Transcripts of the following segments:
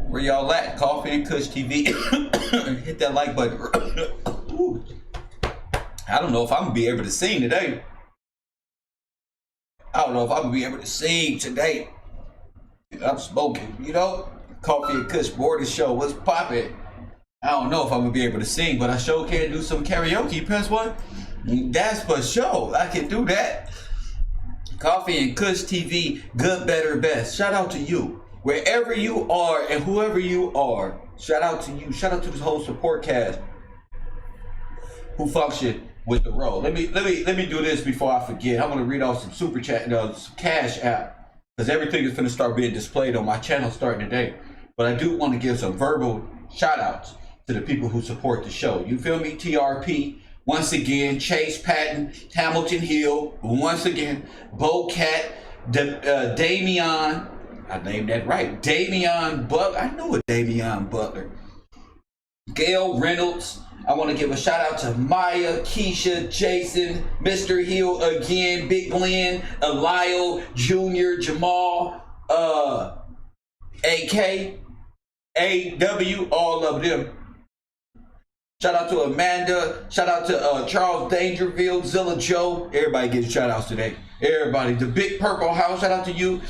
Where y'all at? Koffee and Kush TV. Hit that like button. I don't know if I'm gonna be able to sing today. I don't know if I'm gonna be able to sing today. I'm smoking, you know? Koffee and Kush Morning Show. What's poppin'? I don't know if I'm gonna be able to sing, but I sure can do some karaoke. Press one. That's for sure. I can do that. Koffee and Kush TV, good, better, best. Shout out to you. Wherever you are and whoever you are, shout out to you. Shout out to this whole support cast who function with the role. Let me do this before I forget. I'm gonna read off some super chat, some cash app, because everything is gonna start being displayed on my channel starting today. But I do want to give some verbal shout outs to the people who support the show. You feel me? TRP, once again, Chase Patton, Hamilton Hill, once again, Bocat, Damian, I named that right, Damian Butler, I know a Damian Butler, Gail Reynolds. I want to give a shout out to Maya, Keisha, Jason, Mr. Hill again, Big Glenn, Lyle, Junior, Jamal, AK, AW, all of them. Shout out to Amanda. Shout out to Charles Dangerfield, Zilla Joe. Everybody getting shout outs today. Everybody. The Big Purple House. Shout out to you.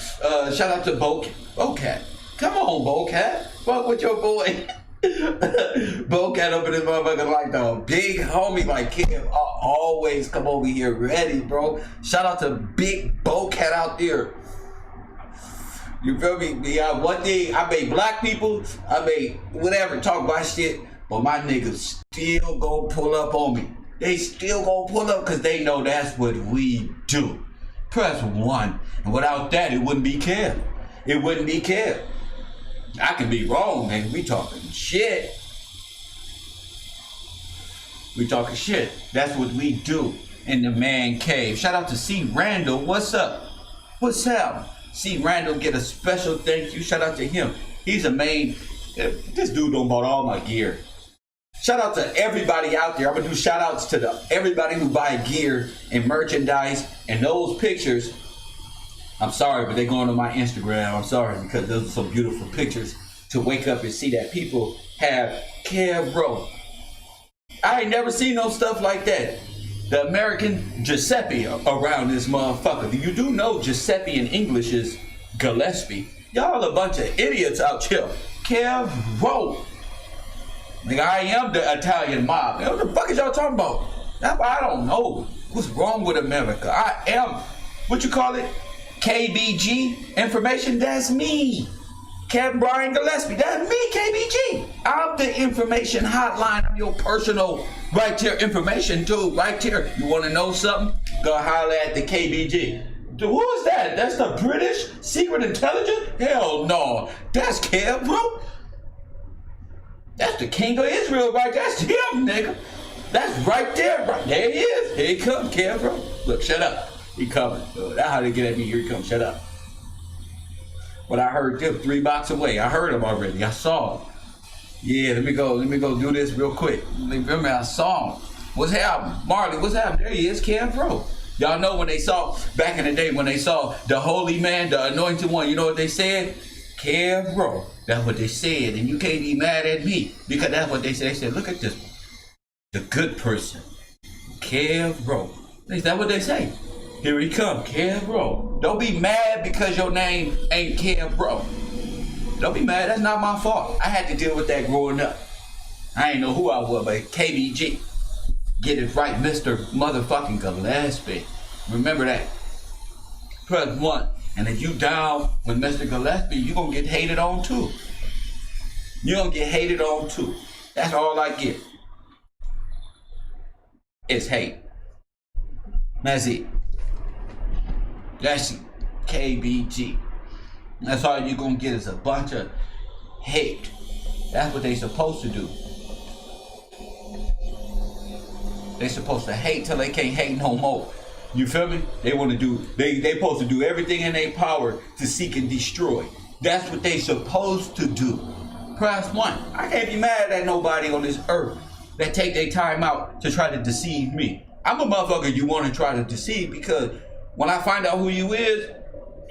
Shout out to Bocat. Come on, Bocat. Fuck with your boy. Bocat up in this motherfucker like the big homie like Kim. I always come over here ready, bro. Shout out to Big Bocat out there. You feel me? Yeah, one thing, I made black people, I made whatever, talk about shit. But my niggas still gonna pull up on me. They still gonna pull up because they know that's what we do. Press one. And without that, it wouldn't be Kev. It wouldn't be Kev. I can be wrong, man. We talking shit. We talking shit. That's what we do in the man cave. Shout out to C. Randall. What's up? What's up? C. Randall get a special thank you. Shout out to him. He's a main. This dude done bought all my gear. Shout out to everybody out there. I'm gonna do shout outs to everybody who buy gear and merchandise and those pictures. I'm sorry, but they're going on my Instagram. I'm sorry because those are some beautiful pictures to wake up and see that people have Kev, bro. I ain't never seen no stuff like that. The American Giuseppe around this motherfucker. You do know Giuseppe in English is Gillespie. Y'all a bunch of idiots out here. Kev, bro. Nigga, I am the Italian mob. What the fuck is y'all talking about? That's why I don't know what's wrong with America. I am, what you call it? KBG information, that's me. Kevin Brian Gillespie, that's me, KBG. I'm the information hotline. I'm your personal right there information too, right there. You wanna know something? Go holler at the KBG. Who is that? That's the British Secret Intelligence? Hell no. That's Kev, bro. That's the king of Israel right there. That's him, nigga. That's right there, bro. There he is. Here he comes, Kev, bro. Look, shut up. He coming. That's how they get at me. Here he comes. Shut up. But I heard them 3 blocks away. I heard him already. I saw him. Yeah, let me go do this real quick. Remember, I saw him. What's happening? Marley, what's happening? There he is, Kev, bro. Y'all know when they saw, back in the day, when they saw the holy man, the anointed one, you know what they said? Kev, bro. That's what they said, and you can't be mad at me because that's what they said. They said, look at this one. The good person. Kev, bro. Is that what they say? Here he come, Kev, bro. Don't be mad because your name ain't Kev, bro. Don't be mad. That's not my fault. I had to deal with that growing up. I ain't know who I was, but KBG. Get it right, Mr. Motherfucking Gillespie. Remember that. Press one. And if you down with Mr. Gillespie, you gonna get hated on too. You gonna get hated on too. That's all I get. It's hate. That's it. That's it. KBG. That's all you gonna get is a bunch of hate. That's what they supposed to do. They supposed to hate till they can't hate no more. You feel me? They want to do, they supposed to do everything in their power to seek and destroy. That's what they supposed to do. Press one. I can't be mad at nobody on this earth that take their time out to try to deceive me. I'm a motherfucker you want to try to deceive because when I find out who you is,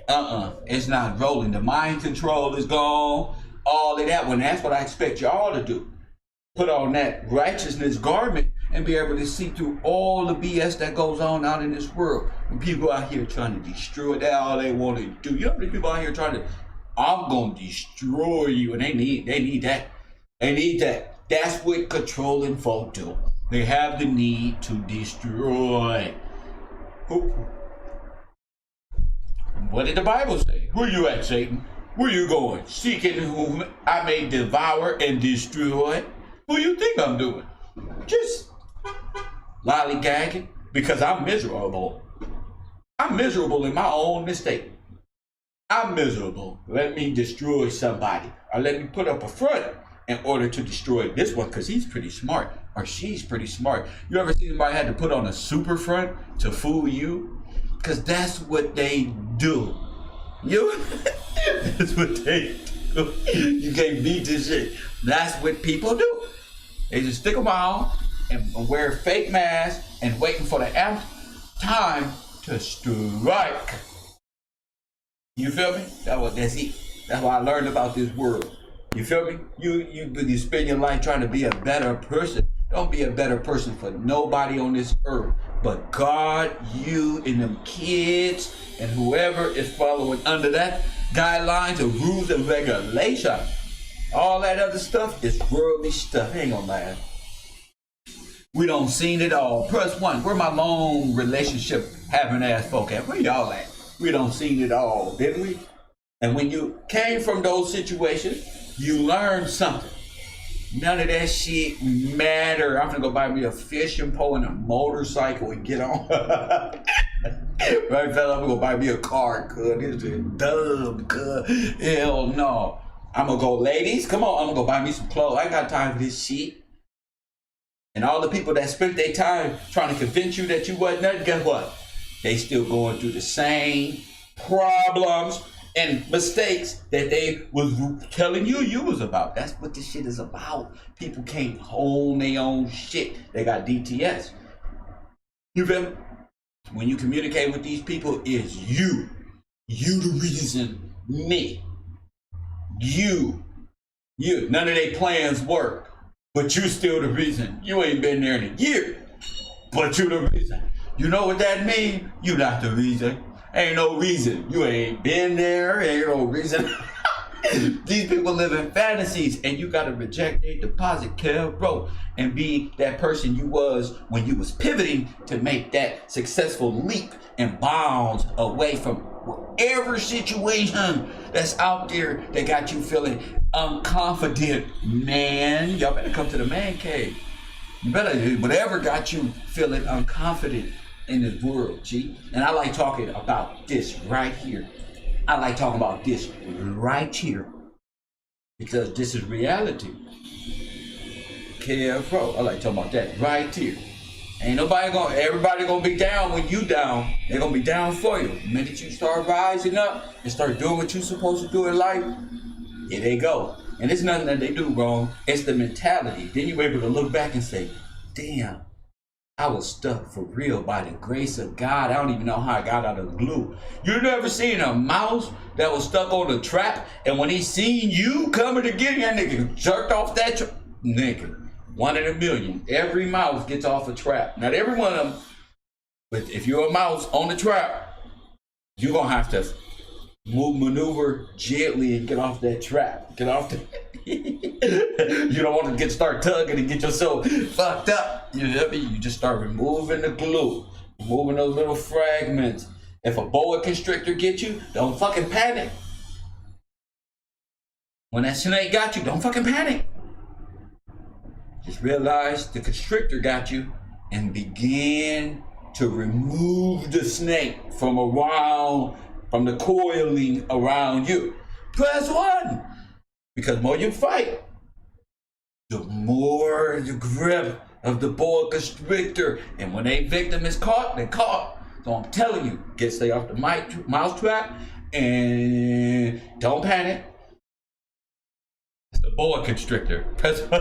It's not rolling. The mind control is gone. All of that. When that's what I expect y'all to do. Put on that righteousness garment and be able to see through all the BS that goes on out in this world. When people out here trying to destroy, that all they want to do. You know how many people out here trying to, I'm going to destroy you, and they need that. They need that. That's what controlling folk do. They have the need to destroy. What did the Bible say? Where you at, Satan? Where you going? Seeking whom I may devour and destroy. Who you think I'm doing? Just lollygagging because I'm miserable. I'm miserable in my own mistake. I'm miserable. Let me destroy somebody, or let me put up a front in order to destroy this one because he's pretty smart or she's pretty smart. You ever see somebody had to put on a super front to fool you? Because that's what they do. That's what they do. You can't beat this shit. That's what people do. They just stick them on and wear fake masks and waiting for the time to strike. You feel me? That's it. That's what I learned about this world. You feel me? You spend your life trying to be a better person. Don't be a better person for nobody on this earth but God, you, and them kids, and whoever is following under that guidelines of rules and regulations. All that other stuff is worldly stuff. Ain't gonna last. We don't seen it all. Press one. Where my long relationship having ass folk at? Where y'all at? We don't seen it all, didn't we? And when you came from those situations, you learned something. None of that shit matter. I'm gonna go buy me a fishing pole and a motorcycle and get on. Right, fella? I'm gonna go buy me a car, cuz. This is dumb, cuz. Hell no. I'm gonna go, ladies, come on, I'm gonna go buy me some clothes. I ain't got time for this shit. And all the people that spent their time trying to convince you that you wasn't nothing, guess what? They still going through the same problems and mistakes that they was telling you was about. That's what this shit is about. People can't hold their own shit. They got DTS. You feel me? When you communicate with these people, it's you. You the reason, me. You. None of their plans work, but you still the reason. You ain't been there in a year, but you the reason. You know what that mean? You not the reason. Ain't no reason. You ain't been there. Ain't no reason. These people live in fantasies, and you gotta reject their deposit, bro, and be that person you was when you was pivoting to make that successful leap and bounds away from whatever situation that's out there that got you feeling unconfident, man. Y'all better come to the man cave. You better, whatever got you feeling unconfident in this world, G. And I like talking about this right here. I like talking about this right here because this is reality. Bro, I like talking about that right here. Ain't everybody gonna be down when you down. They're gonna be down for you. The minute you start rising up and start doing what you're supposed to do in life, here they go. And it's nothing that they do wrong. It's the mentality. Then you're able to look back and say, damn, I was stuck for real by the grace of God. I don't even know how I got out of the glue. You never seen a mouse that was stuck on a trap, and when he seen you coming to get him, that nigga jerked off that trap? Nigga, 1 in a million. Every mouse gets off a trap. Not every one of them, but if you're a mouse on the trap, you're gonna have to maneuver gently and get off that trap. Get off the you don't want to start tugging and get yourself fucked up. You know what I mean? You just start removing the glue, removing those little fragments. If a boa constrictor gets you, don't fucking panic. When that snake got you, don't fucking panic. Just realize the constrictor got you and begin to remove the snake from the coiling around you. Press 1. Because the more you fight, the more the grip of the boa constrictor. And when a victim is caught, they're caught. So I'm telling you, stay off the mouse trap and don't panic. It's a boa constrictor. Shout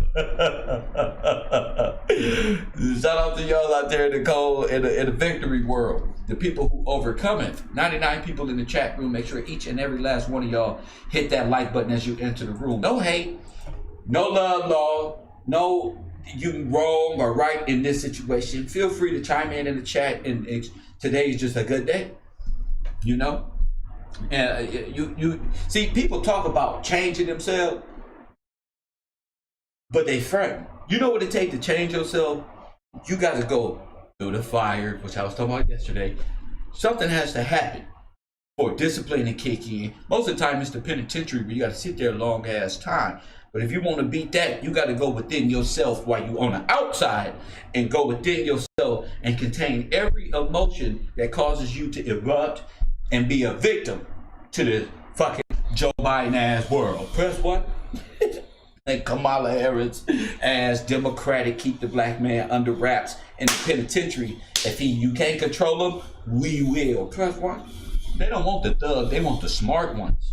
out to y'all out there in the cold, in the victory world. The people who overcome it. 99 people in the chat room. Make sure each and every last one of y'all hit that like button as you enter the room. No hate, no love law, no you wrong or right in this situation. Feel free to chime in the chat, and today is just a good day, you know. And you see, people talk about changing themselves, but they front. You know what it takes to change yourself? You got to go through the fire, which I was talking about yesterday. Something has to happen for discipline to kick in. Most of the time, it's the penitentiary where you got to sit there a long ass time. But if you want to beat that, you got to go within yourself while you on the outside, and go within yourself and contain every emotion that causes you to erupt and be a victim to the fucking Joe Biden ass world. Press what? And Kamala Harris as Democratic, keep the black man under wraps in the penitentiary. If you can't control him, we will. Press one. They don't want the thug, they want the smart ones.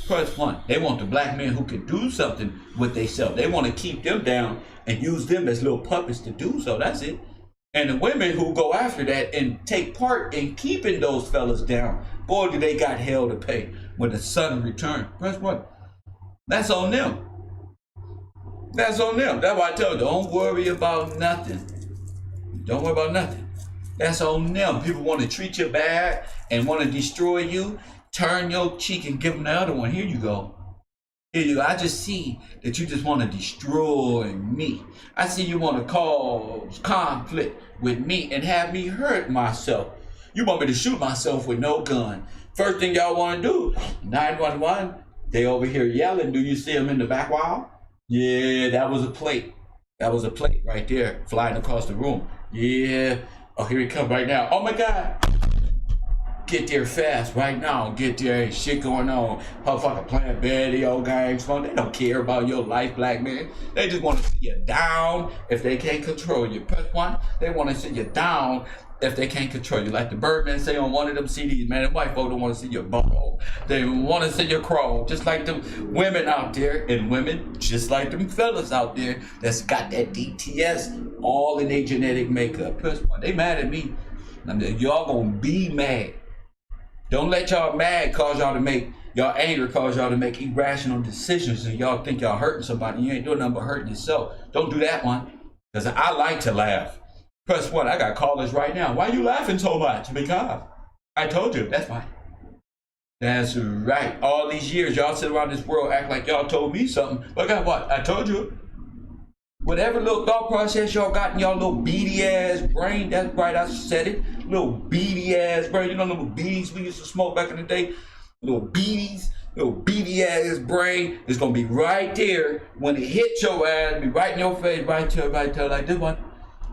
Press one. They want the black men who can do something with themselves. They want to keep them down and use them as little puppets to do so. That's it. And the women who go after that and take part in keeping those fellas down, boy, do they got hell to pay when the sun returns. Press one. That's on them. That's on them. That's why I tell you, don't worry about nothing. Don't worry about nothing. That's on them. People want to treat you bad and want to destroy you. Turn your cheek and give them the other one. Here you go. Here you go. I just see that you just want to destroy me. I see you want to cause conflict with me and have me hurt myself. You want me to shoot myself with no gun. First thing y'all want to do, 911, they over here yelling. Do you see them in the back wall? Yeah, that was a plate. That was a plate right there flying across the room. Yeah. Oh, here he comes right now. Oh my God. Get there fast right now. Get there. Ain't shit going on. Motherfucker playing video games. They don't care about your life, black man. They just want to see you down if they can't control you. Press one. They want to see you down if they can't control you. Like the Birdman say on one of them CDs, man, the white folk don't want to see your butthole. They want to see your crawl. Just like the women out there, and women just like them fellas out there that's got that DTS all in their genetic makeup. Press one. They mad at me. Y'all gonna be mad. Don't let y'all mad cause y'all to make, y'all anger cause y'all to make irrational decisions and y'all think y'all hurting somebody. You ain't doing nothing but hurting yourself. Don't do that one. Because I like to laugh. Press one. I got callers right now. Why you laughing so much? Because I told you. That's fine. That's right. All these years y'all sit around this world act like y'all told me something. But guess what? I told you. Whatever little thought process y'all got in y'all little beady ass brain, that's right, I said it. Little beady ass brain. You know little beads we used to smoke back in the day? Little beadies, little beady ass brain is gonna be right there when it hits your ass, be right in your face, right there, like this one.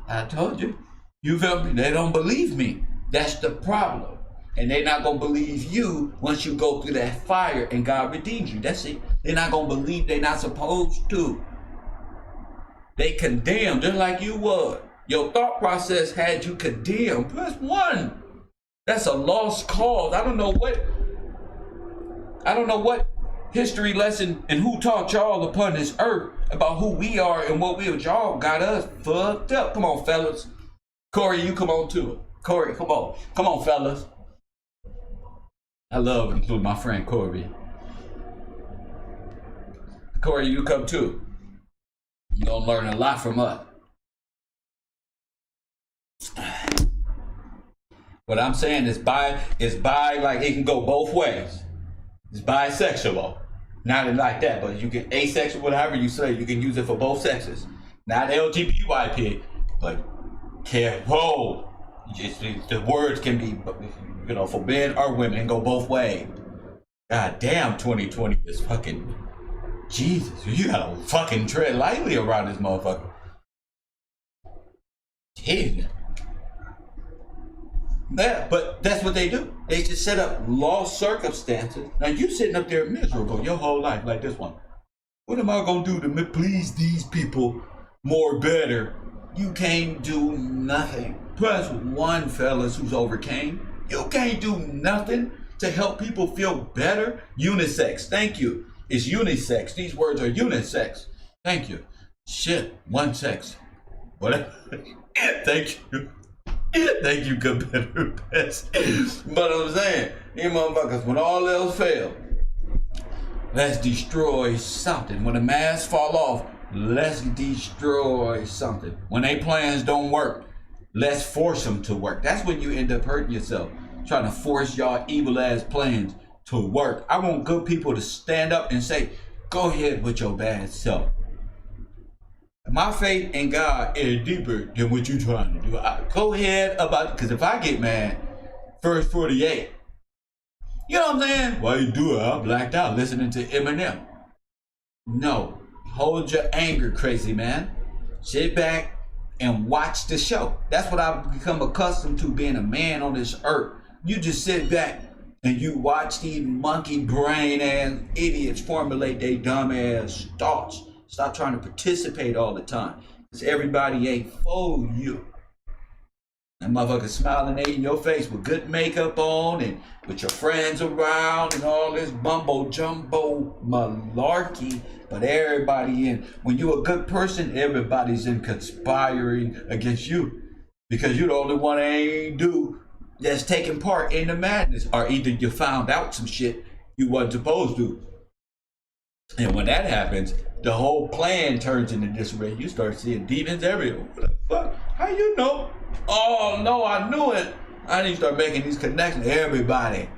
I told you. You feel me? They don't believe me. That's the problem. And they're not gonna believe you once you go through that fire and God redeems you. That's it. They're not gonna believe they're not supposed to. They condemn just like you would. Your thought process had you condemned. Press one. That's a lost cause. I don't know what history lesson and who taught y'all upon this earth about who we are and what we are. Y'all got us fucked up. Come on, fellas. Corey, you come on too. Corey, come on. Come on, fellas. I love including my friend Corey. Corey, you come too. You're gonna learn a lot from us. What I'm saying is bi like it can go both ways. It's bisexual. Not like that, but you can asexual, whatever you say, you can use it for both sexes. Not LGBTYP, but careful. Just the words can be, for men or women and go both ways. God damn, 2020 is fucking. Jesus, you gotta fucking tread lightly around this motherfucker. Jeez. Yeah, but that's what they do. They just set up lost circumstances. Now you sitting up there miserable your whole life like this one. What am I gonna do to please these people more better? You can't do nothing. Press one, fellas who's overcame. You can't do nothing to help people feel better. Unisex, thank you. It's unisex. These words are unisex. Thank you. Shit, one sex. Whatever. Thank you. Thank you, good, better, best. But I'm saying, you motherfuckers, when all else fails, let's destroy something. When the masks fall off, let's destroy something. When they plans don't work, let's force them to work. That's when you end up hurting yourself, trying to force y'all evil ass plans to work. I want good people to stand up and say, go ahead with your bad self. My faith in God is deeper than what you're trying to do. Go ahead about it, because if I get mad, first 48, you know what I'm saying? Why you do it? I blacked out listening to Eminem. No, hold your anger, crazy man. Sit back and watch the show. That's what I've become accustomed to, being a man on this earth. You just sit back and you watch these monkey brain ass idiots formulate their dumb ass thoughts. Stop trying to participate all the time, because everybody ain't for you. And motherfuckers smiling in your face with good makeup on and with your friends around and all this mumbo jumbo malarkey. But everybody in, when you're a good person, everybody's in conspiring against you, because you're the only one that ain't do that's taking part in the madness. Or either you found out some shit you wasn't supposed to. And when that happens, the whole plan turns into disarray. You start seeing demons everywhere. What the fuck? How you know? Oh no, I knew it. I need to start making these connections. Everybody,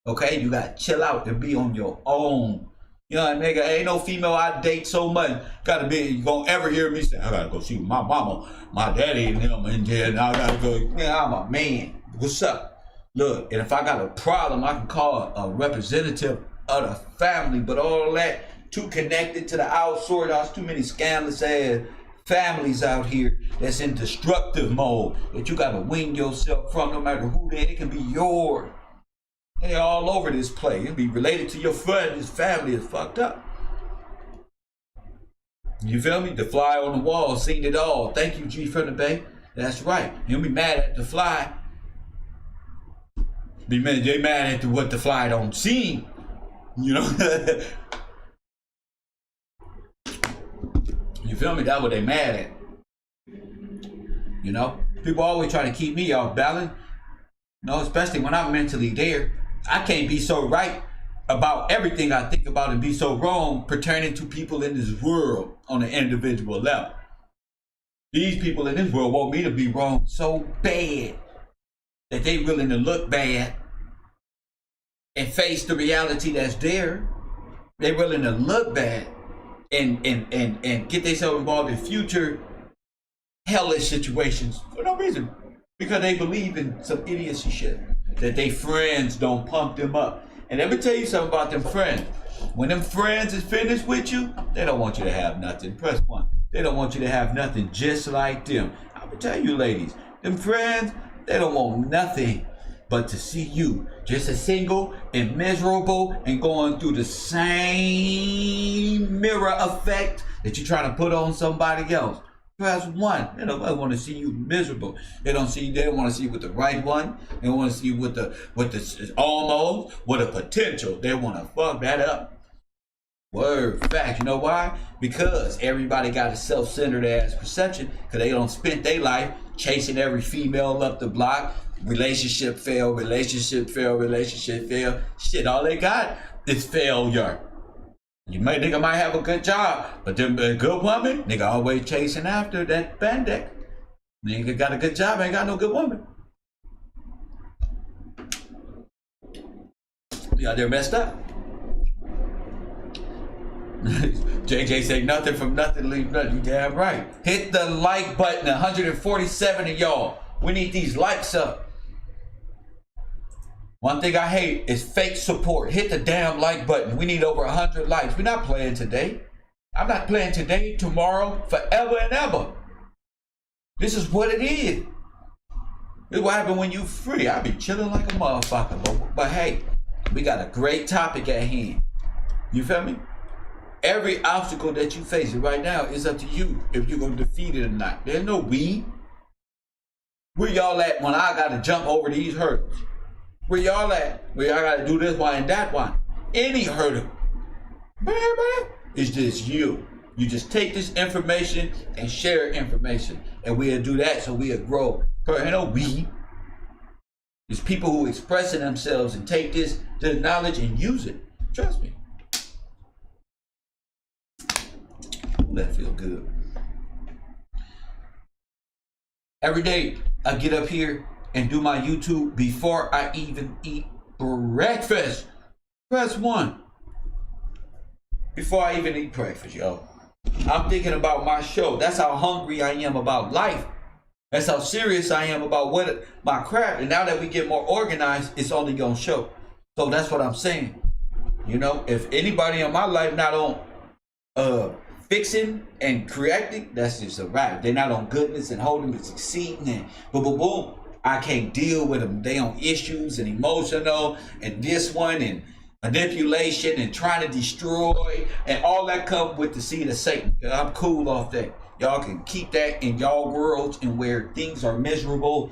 okay? You gotta chill out and be on your own. You know, nigga, ain't no female I date so much. Gotta be, you gonna ever hear me say, I gotta go see my mama, my daddy and them in there, and I gotta go, yeah, I'm a man. What's up? Look, and if I got a problem, I can call a representative of the family, but all that, too connected to the outsourced. There's too many scandalous ass families out here that's in destructive mode that you gotta wean yourself from. No matter who they, it can be yours. They all over this place. It be related to your friend. His family is fucked up. You feel me? The fly on the wall seen it all. Thank you, G from the Bay. That's right. You'll be mad at the fly. They mad at what the fly don't see. You know. You feel me? That's what they mad at. You know? People always try to keep me off balance. You know, especially when I'm mentally there. I can't be so right about everything I think about and be so wrong pertaining to people in this world on an individual level. These people in this world want me to be wrong so bad that they willing to look bad and face the reality that's there. They willing to look bad and get themselves involved in future hellish situations for no reason, because they believe in some idiocy shit that they friends don't pump them up. And let me tell you something about them friends. When them friends is finished with you, they don't want you to have nothing. Press one. They don't want you to have nothing just like them. I will tell you, ladies, them friends, they don't want nothing but to see you just as single and miserable and going through the same mirror effect that you're trying to put on somebody else. Press one. They don't want to see you miserable. They don't want to see you with the right one. They want to see you with the almost, with a potential. They want to fuck that up. Word, fact. You know why? Because everybody got a self-centered ass perception, because they don't spend their life chasing every female up the block. Relationship fail, relationship fail, relationship fail. Shit, all they got is failure. Nigga might have a good job, but them a good woman, nigga always chasing after that bandit. Nigga got a good job, ain't got no good woman. You out there messed up. JJ say nothing from nothing, leave nothing. You damn right. Hit the like button, 147 of y'all. We need these likes up. One thing I hate is fake support. Hit the damn like button. We need over 100 likes. We're not playing today. I'm not playing today, tomorrow, forever and ever. This is what it is. This is what happens when you free. I be chilling like a motherfucker. But hey, we got a great topic at hand. You feel me? Every obstacle that you face right now is up to you if you're going to defeat it or not. There's no we. Where y'all at when I got to jump over these hurdles? Where y'all at? Where y'all got to do this one and that one? Any hurdle. Baby, it's just you. You just take this information and share information. And we'll do that so we'll grow. We, there's people who expressing themselves and take this to the knowledge and use it. Trust me. That feel good. Every day I get up here and do my YouTube before I even eat breakfast. Press 1. Before I even eat breakfast, yo. I'm thinking about my show. That's how hungry I am about life. That's how serious I am about what my craft. And now that we get more organized, it's only gonna show. So that's what I'm saying. You know, if anybody in my life not on fixing and correcting, that's just a wrap. They're not on goodness and holding and succeeding and boom, boom, boom. I can't deal with them. They on issues and emotional and this one and manipulation and trying to destroy and all that come with the seed of Satan. I'm cool off that. Y'all can keep that in y'all worlds and where things are miserable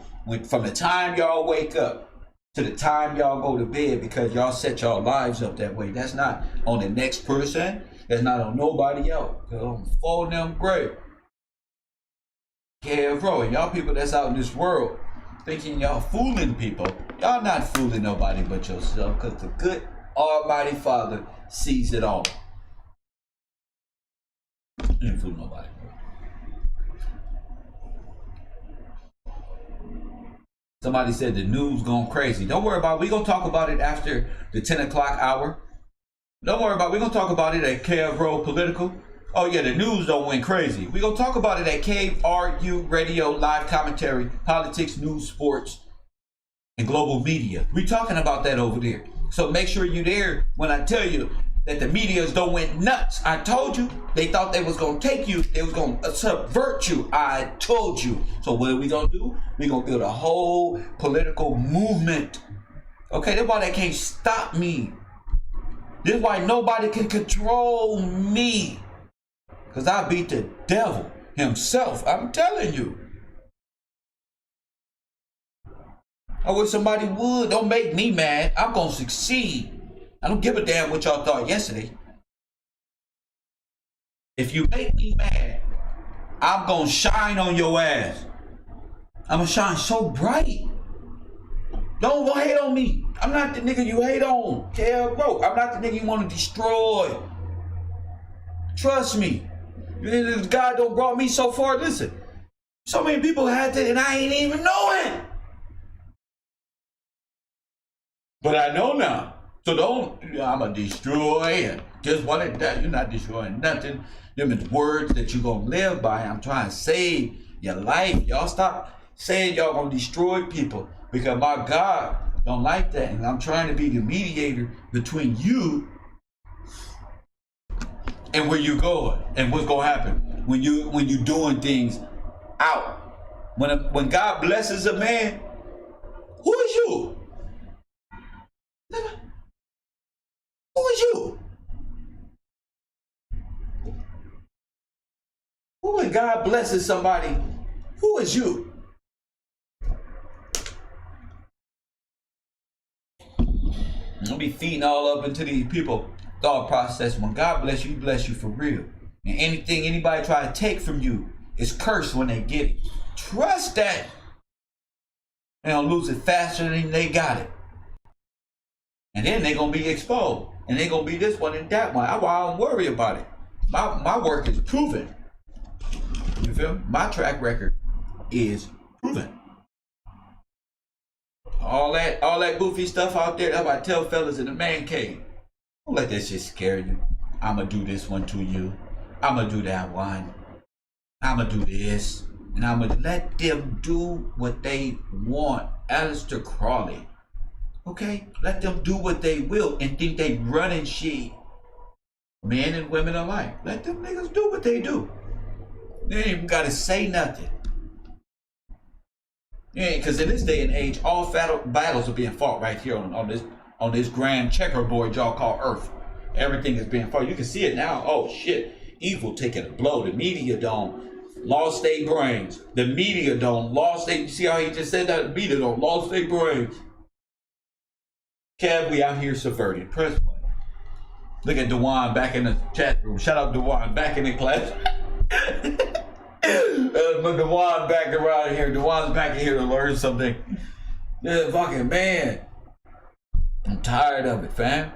from the time y'all wake up to the time y'all go to bed because y'all set y'all lives up that way. That's not on the next person. That's not on nobody else. I'm folding them great. Yeah, bro, and y'all people that's out in this world thinking y'all fooling people. Y'all not fooling nobody but yourself because the good Almighty Father sees it all. You ain't fooling nobody. Somebody said the news going crazy. Don't worry about it. We're going to talk about it after the 10 o'clock hour. Don't worry about it. We're going to talk about it at Kev Road Political. Oh, yeah, the news don't went crazy. We're going to talk about it at KRU Radio, live commentary, politics, news, sports, and global media. We're talking about that over there. So make sure you're there when I tell you that the medias don't went nuts. I told you. They thought they was going to take you. They was going to subvert you. I told you. So what are we going to do? We're going to build a whole political movement. Okay, that's why they can't stop me. This is why nobody can control me. Because I beat the devil himself. I'm telling you. I wish somebody would. Don't make me mad. I'm going to succeed. I don't give a damn what y'all thought yesterday. If you make me mad, I'm going to shine on your ass. I'm going to shine so bright. Don't hate on me. I'm not the nigga you hate on. Bro, I'm not the nigga you want to destroy. Trust me. God don't brought me so far. Listen, so many people had to, and I ain't even know it. But I know now. So don't, I'm going to destroy and just one and that. You're not destroying nothing. Them is words that you're going to live by. I'm trying to save your life. Y'all stop saying y'all going to destroy people because my God don't like that. And I'm trying to be the mediator between you and where you're going and what's going to happen when you doing things out. When God blesses a man, who is you? Who is you? Who when God blesses somebody, who is you? Don't be feeding all up into these people thought process. When God bless you, he bless you for real. And anything anybody try to take from you is cursed when they get it. Trust that. They don't lose it faster than they got it. And then they're going to be exposed. And they're going to be this one and that one. I don't worry about it. My work is proven. You feel me? My track record is proven. All that goofy stuff out there, that's why I tell fellas in the man cave. Don't let that shit scare you. I'm going to do this one to you. I'm going to do that one. I'm going to do this. And I'm going to let them do what they want. Aleister Crowley. Okay? Let them do what they will and think they running shit. Men and women alike. Let them niggas do what they do. They ain't even got to say nothing. Yeah, because in this day and age, all battles are being fought right here on this grand checkerboard y'all call Earth. Everything is being fought. You can see it now. Oh shit. Evil taking a blow. The media don't lost their brains. The media don't lost their, you see how he just said that? The media don't lost their brains. Kev, we out here subverting. Press one. Look at Dewan back in the chat room. Shout out Dewan back in the class. But Dewan back around here. Dewan's back in here to learn something. Yeah, fucking man. I'm tired of it, fam.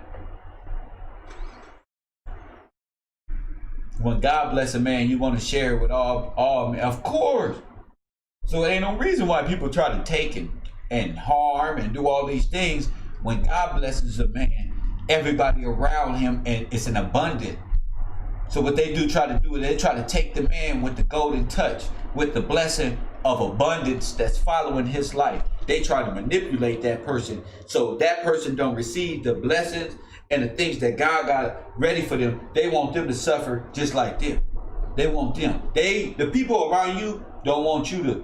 When God bless a man, you want to share it with all men. Of course. So there ain't no reason why people try to take and harm and do all these things. When God blesses a man, everybody around him, and it's an abundance. So what they do try to do is they try to take the man with the golden touch, with the blessing of abundance that's following his life. They try to manipulate that person so that person don't receive the blessings and the things that God got ready for them. They want them to suffer just like them. They want them. The people around you don't want you to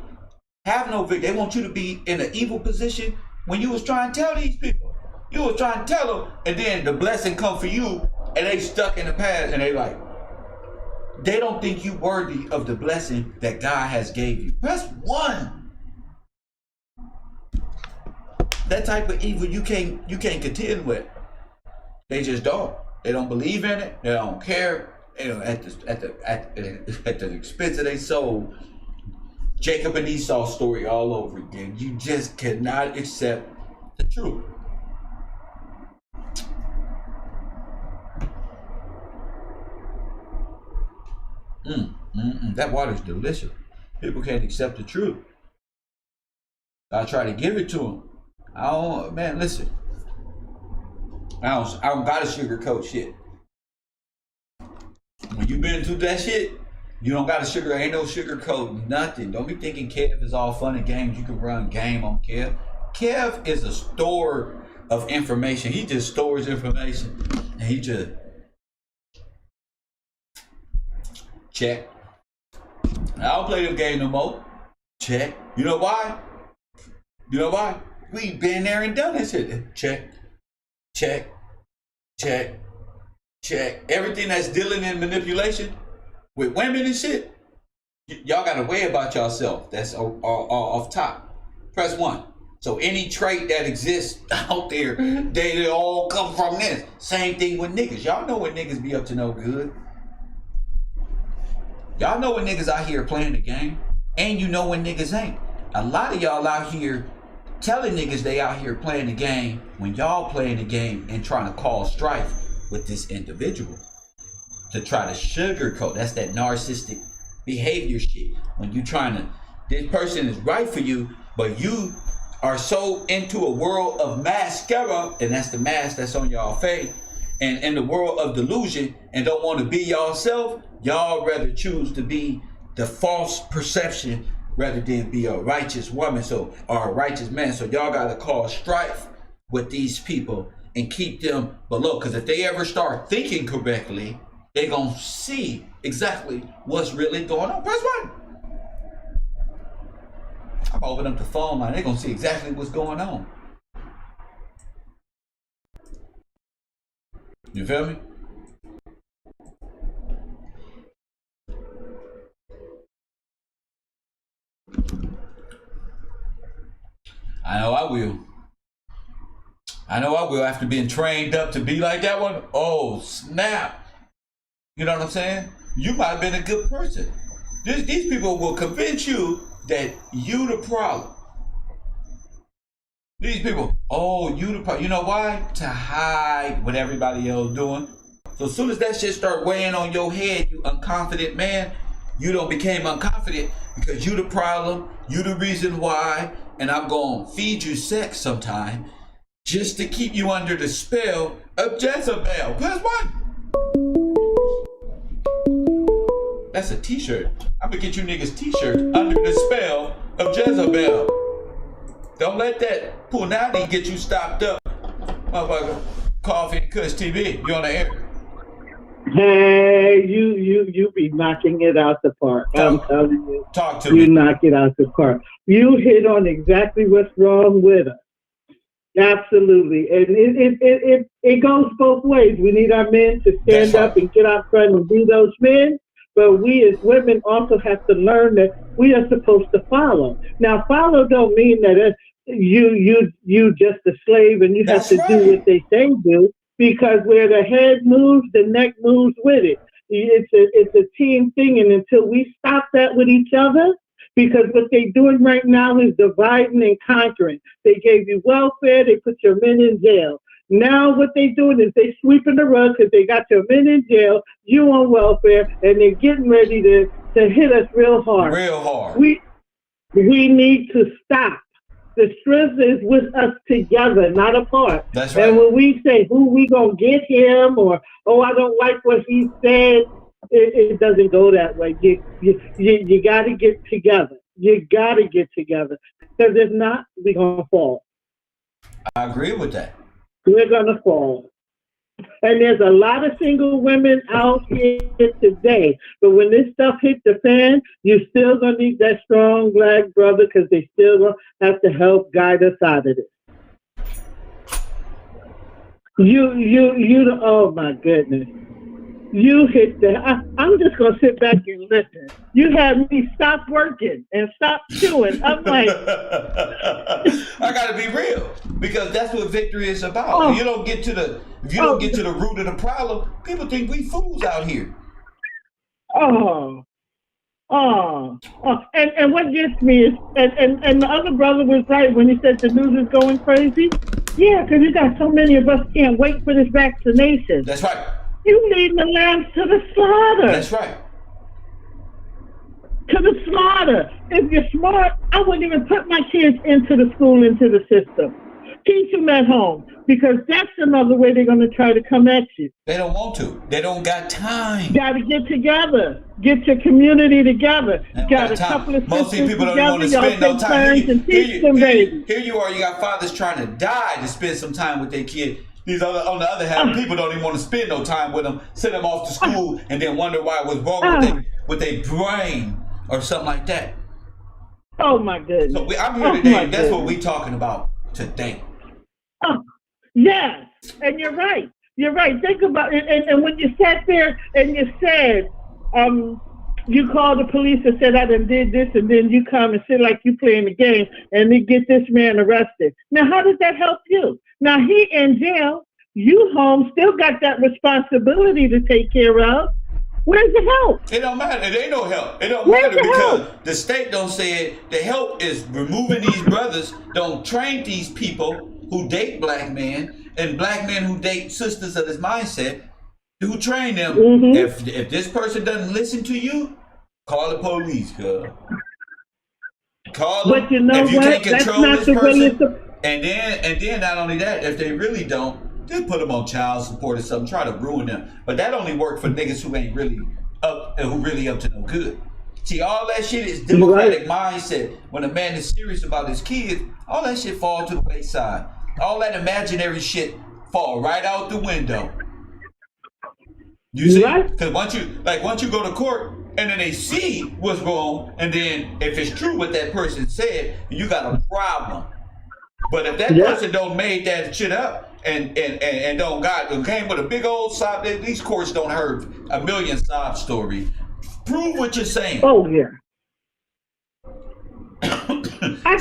have no victory. They want you to be in an evil position when you was trying to tell these people. You was trying to tell them, and then the blessing come for you, and they stuck in the past, and they like, they don't think you worthy of the blessing that God has gave you. Press 1. That type of evil you can't contend with. They just don't. They don't believe in it. They don't care. You know, at the expense of their soul. Jacob and Esau story all over again. You just cannot accept the truth. That water's delicious. People can't accept the truth. I try to give it to them. Man, listen. I don't gotta sugarcoat shit. When you been through that shit, you don't gotta ain't no sugarcoat nothing. Don't be thinking Kev is all fun and games. You can run game on Kev. Kev is a store of information. He just stores information, and he just check. I don't play this game no more. Check. You know why? You know why? We been there and done this shit. Check. Check. Check. Check. Everything that's dealing in manipulation with women and shit, y'all gotta weigh about yourself. That's off top. Press 1. So any trait that exists out there, they all come from this. Same thing with niggas. Y'all know when niggas be up to no good. Y'all know when niggas out here playing the game, and you know when niggas ain't. A lot of y'all out here telling niggas they out here playing the game when y'all playing the game and trying to cause strife with this individual to try to sugarcoat. That's that narcissistic behavior shit. When you trying to, this person is right for you, but you are so into a world of mascara, and that's the mask that's on y'all face, and in the world of delusion, and don't want to be yourself. Y'all rather choose to be the false perception rather than be a righteous woman, or a righteous man. So y'all gotta cause strife with these people and keep them below. Because if they ever start thinking correctly, they gonna see exactly what's really going on. Press 1. I'm gonna open up the phone line. They gonna see exactly what's going on. You feel me? I know I will. I know I will after being trained up to be like that one. Oh, snap. You know what I'm saying? You might have been a good person. These people will convince you that you the problem. These people, oh, you the problem. You know why? To hide what everybody else doing. So as soon as that shit start weighing on your head, you unconfident man, you don't became unconfident because you the problem, you the reason why, and I'm gonna feed you sex sometime just to keep you under the spell of Jezebel. Press 1. That's a t-shirt. I'm gonna get you niggas t-shirts under the spell of Jezebel. Don't let that punani get you stopped up. Motherfucker, Koffee and Kush TV, you on the air. Hey, you be knocking it out the park. I'm telling you. Talk to me. You knock it out the park. You hit on exactly what's wrong with us. Absolutely. And it goes both ways. We need our men to stand up and get out front and be those men. But we as women also have to learn that we are supposed to follow. Now, follow don't mean that you just a slave and you have to do what they say do. because where the head moves, the neck moves with it. It's a team thing, and until we stop that with each other, because what they're doing right now is dividing and conquering. They gave you welfare, they put your men in jail. Now what they're doing is they sweeping the rug because they got your men in jail, you on welfare, and they're getting ready to hit us real hard. Real hard. We need to stop. The strength is with us together, not apart. That's right. And when we say who we gonna get him, or I don't like what he said, it doesn't go that way. You got to get together. You got to get together, because if not, we're gonna fall. I agree with that. We're gonna fall. And there's a lot of single women out here today. But when this stuff hits the fan, you still gonna need that strong black brother, because they still gonna have to help guide us out of this. You. Oh my goodness. You hit the. I'm just gonna sit back and listen. You had me stop working and stop chewing. I'm like, I gotta be real, because that's what victory is about. Oh. If you don't get to the root of the problem, people think we fools out here. oh, and what gets me is, and the other brother was right when he said the news is going crazy. Yeah, because you got so many of us can't wait for this vaccination. That's right. You leading the lambs to the slaughter. That's right. To the slaughter. If you're smart, I wouldn't even put my kids into the school, into the system. Teach them at home, because that's another way they're going to try to come at you. They don't want to. They don't got time. Got to get together. Get your community together. Got a couple of Most sisters people don't together. want to spend no time. Here you are. You got fathers trying to die to spend some time with their kid. These on the other hand, people don't even want to spend no time with them. Send them off to school and then wonder why it was wrong with their brain or something like that. Oh my goodness! So I'm here today. That's what we're talking about today. Oh, yes, and you're right. You're right. Think about it. And when you sat there and you said, you called the police and said, I done did this, and then you come and sit like you playing the game, and they get this man arrested. Now, how does that help you? Now, he in jail, you home, still got that responsibility to take care of. Where's the help? It don't matter. It ain't no help. It don't matter because the state don't say it. The help is removing these brothers. Don't train these people who date black men and black men who date sisters of this mindset. Who train them? Mm-hmm. If this person doesn't listen to you, call the police, girl. Call them. But you know if you what? can't control this person, and then not only that, if they really don't, just put them on child support or something. Try to ruin them. But that only works for niggas who ain't really up to no good. See, all that shit is democratic mindset. When a man is serious about his kids, all that shit fall to the wayside. All that imaginary shit fall right out the window. You see, because once you go to court and then they see what's wrong, and then if it's true what that person said, you got a problem. But if that person don't made that shit up and came with a big old sob, these courts don't heard a million sob stories. Prove what you're saying. Oh yeah. I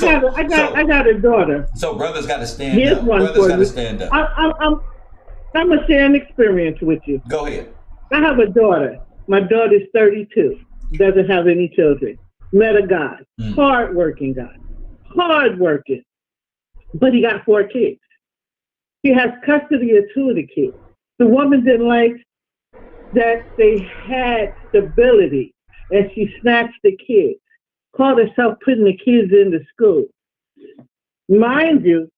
got a daughter. So brothers got to stand up. Brothers got to stand up. I'm gonna share an experience with you. Go ahead. I have a daughter. My daughter's 32. Doesn't have any children. Met a guy. Hard-working guy. Hard-working. But he got 4 kids. He has custody of 2 of the kids. The woman didn't like that they had stability, and she snatched the kids. Called herself putting the kids into school. Mind you,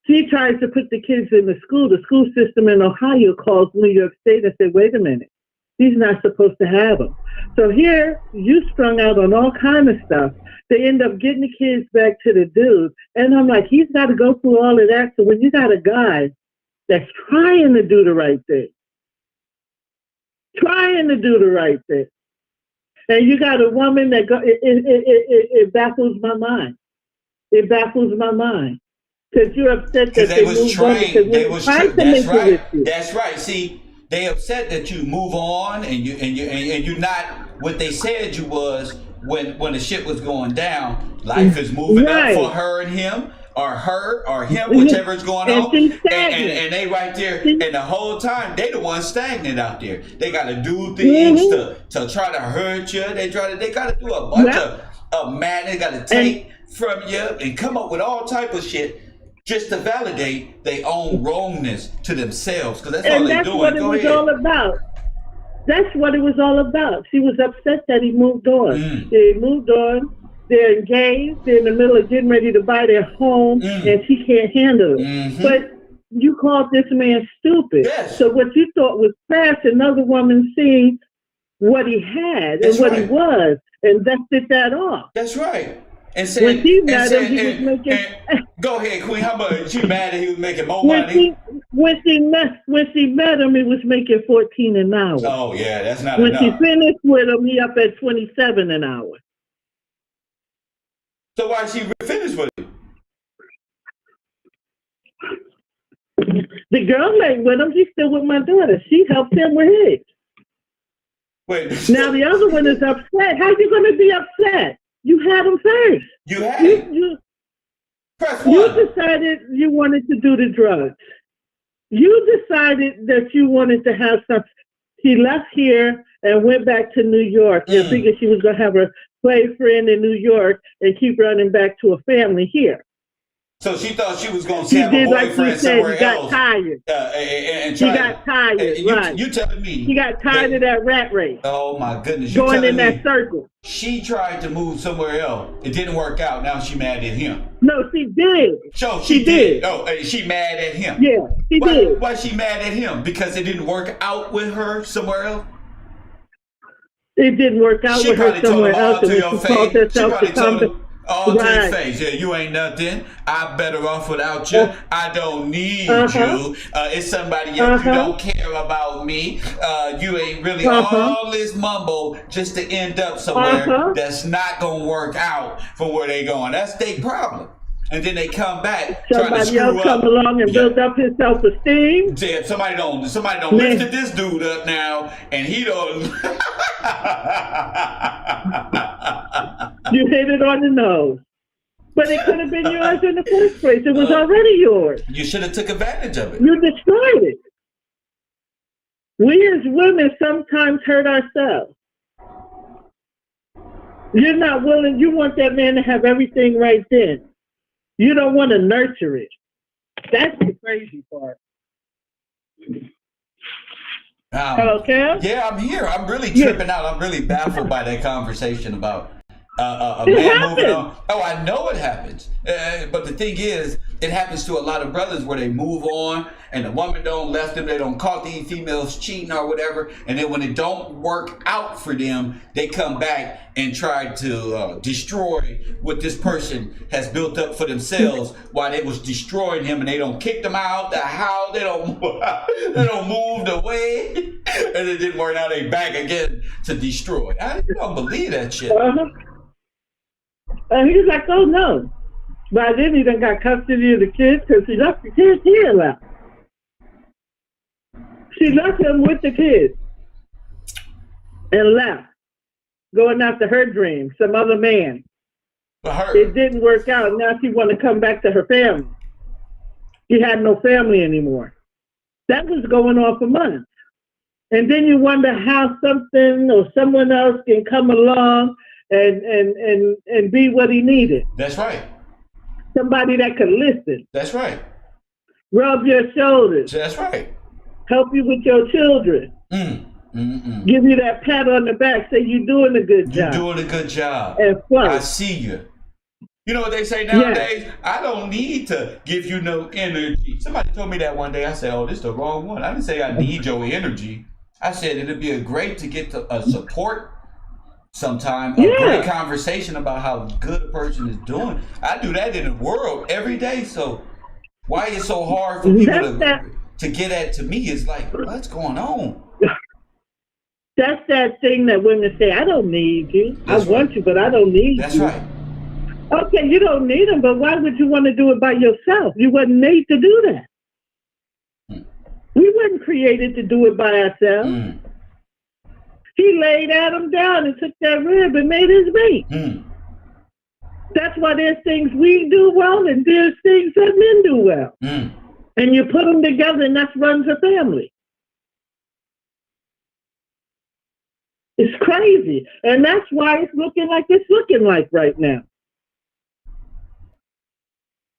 she tries to put the kids in the school. The school system in Ohio calls New York State and said, wait a minute, he's not supposed to have them. So here, you strung out on all kind of stuff. They end up getting the kids back to the dude. And I'm like, he's got to go through all of that. So when you got a guy that's trying to do the right thing, and you got a woman that it baffles my mind. It baffles my mind. Because you're upset that they was trained. That's right. See, they upset that you move on and you're not what they said you was when the shit was going down. Life is moving up for her and him. or her or him, whichever's going And on, she's and, stagnant. and they right there, She- and the whole time they the ones stagnant out there. They gotta do things Mhm. to try to hurt you. They gotta do a bunch Yep. of mad. They gotta And take from you and come up with all type of shit just to validate their own wrongness to themselves, because that's all and they that's doing. what it Go was ahead. all about. That's what it was all about. She was upset that he moved on. Mm, They moved on. They're engaged. They're in the middle of getting ready to buy their home, mm, and she can't handle it. mm-hmm. But you called this man stupid. Yes, So what you thought was trash, another woman seen what he had that's and what he right. was, and dusted that off. That's right. And When she said, met him, he was making. go ahead, Queen. How much? She mad that he was making more When money? she met him, he was making 14 an hour. Oh yeah, that's not When she enough. finished with him, he up at 27 an hour. So why she finished with him? The girl ain't with him. She's still with my daughter. She helped him with his. Wait. Now the other one is upset. How you going to be upset? You had him first. You had You, it. you, Press you one. decided you wanted to do the drugs. You decided that you wanted to have some. She left here and went back to New York and figured she was going to have her boyfriend in New York and keep running back to a family here. So she thought she was gonna She have a did like you boyfriend said. somewhere He got else. tired. And He try got tired, right. You telling me? He got tired of that rat race. Oh my goodness! You Going telling in me that circle. she tried to move somewhere else? It didn't work out. Now she mad at him. No, she did. So She she did. did. Oh, she mad at him. Yeah, she Why, did. why she mad at him? Because it didn't work out with her somewhere else? It didn't work out She with her probably told somewhere him all else, and to when your she called face. She herself probably to come told him all to right. his face. Yeah, you ain't nothing. I'm better off without you. I don't need Uh-huh. you. It's somebody else. You don't care about me. You ain't really all this mumble just to end up somewhere that's not gonna work out for where they going. That's their problem. And then they come back trying to Somebody screw else up. come along and build up his self-esteem. Yeah, somebody don't Man. lifted this dude up now, and he don't. You hit it on the nose. But it could have been yours in the first place. It was already yours. You should have took advantage of it. You destroyed it. We as women sometimes hurt ourselves. You're not willing. You want that man to have everything right then. You don't want to nurture it. That's the crazy part. Hello, Cam? Yeah, I'm here. I'm really tripping out. I'm really baffled by that conversation about a It man happens. moving on. Oh, I know it happens. But the thing is, it happens to a lot of brothers where they move on and the woman don't left them. They don't caught these females cheating or whatever. And then when it don't work out for them, they come back and try to destroy what this person has built up for themselves while they was destroying him, and they don't kick them out the house. They don't move the way, and it didn't work out. They back again to destroy. I don't believe that shit. And he was like, oh no. By then he done got custody of the kids because she left the kids here left. She left him with the kids and left, going after her dream, some other man. For her. It didn't work out. Now she want to come back to her family. She had no family anymore. That was going on for months. And then you wonder how something or someone else can come along and be what he needed. That's right. Somebody that could listen, That's right. rub your shoulders, That's right. help you with your children, give you that pat on the back, say you're doing a good job. You're doing a good job. And fun. I see you. You know what they say nowadays? Yeah. I don't need to give you no energy. Somebody told me that one day. I said, oh, this is the wrong one. I didn't say I need your energy. I said it'd be great to get a support sometime, a great conversation about how good a person is doing. I do that in the world every day. So why is it so hard for people to get at to me? It's like, what's going on? That's that thing that women say, I don't need you. I want you, but I don't need you. That's right. Okay, you don't need him, but why would you want to do it by yourself? You wasn't made to do that. We weren't created to do it by ourselves. He laid Adam down and took that rib and made his meat. That's why there's things we do well and there's things that men do well. Mm. And you put them together and that runs a family. It's crazy. And that's why it's looking like right now.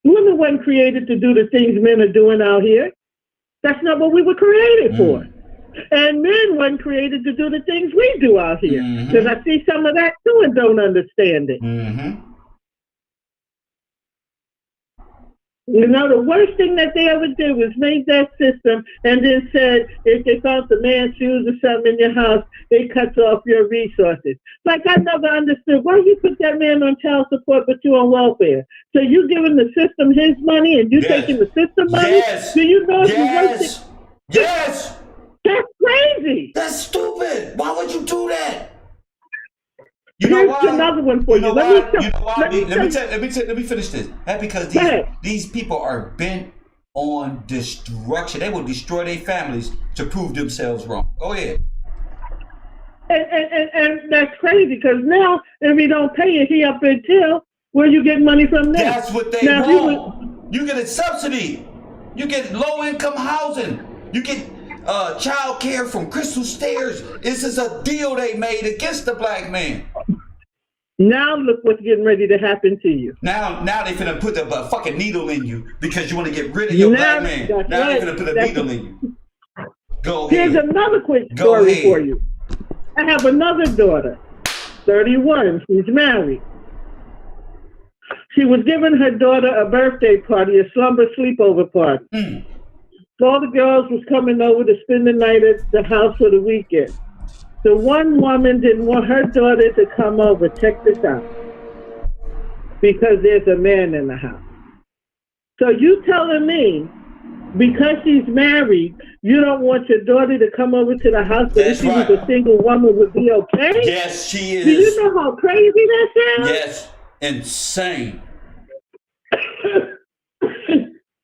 Women weren't created to do the things men are doing out here. That's not what we were created for. And men weren't created to do the things we do out here. Because I see some of that too and don't understand it. You know, the worst thing that they ever did was make that system and then said if they found some man's shoes or something in your house, they cut off your resources. Like, I never understood why you put that man on child support but you on welfare. So you giving the system his money and you taking the system money? Yes. Do you know Yes. Yes. That's crazy. That's stupid. Why would you do that? You know why? Here's another one for you. Let me finish this. That's because these people are bent on destruction. They will destroy their families to prove themselves wrong. Go ahead. And that's crazy because now if he don't pay it, he up in jail. Where you get money from now? That's what they want. You get a subsidy. You get low income housing. You get child care from Crystal Stairs. This is a deal they made against the black man. Now look what's getting ready to happen to you. Now they finna put the fucking needle in you because you want to get rid of your black man. Now they finna put a needle in you. Go ahead. Here's another quick story for you. I have another daughter, 31. She's married. She was giving her daughter a birthday party, a slumber sleepover party. All the girls was coming over to spend the night at the house for the weekend. The one woman didn't want her daughter to come over. Check this out. Because there's a man in the house. So you telling me, because she's married, you don't want your daughter to come over to the house, but if she was a single woman would be okay? Yes, she is. Do you know how crazy that sounds? Yes, insane.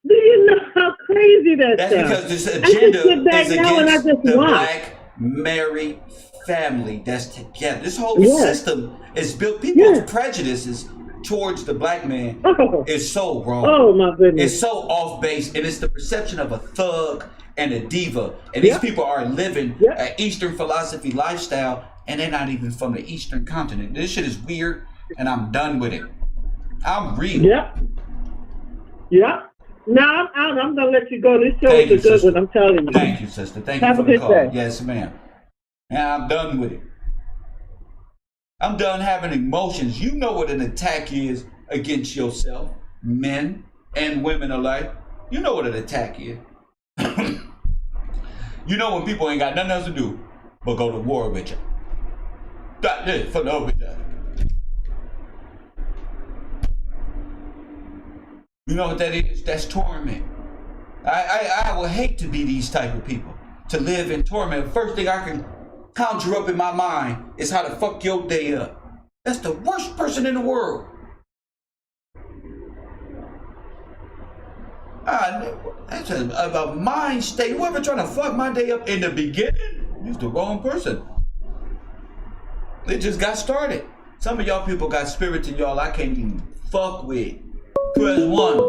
Do you know how crazy that sounds? That's because this agenda is against the black married family that's together. This whole system is built. People's prejudices towards the black man is so wrong. Oh my goodness! It's so off base, and it's the perception of a thug and a diva. And these people are living an Eastern philosophy lifestyle, and they're not even from the Eastern continent. This shit is weird, and I'm done with it. I'm real. Now I'm gonna let you go. This show is a good one. I'm telling you. Thank you, sister. Thank you for the call. Day. Yes, ma'am. Now I'm done with it. I'm done having emotions. You know what an attack is against yourself, men and women alike. You know what an attack is. You know when people ain't got nothing else to do but go to war with you. That's it for no reason. You know what that is? That's torment. I would hate to be these type of people. To live in torment. First thing I can conjure up in my mind is how to fuck your day up. That's the worst person in the world. That's a mind state. Whoever trying to fuck my day up in the beginning is the wrong person. It just got started. Some of y'all people got spirits in y'all I can't even fuck with. Press 1.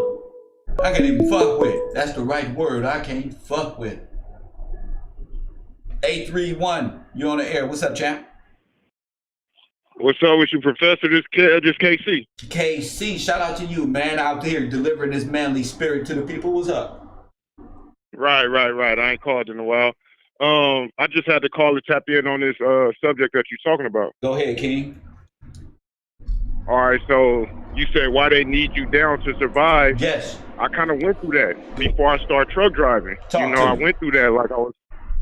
I can't even fuck with. That's the right word. I can't fuck with. 831. You on the air. What's up, champ? What's up with you, Professor? This KC. KC, shout out to you, man, out here delivering this manly spirit to the people. What's up? Right. I ain't called in a while. I just had to call to tap in on this subject that you're talking about. Go ahead, King. All right, so you said why they need you down to survive. Yes. I kind of went through that before I started truck driving. I went through that. Like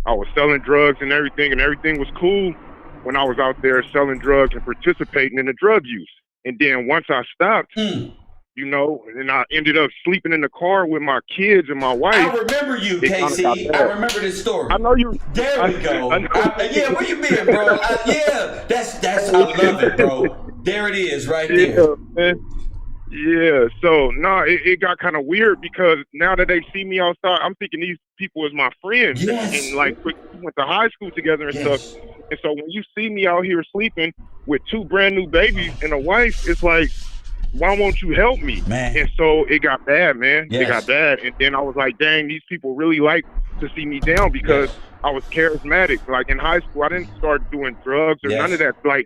I was selling drugs and everything was cool when I was out there selling drugs and participating in the drug use. And then once I stopped, and I ended up sleeping in the car with my kids and my wife. I remember you, KC. I remember this story. I know you. There we go. Where you been, bro? That's I love it, bro. There it is, right there. Man. Yeah, so it got kind of weird because now that they see me outside, I'm thinking these people is my friends. Yes. And like we went to high school together and stuff. And so when you see me out here sleeping with 2 brand new babies and a wife, it's like why won't you help me? Man. And so it got bad, man. Yes. It got bad. And then I was like, dang, these people really like to see me down because I was charismatic. Like in high school, I didn't start doing drugs or none of that. Like,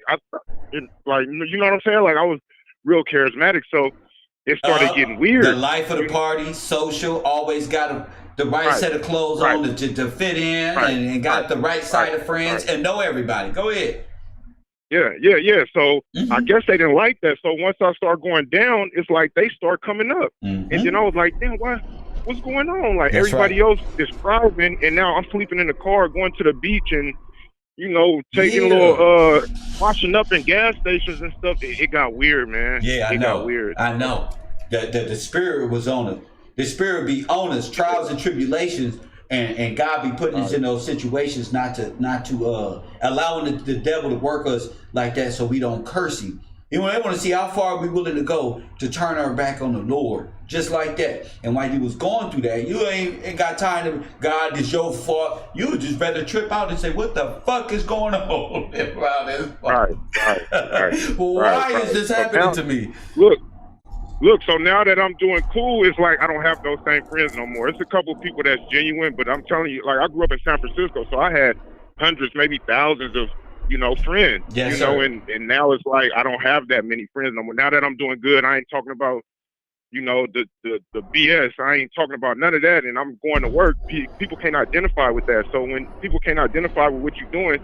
you know what I'm saying? Like I was real charismatic. So it started getting weird. The life of the party, social, always got the right set of clothes on to fit in and got the right side of friends and know everybody. Go ahead. Yeah. So I guess they didn't like that. So once I start going down, it's like they start coming up. And then I was like, damn, what's going on? Like everybody else is thriving, and now I'm sleeping in the car, going to the beach and, you know, taking a little, washing up in gas stations and stuff. It got weird, man. Yeah, it got weird. I know. The spirit was on us. The spirit be on us, trials and tribulations. And God be putting us in those situations not to allowing the devil to work us like that so we don't curse him. You know, they want to see how far we're willing to go to turn our back on the Lord, just like that. And while you was going through that, you ain't got time to, God, it's your fault. You would just better trip out and say, what the fuck is going on around this? Right. Why is this happening to me? Look, so now that I'm doing cool, it's like I don't have those same friends no more. It's a couple of people that's genuine, but I'm telling you, like I grew up in San Francisco, so I had hundreds, maybe thousands of, you know, friends. Yes, you know, and now it's like I don't have that many friends no more. Now that I'm doing good, I ain't talking about, you know, the BS. I ain't talking about none of that, and I'm going to work. People can't identify with that. So when people can't identify with what you're doing,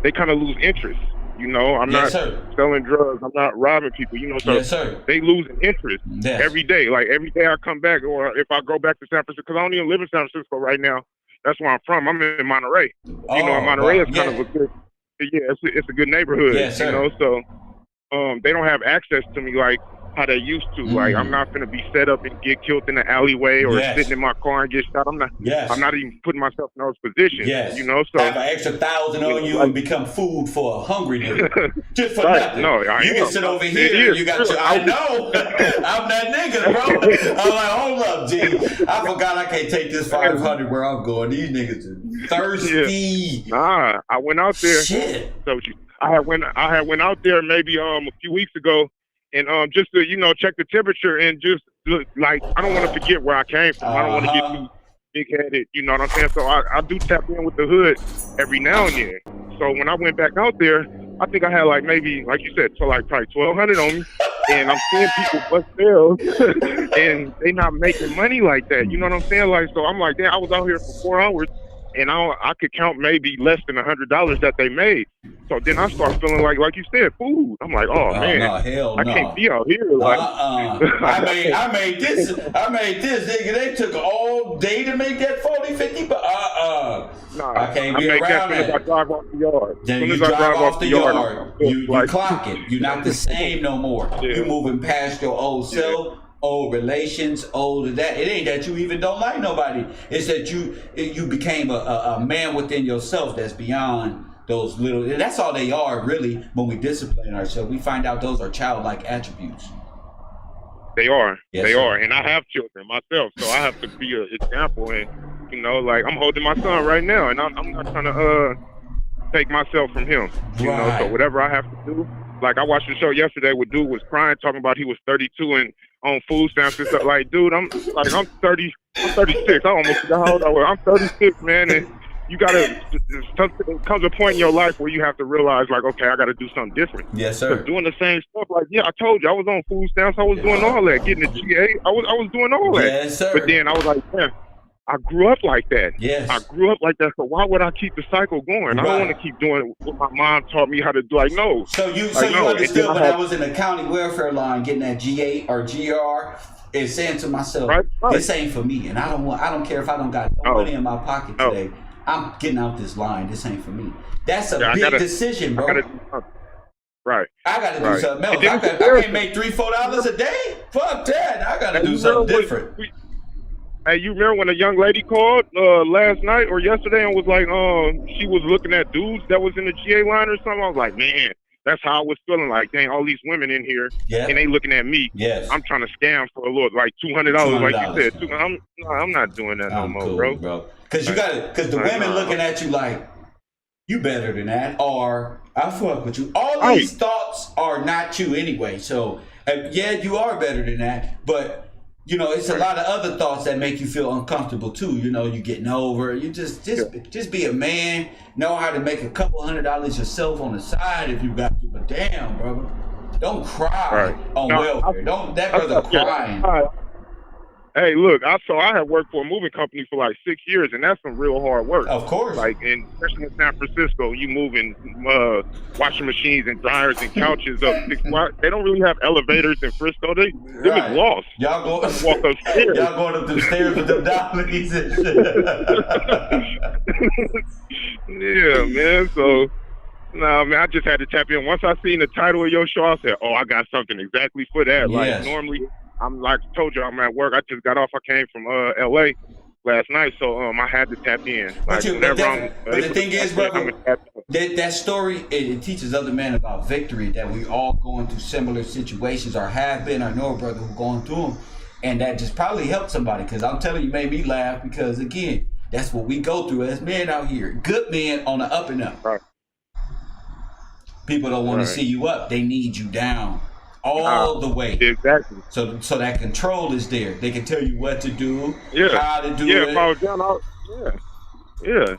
they kind of lose interest. You know, I'm not selling drugs. I'm not robbing people. You know, so they lose an interest every day. Like every day I come back, or if I go back to San Francisco, because I don't even live in San Francisco right now. That's where I'm from. I'm in Monterey. You know, Monterey is kind of a good, it's a good neighborhood. You know, so they don't have access to me like how they used to. Like I'm not gonna be set up and get killed in the alleyway or sitting in my car and get shot. I'm not even putting myself in those positions. You know, so have an extra 1,000 on you and become food for a hungry nigga. Just for nothing. No, you can sit over here. You got your. I know. I'm that nigga, bro. I'm like, hold up, G. I forgot I can't take this 500 where I'm going. These niggas are thirsty. Nah, I went out there. Shit. So I had went out there maybe a few weeks ago. And just to, you know, check the temperature and just like, I don't want to forget where I came from. I don't want to get too big-headed, you know what I'm saying? So I do tap in with the hood every now and then. So when I went back out there, I think I had like maybe, like you said, so like probably 1,200 on me. And I'm seeing people bust sales and they not making money like that. You know what I'm saying? Like, so I'm like, damn, I was out here for 4 hours. And I could count maybe less than $100 that they made. So then I start feeling like you said, food. I'm like, oh man, no, hell I can't be out here. Like, I made this, nigga. They took all day to make that 40, 50, but I can't be around that. As I drive off the yard. Then you drive off the yard. You clock it. You're not the same no more. You're moving past your old self. Old relations, old that. It ain't that you even don't like nobody. It's that you became a man within yourself that's beyond those little. That's all they are, really. When we discipline ourselves, we find out those are childlike attributes. They are. Yes, they are. And I have children myself, so I have to be an example. And you know, like I'm holding my son right now, and I'm not trying to take myself from him. You know, so whatever I have to do. Like I watched the show yesterday where dude was crying, talking about he was 32 and on food stamps and stuff. Like, dude, I'm 30, I'm 36. I almost forgot how old I was. I'm 36, man, and you gotta. It comes a point in your life where you have to realize, like, okay, I got to do something different. Yes, sir. Doing the same stuff, like, I told you, I was on food stamps. I was doing all that, getting the GA. I was doing all that. Yes, sir. But then I was like, man, I grew up like that. Yes. I grew up like that. So why would I keep the cycle going? I don't want to keep doing what my mom taught me how to do. Like, no. So you understood when I was in the county welfare line getting that G8 or GR and saying to myself, this ain't for me. And I don't care if I don't got no money in my pocket today. I'm getting out this line. This ain't for me. That's a big decision, bro. Right. I got to do something else. I can't make $3-4 a day. Fuck that. I got to do something different. Hey, you remember when a young lady called last night or yesterday and was like, she was looking at dudes that was in the GA line or something? I was like, man, that's how I was feeling. Like, dang, all these women in here, and they looking at me. Yes. I'm trying to scam for a little, like $200, like you said. I'm not doing that no more, bro. Because the women looking at you like, you better than that, or I fuck with you. All these thoughts are not you anyway. So And yeah, you are better than that, but you know, it's a lot of other thoughts that make you feel uncomfortable too. You know, you getting over. You just be a man. Know how to make a couple $100 yourself on the side if you got to. But damn, brother, don't cry on welfare. Don't that brother crying. Hey, look, I had worked for a moving company for like 6 years, and that's some real hard work. Of course. Like, especially in San Francisco, you moving washing machines and dryers and couches up 6 blocks. They don't really have elevators in Frisco. They was lost. Y'all go walk upstairs. Y'all going up the stairs with them dollies and shit. Yeah, man. So, nah, man, I just had to tap in. Once I seen the title of your show, I said, "Oh, I got something exactly for that." Like normally. I'm like I told you, I'm at work. I just got off. I came from LA last night, so I had to tap in. But the thing is, brother, that story it teaches other men about victory. That we all going through similar situations, or have been. I know a brother who going through them, and that just probably helped somebody. Because I'm telling you, made me laugh. Because again, that's what we go through as men out here. Good men on the up and up. Right. People don't want to see you up. They need you down. All the way. Exactly. So that control is there. They can tell you what to do, how to do it. Yeah, if I was down, yeah.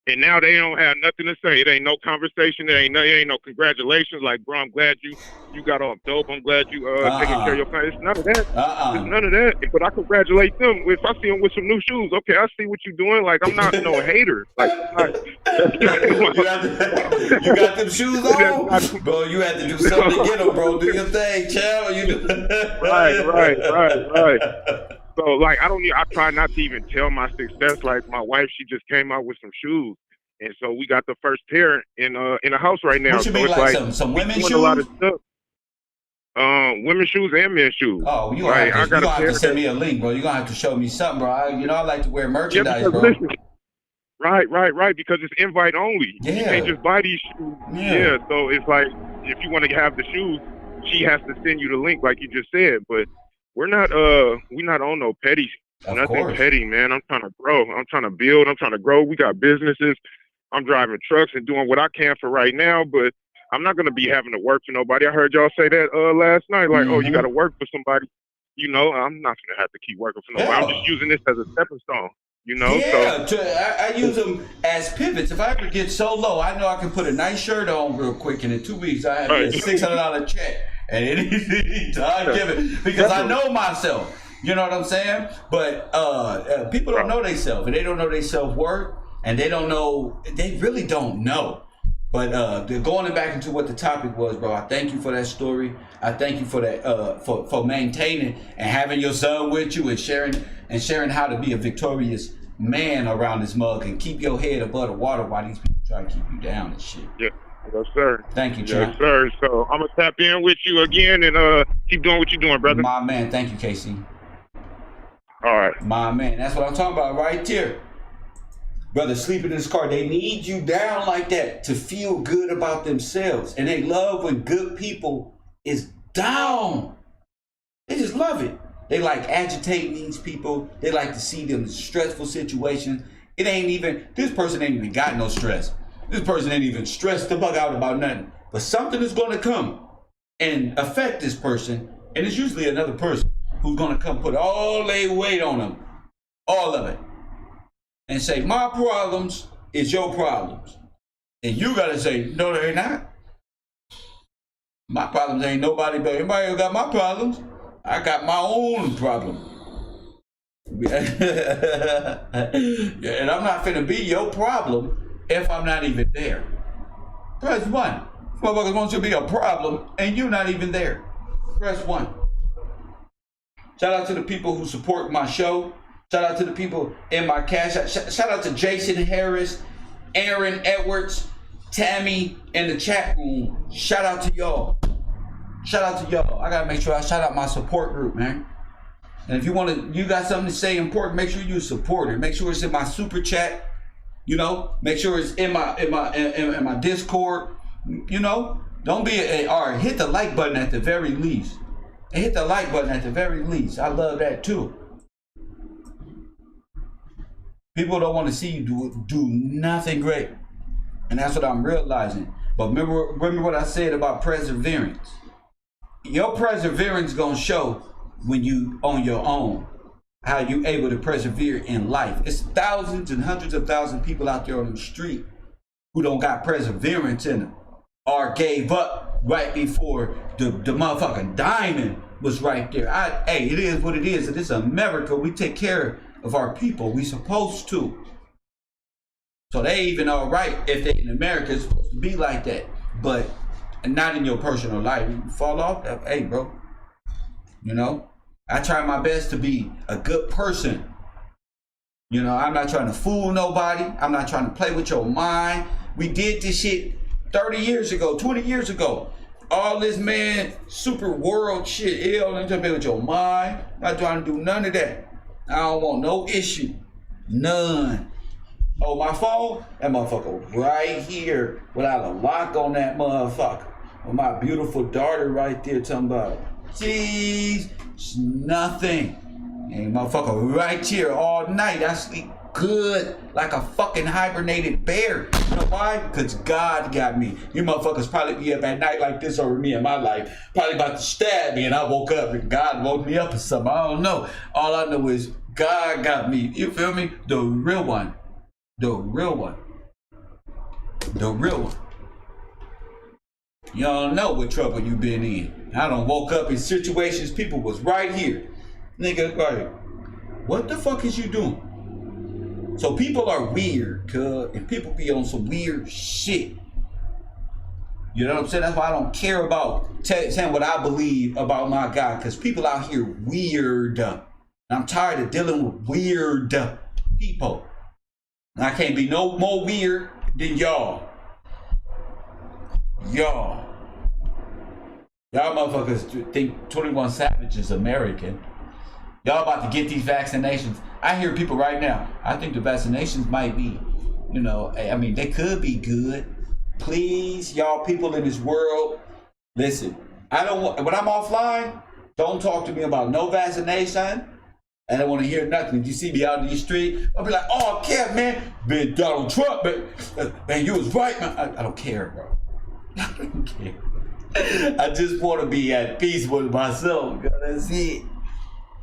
And now they don't have nothing to say. It ain't no conversation. It ain't no congratulations. Like, bro, I'm glad you got off dope. I'm glad you taking care of your family. It's none of that. It's none of that. But I congratulate them. If I see them with some new shoes, okay, I see what you're doing. Like, I'm not no hater. Like, you got them shoes on, bro. You had to do something to get them, bro. Do your thing, child. Right. So, like, I try not to even tell my success. Like, my wife, she just came out with some shoes. And so we got the first pair in the house right now. What you mean, so like some women's shoes? A lot of stuff. Women's shoes and men's shoes. Oh, you gonna have to send me a link, bro. You're gonna have to show me something, bro. I like to wear merchandise, bro. Listen, right, because it's invite only. Yeah. You can't just buy these shoes. Yeah, so it's like, if you want to have the shoes, she has to send you the link, like you just said. But we're not on no petty. Nothing petty, man. I'm trying to grow. I'm trying to build. I'm trying to grow. We got businesses. I'm driving trucks and doing what I can for right now, but I'm not going to be having to work for nobody. I heard y'all say that last night, like, oh, you got to work for somebody. You know, I'm not going to have to keep working for nobody. I'm just using this as a stepping stone, you know? Yeah, so, I use them as pivots. If I ever get so low, I know I can put a nice shirt on real quick, and in 2 weeks, I have a $600 check. And I give it because I know myself. You know what I'm saying? But people don't know themselves, and they don't know their self-worth. And they really don't know. But going back into what the topic was, bro, I thank you for that story. I thank you for that, for maintaining and having your son with you and sharing how to be a victorious man around this mug and keep your head above the water while these people try to keep you down and shit. Yeah. Yes, sir. Thank you, John. Yes, sir. So I'm gonna tap in with you again and keep doing what you're doing, brother. My man, thank you, Casey. All right. My man, that's what I'm talking about right here. Brother, sleeping in his car, they need you down like that to feel good about themselves. And they love when good people is down. They just love it. They like agitating these people. They like to see them in stressful situations. This person ain't even got no stress. This person ain't even stressed the fuck out about nothing. But something is going to come and affect this person. And it's usually another person who's going to come put all their weight on them. All of it. And say, my problems is your problems. And you got to say, no, they're not. My problems ain't nobody but anybody who got my problems. I got my own problem. And I'm not finna be your problem if I'm not even there. Press 1. Motherfuckers want you to be a problem and you're not even there. Press 1. Shout out to the people who support my show. Shout out to the people in my cash. Shout out to Jason Harris, Aaron Edwards, Tammy in the chat room. Shout out to y'all. Shout out to y'all. I gotta make sure I shout out my support group, man. And if you got something to say important, make sure you support it. Make sure it's in my super chat. You know, make sure it's in my Discord. You know, don't be all right. Hit the like button at the very least. And hit the like button at the very least. I love that too. People don't want to see you do nothing great. And that's what I'm realizing. But remember what I said about perseverance. your perseverance gonna show when you on your own. How you able to persevere in life. It's thousands and hundreds of thousands of people out there on the street who don't got perseverance in them, or gave up right before the motherfucking diamond was right there. Hey, it is what it is. It is America. We take care of our people. We supposed to. So they even all right if they in America. It's supposed to be like that, but not in your personal life. You fall off. Hey, bro. You know, I try my best to be a good person. You know, I'm not trying to fool nobody. I'm not trying to play with your mind. We did this shit 30 years ago, 20 years ago. All this, man, super world shit. Hell, I'm trying to play with your mind. I'm not trying to do none of that. I don't want no issue. None. Oh, my phone? That motherfucker right here without a lock on that motherfucker. With my beautiful daughter right there talking about, jeez, it's nothing. And motherfucker right here all night. I sleep good like a fucking hibernated bear. You know why? Because God got me. You motherfuckers probably be up at night like this over me in my life. Probably about to stab me and I woke up and God woke me up or something. I don't know. All I know is God got me. You feel me? The real one. The real one. The real one. You don't know what trouble you been in. I done woke up in situations people was right here. Nigga, like, what the fuck is you doing? So people are weird, cuz, and people be on some weird shit. You know what I'm saying? That's why I don't care about saying what I believe about my God, because people out here weird. And I'm tired of dealing with weird people. And I can't be no more weird than y'all. Y'all motherfuckers think 21 Savage is American. Y'all about to get these vaccinations. I hear people right now, I think the vaccinations might be, you know, I mean, they could be good. Please, y'all people in this world, listen, I don't want, when I'm offline, don't talk to me about no vaccination. I don't want to hear nothing. If you see me out in the street, I'll be like, oh, Kev, man, been Donald Trump, man, you was right, man. I don't care, bro. I don't care. I just want to be at peace with myself. That's it.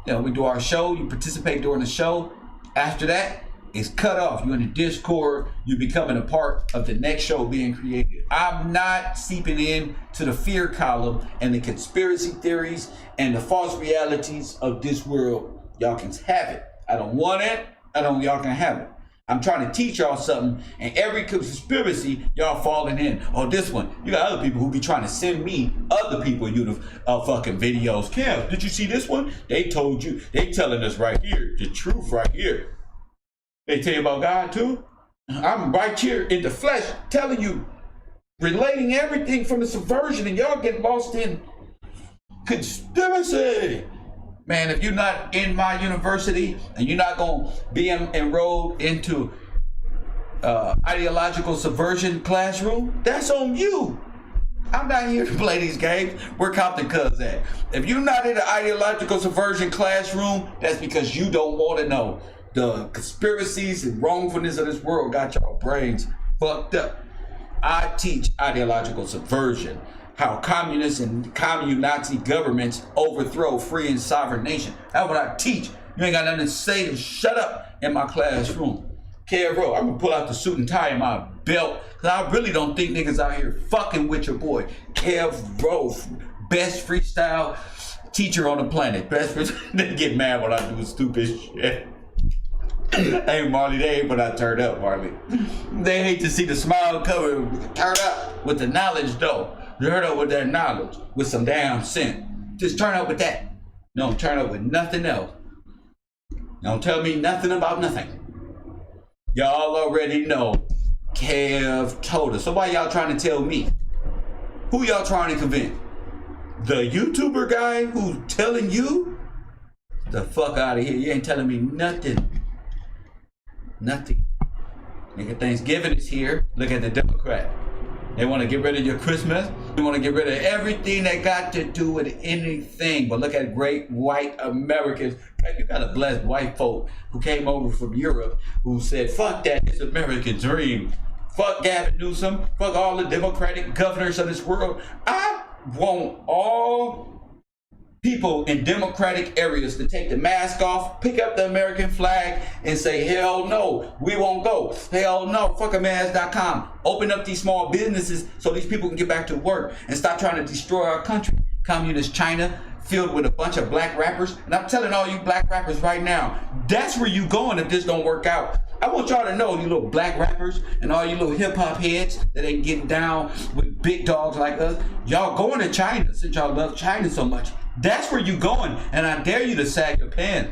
You know, we do our show, you participate during the show. After that, it's cut off. You're in the Discord, you're becoming a part of the next show being created. I'm not seeping in to the fear column and the conspiracy theories and the false realities of this world. Y'all can have it. I don't want it. Y'all can have it. I'm trying to teach y'all something, and every conspiracy, y'all falling in. Oh, this one. You got other people who be trying to send me other people fucking videos. Kev, did you see this one? They told you. They telling us right here, the truth right here. They tell you about God too? I'm right here in the flesh telling you, relating everything from the subversion, and y'all get lost in conspiracy. Man, if you're not in my university and you're not going to be enrolled into ideological subversion classroom, that's on you. I'm not here to play these games. Where Compton Cuz at? If you're not in the ideological subversion classroom, that's because you don't want to know. The conspiracies and wrongfulness of this world got y'all brains fucked up. I teach ideological subversion. How communists and communist-Nazi governments overthrow free and sovereign nation. That's what I teach. You ain't got nothing to say to shut up in my classroom. Kev, bro, I'm gonna pull out the suit and tie in my belt, because I really don't think niggas out here fucking with your boy. Kev, bro, best freestyle teacher on the planet. Best freestyle. They get mad when I do stupid shit. Hey, Marley, they hate when I turn up, Marley. They hate to see the smile cover. Turn up with the knowledge, though. Turn up with that knowledge, with some damn sense. Just turn up with that. Don't turn up with nothing else. Don't tell me nothing about nothing. Y'all already know Kev told us. So why y'all trying to tell me? Who y'all trying to convince? The YouTuber guy who's telling you? The fuck out of here. You ain't telling me nothing. Nothing. Nigga, Thanksgiving is here. Look at the Democrat. They want to get rid of your Christmas. They want to get rid of everything that got to do with anything. But look at great white Americans. You got a blessed white folk who came over from Europe who said, fuck that, it's American dream. Fuck Gavin Newsom. Fuck all the Democratic governors of this world. I want all people in democratic areas to take the mask off, pick up the American flag, and say, hell no, we won't go. Hell no, fuckamask.com. Open up these small businesses so these people can get back to work and stop trying to destroy our country. Communist China, filled with a bunch of black rappers. And I'm telling all you black rappers right now, that's where you going if this don't work out. I want y'all to know, you little black rappers and all you little hip-hop heads that ain't getting down with big dogs like us, y'all going to China since y'all love China so much. That's where you going, and I dare you to sag your pants.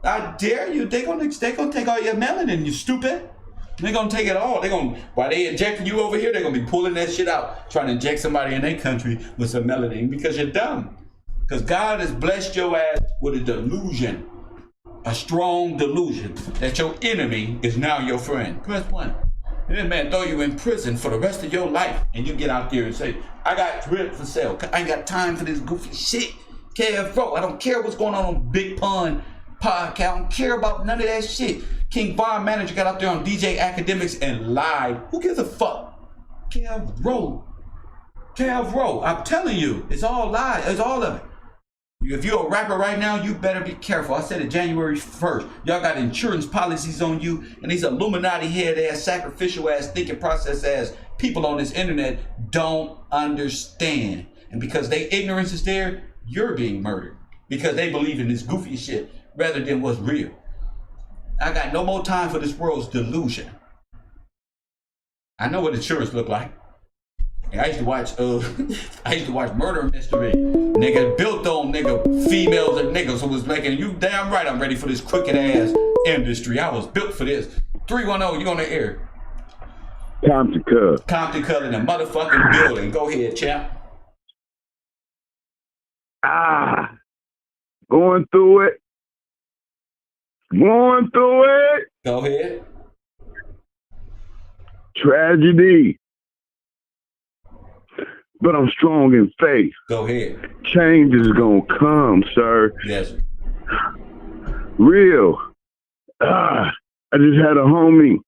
I dare you. They gonna take all your melanin, you stupid. They gonna take it all. While they injecting you over here, they're gonna be pulling that shit out, trying to inject somebody in their country with some melanin because you're dumb. Because God has blessed your ass with a delusion, a strong delusion that your enemy is now your friend. Press 1. And this man throw you in prison for the rest of your life, and you get out there and say, I got drip for sale. I ain't got time for this goofy shit. KFO, I don't care what's going on Big Pun podcast. I don't care about none of that shit. King Von Manager got out there on DJ Academics and lied. Who gives a fuck? Kev Rowe. I'm telling you, it's all lies. It's all of it. If you're a rapper right now, you better be careful. I said it January 1st. Y'all got insurance policies on you, and these Illuminati head ass, sacrificial ass, thinking process ass people on this internet don't understand. And because they ignorance is there, you're being murdered. Because they believe in this goofy shit rather than what's real. I got no more time for this world's delusion. I know what insurance look like. I used to watch Murder Mystery. Nigga built on females and niggas who was making you damn right I'm ready for this crooked ass industry. I was built for this. 310, you on the air. Compton Cut in the motherfucking building. Go ahead, champ. Going through it. Go ahead. Tragedy. But I'm strong in faith. Go ahead. Change is gonna come, sir. Yes. Real. I just had a homie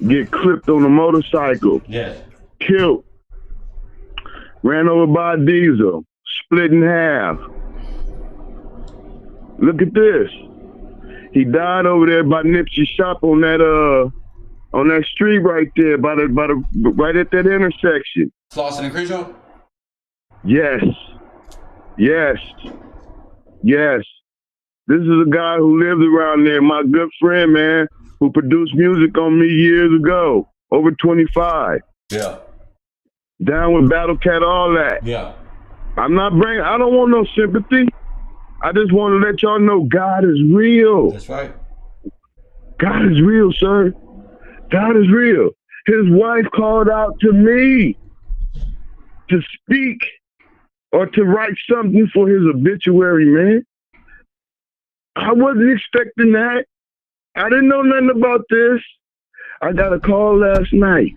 get clipped on a motorcycle. Yes. Killed. Ran over by a diesel. Split in half. Look at this. He died over there by Nipsey shop on that street right there, right at that intersection. Slauson and Crenshaw? Yes. This is a guy who lived around there, my good friend, man, who produced music on me years ago, over 25. Yeah. Down with Battle Cat, all that. Yeah. I don't want no sympathy. I just want to let y'all know God is real. That's right. God is real, sir. God is real. His wife called out to me to speak or to write something for his obituary, man. I wasn't expecting that. I didn't know nothing about this. I got a call last night.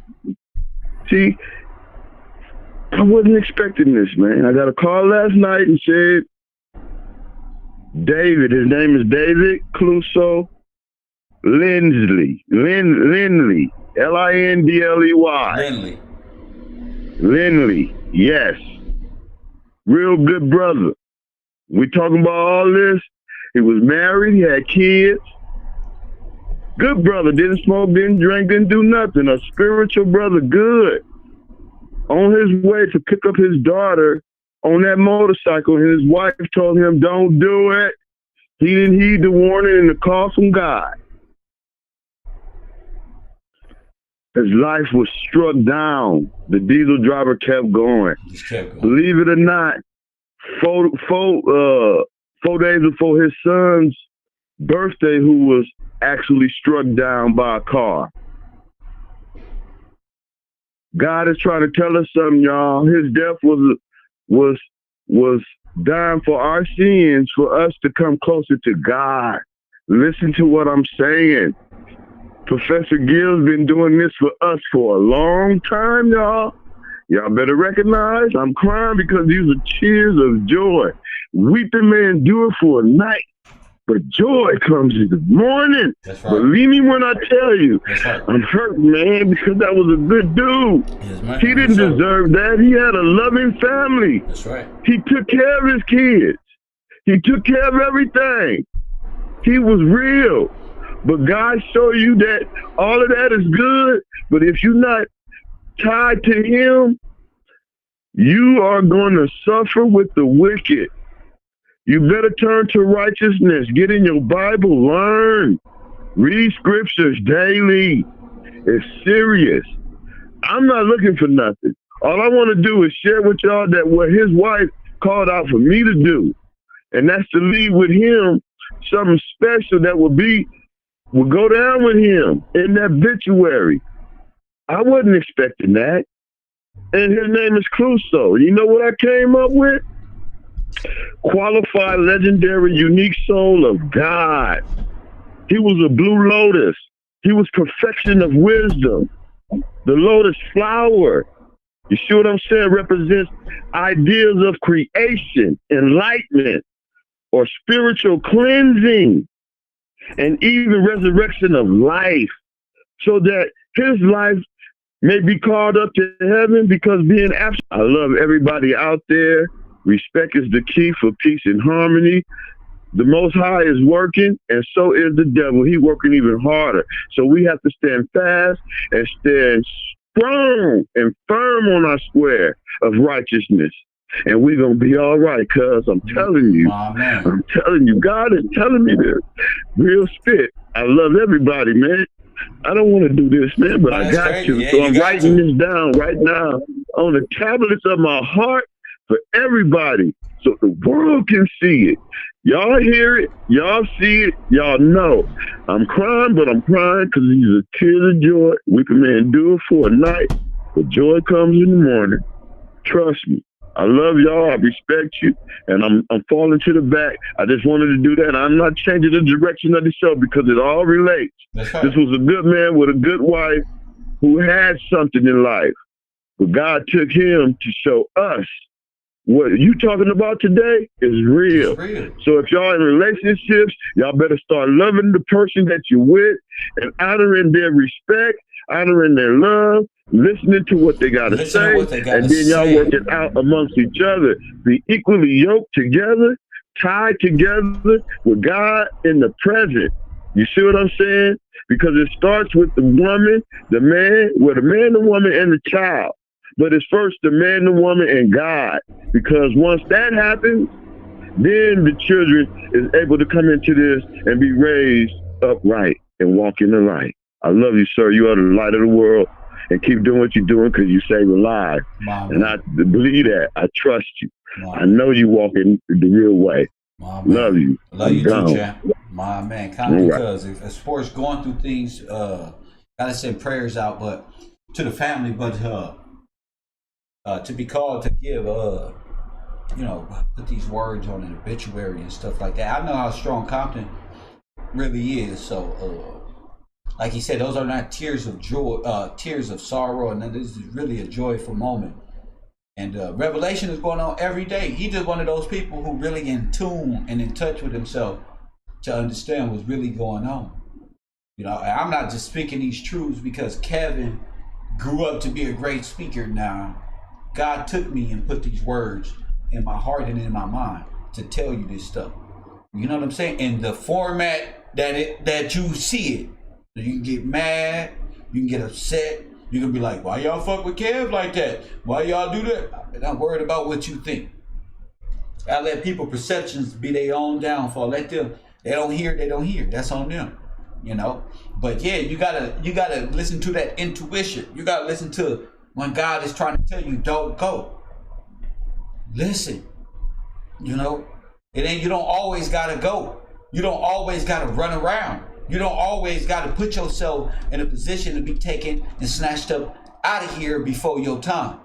See, I wasn't expecting this, man. I got a call last night and said, David, his name is David Cluso Lindley, Lindley, Lindley. Lindley, yes. Real good brother. We talking about all this. He was married, he had kids. Good brother, didn't smoke, didn't drink, didn't do nothing. A spiritual brother, good. On his way to pick up his daughter on that motorcycle, and his wife told him, don't do it. He didn't heed the warning and the call from God. His life was struck down. The diesel driver kept going. Believe it or not, 4 days before his son's birthday, who was actually struck down by a car. God is trying to tell us something, y'all. His death was dying for our sins, for us to come closer to God. Listen to what I'm saying. Professor Gill's been doing this for us for a long time, y'all. Y'all better recognize I'm crying because these are tears of joy. Weeping may endure for a night, but joy comes in the morning. That's right. Believe me when I tell you, That's right. I'm hurt, man, because that was a good dude. Yes, man. He didn't deserve that. He had a loving family. That's right. He took care of his kids. He took care of everything. He was real. But God showed you that all of that is good, but if you're not tied to him, you are going to suffer with the wicked. You better turn to righteousness. Get in your Bible. Learn. Read scriptures daily. It's serious. I'm not looking for nothing. All I want to do is share with y'all that what his wife called out for me to do. And that's to leave with him something special that will go down with him in that obituary. I wasn't expecting that. And his name is Crusoe. You know what I came up with? Qualified, legendary, unique soul of God. He was a blue lotus. He was perfection of wisdom. The lotus flower, you see what I'm saying, represents ideas of creation, enlightenment, or spiritual cleansing, and even resurrection of life, so that his life may be called up to heaven because being absent. I love everybody out there. Respect is the key for peace and harmony. The Most High is working, and so is the devil. He's working even harder. So we have to stand fast and stand strong and firm on our square of righteousness. And we're going to be all right, cuz I'm telling you. I'm telling you. God is telling me this. Real spit. I love everybody, man. I don't want to do this, man, but I got to. Yeah, so I'm writing this down right now on the tablets of my heart for everybody so the world can see it. Y'all hear it. Y'all see it. Y'all know. I'm crying, but I'm crying because these are tears of joy. Weeping may endure for a night, but joy comes in the morning. Trust me. I love y'all. I respect you. And I'm falling to the back. I just wanted to do that. I'm not changing the direction of the show because it all relates. Right. This was a good man with a good wife who had something in life. But God took him to show us what you talking about today is real. So if y'all in relationships, y'all better start loving the person that you're with and honoring their respect, honoring their love, listening to what they got to say, and then y'all work it out amongst each other. Be equally yoked together, tied together with God in the present. You see what I'm saying? Because it starts with the woman, the man, the man, the woman, and the child. But it's first the man, the woman, and God. Because once that happens, then the children is able to come into this and be raised upright and walk in the light. I love you, sir. You are the light of the world. And keep doing what you're doing because you save a life. And I believe that. I trust you. I know you walk in the real way. Love you. Love you too, champ. My man. Kind of because as far as going through things, gotta send prayers out, but to the family, but to be called to give, put these words on an obituary and stuff like that. I know how strong Compton really is. So, like he said, those are not tears of joy, tears of sorrow, and this is really a joyful moment. And revelation is going on every day. He's just one of those people who really in tune and in touch with himself to understand what's really going on. I'm not just speaking these truths because Kevin grew up to be a great speaker. Now, God took me and put these words in my heart and in my mind to tell you this stuff. You know what I'm saying? In the format that you see it. You can get mad, you can get upset, you can be like, why y'all fuck with Kev like that? Why y'all do that? I'm not worried about what you think. I let people perceptions be their own downfall. Let them, they don't hear. That's on them. But yeah, you gotta listen to that intuition. You gotta listen to when God is trying to tell you, don't go. Listen. You don't always gotta go. You don't always gotta run around. You don't always got to put yourself in a position to be taken and snatched up out of here before your time.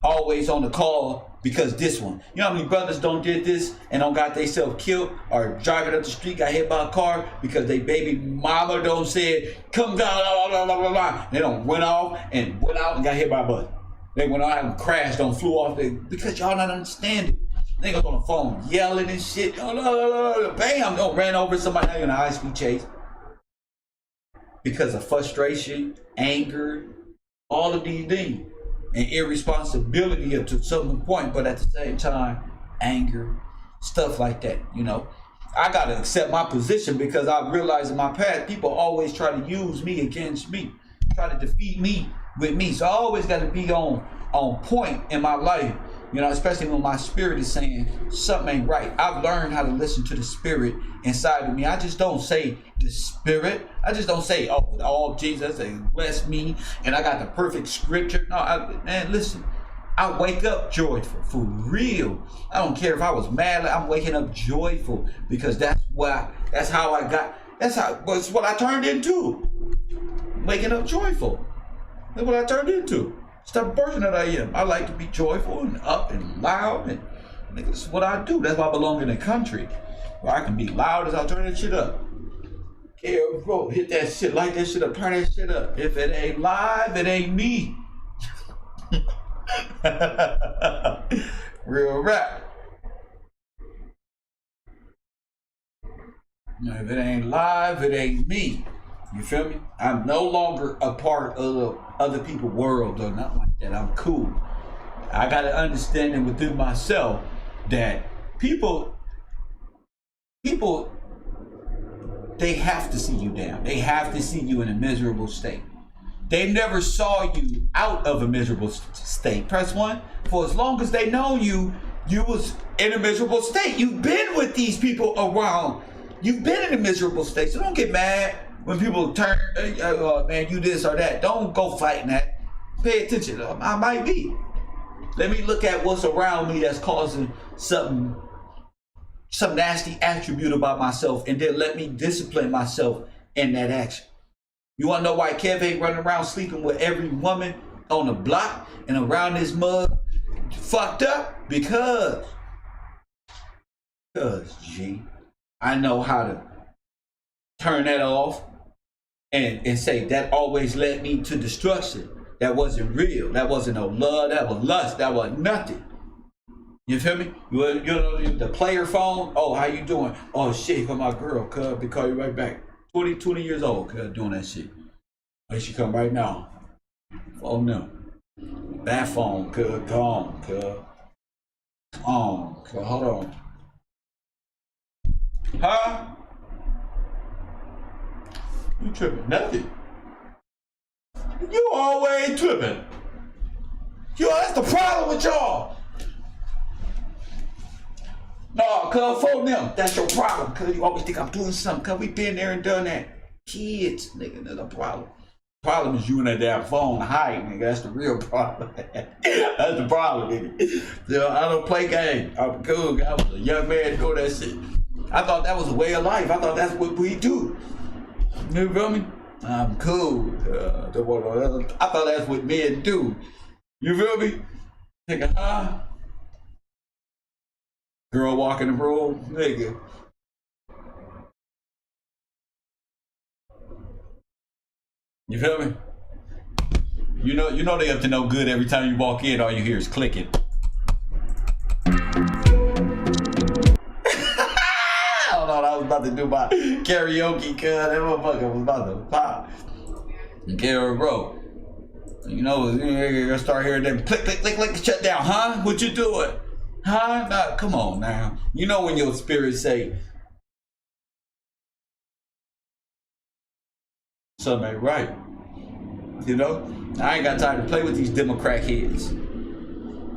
Always on the call because this one. You know how many brothers don't did this and don't got themselves killed or driving up the street, got hit by a car because they baby mama don't say, come down, blah, blah, blah, blah, blah. They don't went out and got hit by a bus. They went out and crashed, flew off because y'all not understanding. Niggas on the phone yelling and shit. Oh, no, bam! Oh, ran over somebody in a high-speed chase because of frustration, anger, all of these things, and irresponsibility up to some point. But at the same time, anger, stuff like that. You know, I gotta accept my position because I realized in my past people always try to use me against me, try to defeat me with me. So I always got to be on point in my life. You know, especially when my spirit is saying something ain't right. I've learned how to listen to the spirit inside of me. I just don't say the spirit. I just don't say, oh, Jesus, and bless me, and I got the perfect scripture. No, man, listen. I wake up joyful, for real. I don't care if I was mad. I'm waking up joyful because that's what I turned into. Waking up joyful. That's what I turned into. It's the person that I am. I like to be joyful and up and loud, and that's what I do. That's why I belong in the country, where I can be loud as I turn that shit up. Yeah, bro, hit that shit, light that shit up, turn that shit up. If it ain't live, it ain't me. Real rap. Now, if it ain't live, it ain't me. You feel me? I'm no longer a part of other people's world or nothing like that. I'm cool. I got to understand within myself that people, they have to see you down. They have to see you in a miserable state. They never saw you out of a miserable state. Press 1. For as long as they know you, you was in a miserable state. You've been with these people around. You've been in a miserable state. So don't get mad when people turn, oh man, you this or that. Don't go fighting that. Pay attention. I might be. Let me look at what's around me that's causing some nasty attribute about myself, and then let me discipline myself in that action. You want to know why Kev ain't running around sleeping with every woman on the block and around this mug fucked up? Because G, I know how to turn that off and say that always led me to destruction. That wasn't real. That wasn't no love. That was lust. That was nothing. You feel me? You know the player phone. Oh, how you doing? Oh shit, here come my girl. Cuz, they call you right back. 20 years old. Cuz doing that shit. Hey, she come right now. Oh no. That phone. Cuz gone. Cuz. Cuz hold on. Huh? You tripping? Nothing. You always tripping. Yo, that's the problem with y'all. No, cuz phone them. That's your problem. Cuz you always think I'm doing something. Cuz we been there and done that. Kids, nigga, that's a problem. Problem is you and that damn phone hiding, nigga. That's the real problem. That's the problem, nigga. So I don't play games. I'm cool. I was a young man doing that shit. I thought that was a way of life. I thought that's what we do. You feel me? I'm cool. I thought that's what men do. You feel me? Nigga, huh? Girl walk in the room, nigga. You feel me? You know they up to no good every time you walk in, all you hear is clicking. I thought I was about to do my karaoke, cuz that motherfucker was about to pop. Gary bro. You know, you're gonna start hearing them click, click, click, click, shut down, huh? What you doing? Huh? Nah, come on now. You know when your spirit say something ain't right. You know? I ain't got time to play with these Democrat heads.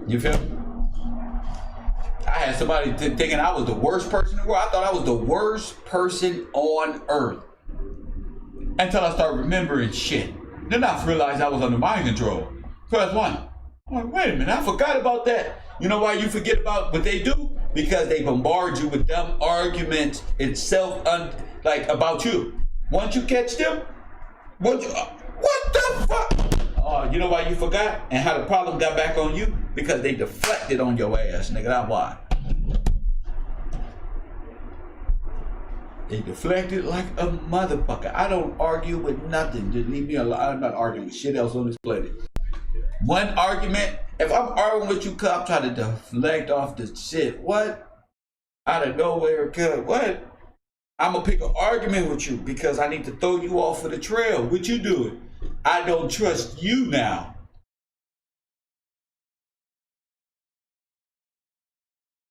You feel me? I had somebody thinking I was the worst person in the world. I thought I was the worst person on earth. Until I started remembering shit. Then I realized I was under mind control. First one. I'm like, wait a minute, I forgot about that. You know why you forget about what they do? Because they bombard you with dumb arguments itself, like about you. Once you catch them, what the fuck? You know why you forgot? And how the problem got back on you? Because they deflected on your ass, nigga. That's why. They deflected like a motherfucker. I don't argue with nothing. Just leave me alone. I'm not arguing with shit else on this planet. One argument If I'm arguing with you, cuz I'm trying to deflect off the shit. What? Out of nowhere, cuz. What? I'm gonna pick an argument with you because I need to throw you off of the trail. What you doing? I don't trust you now.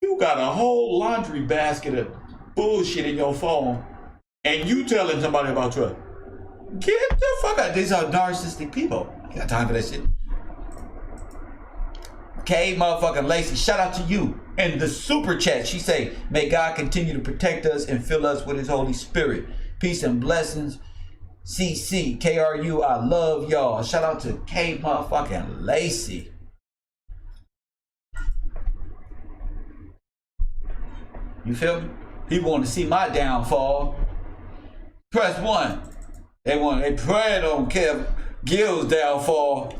You got a whole laundry basket of bullshit in your phone, and you telling somebody about trust. Get the fuck out. These are narcissistic people. I ain't got time for that shit. Okay, motherfucking Lacey, shout out to you. And the super chat, she say, may God continue to protect us and fill us with his Holy Spirit. Peace and blessings. CC, KRU, I love y'all. Shout out to K motherfucking Lacey. You feel me? People want to see my downfall. Press 1. They praying on Kev Gill's downfall.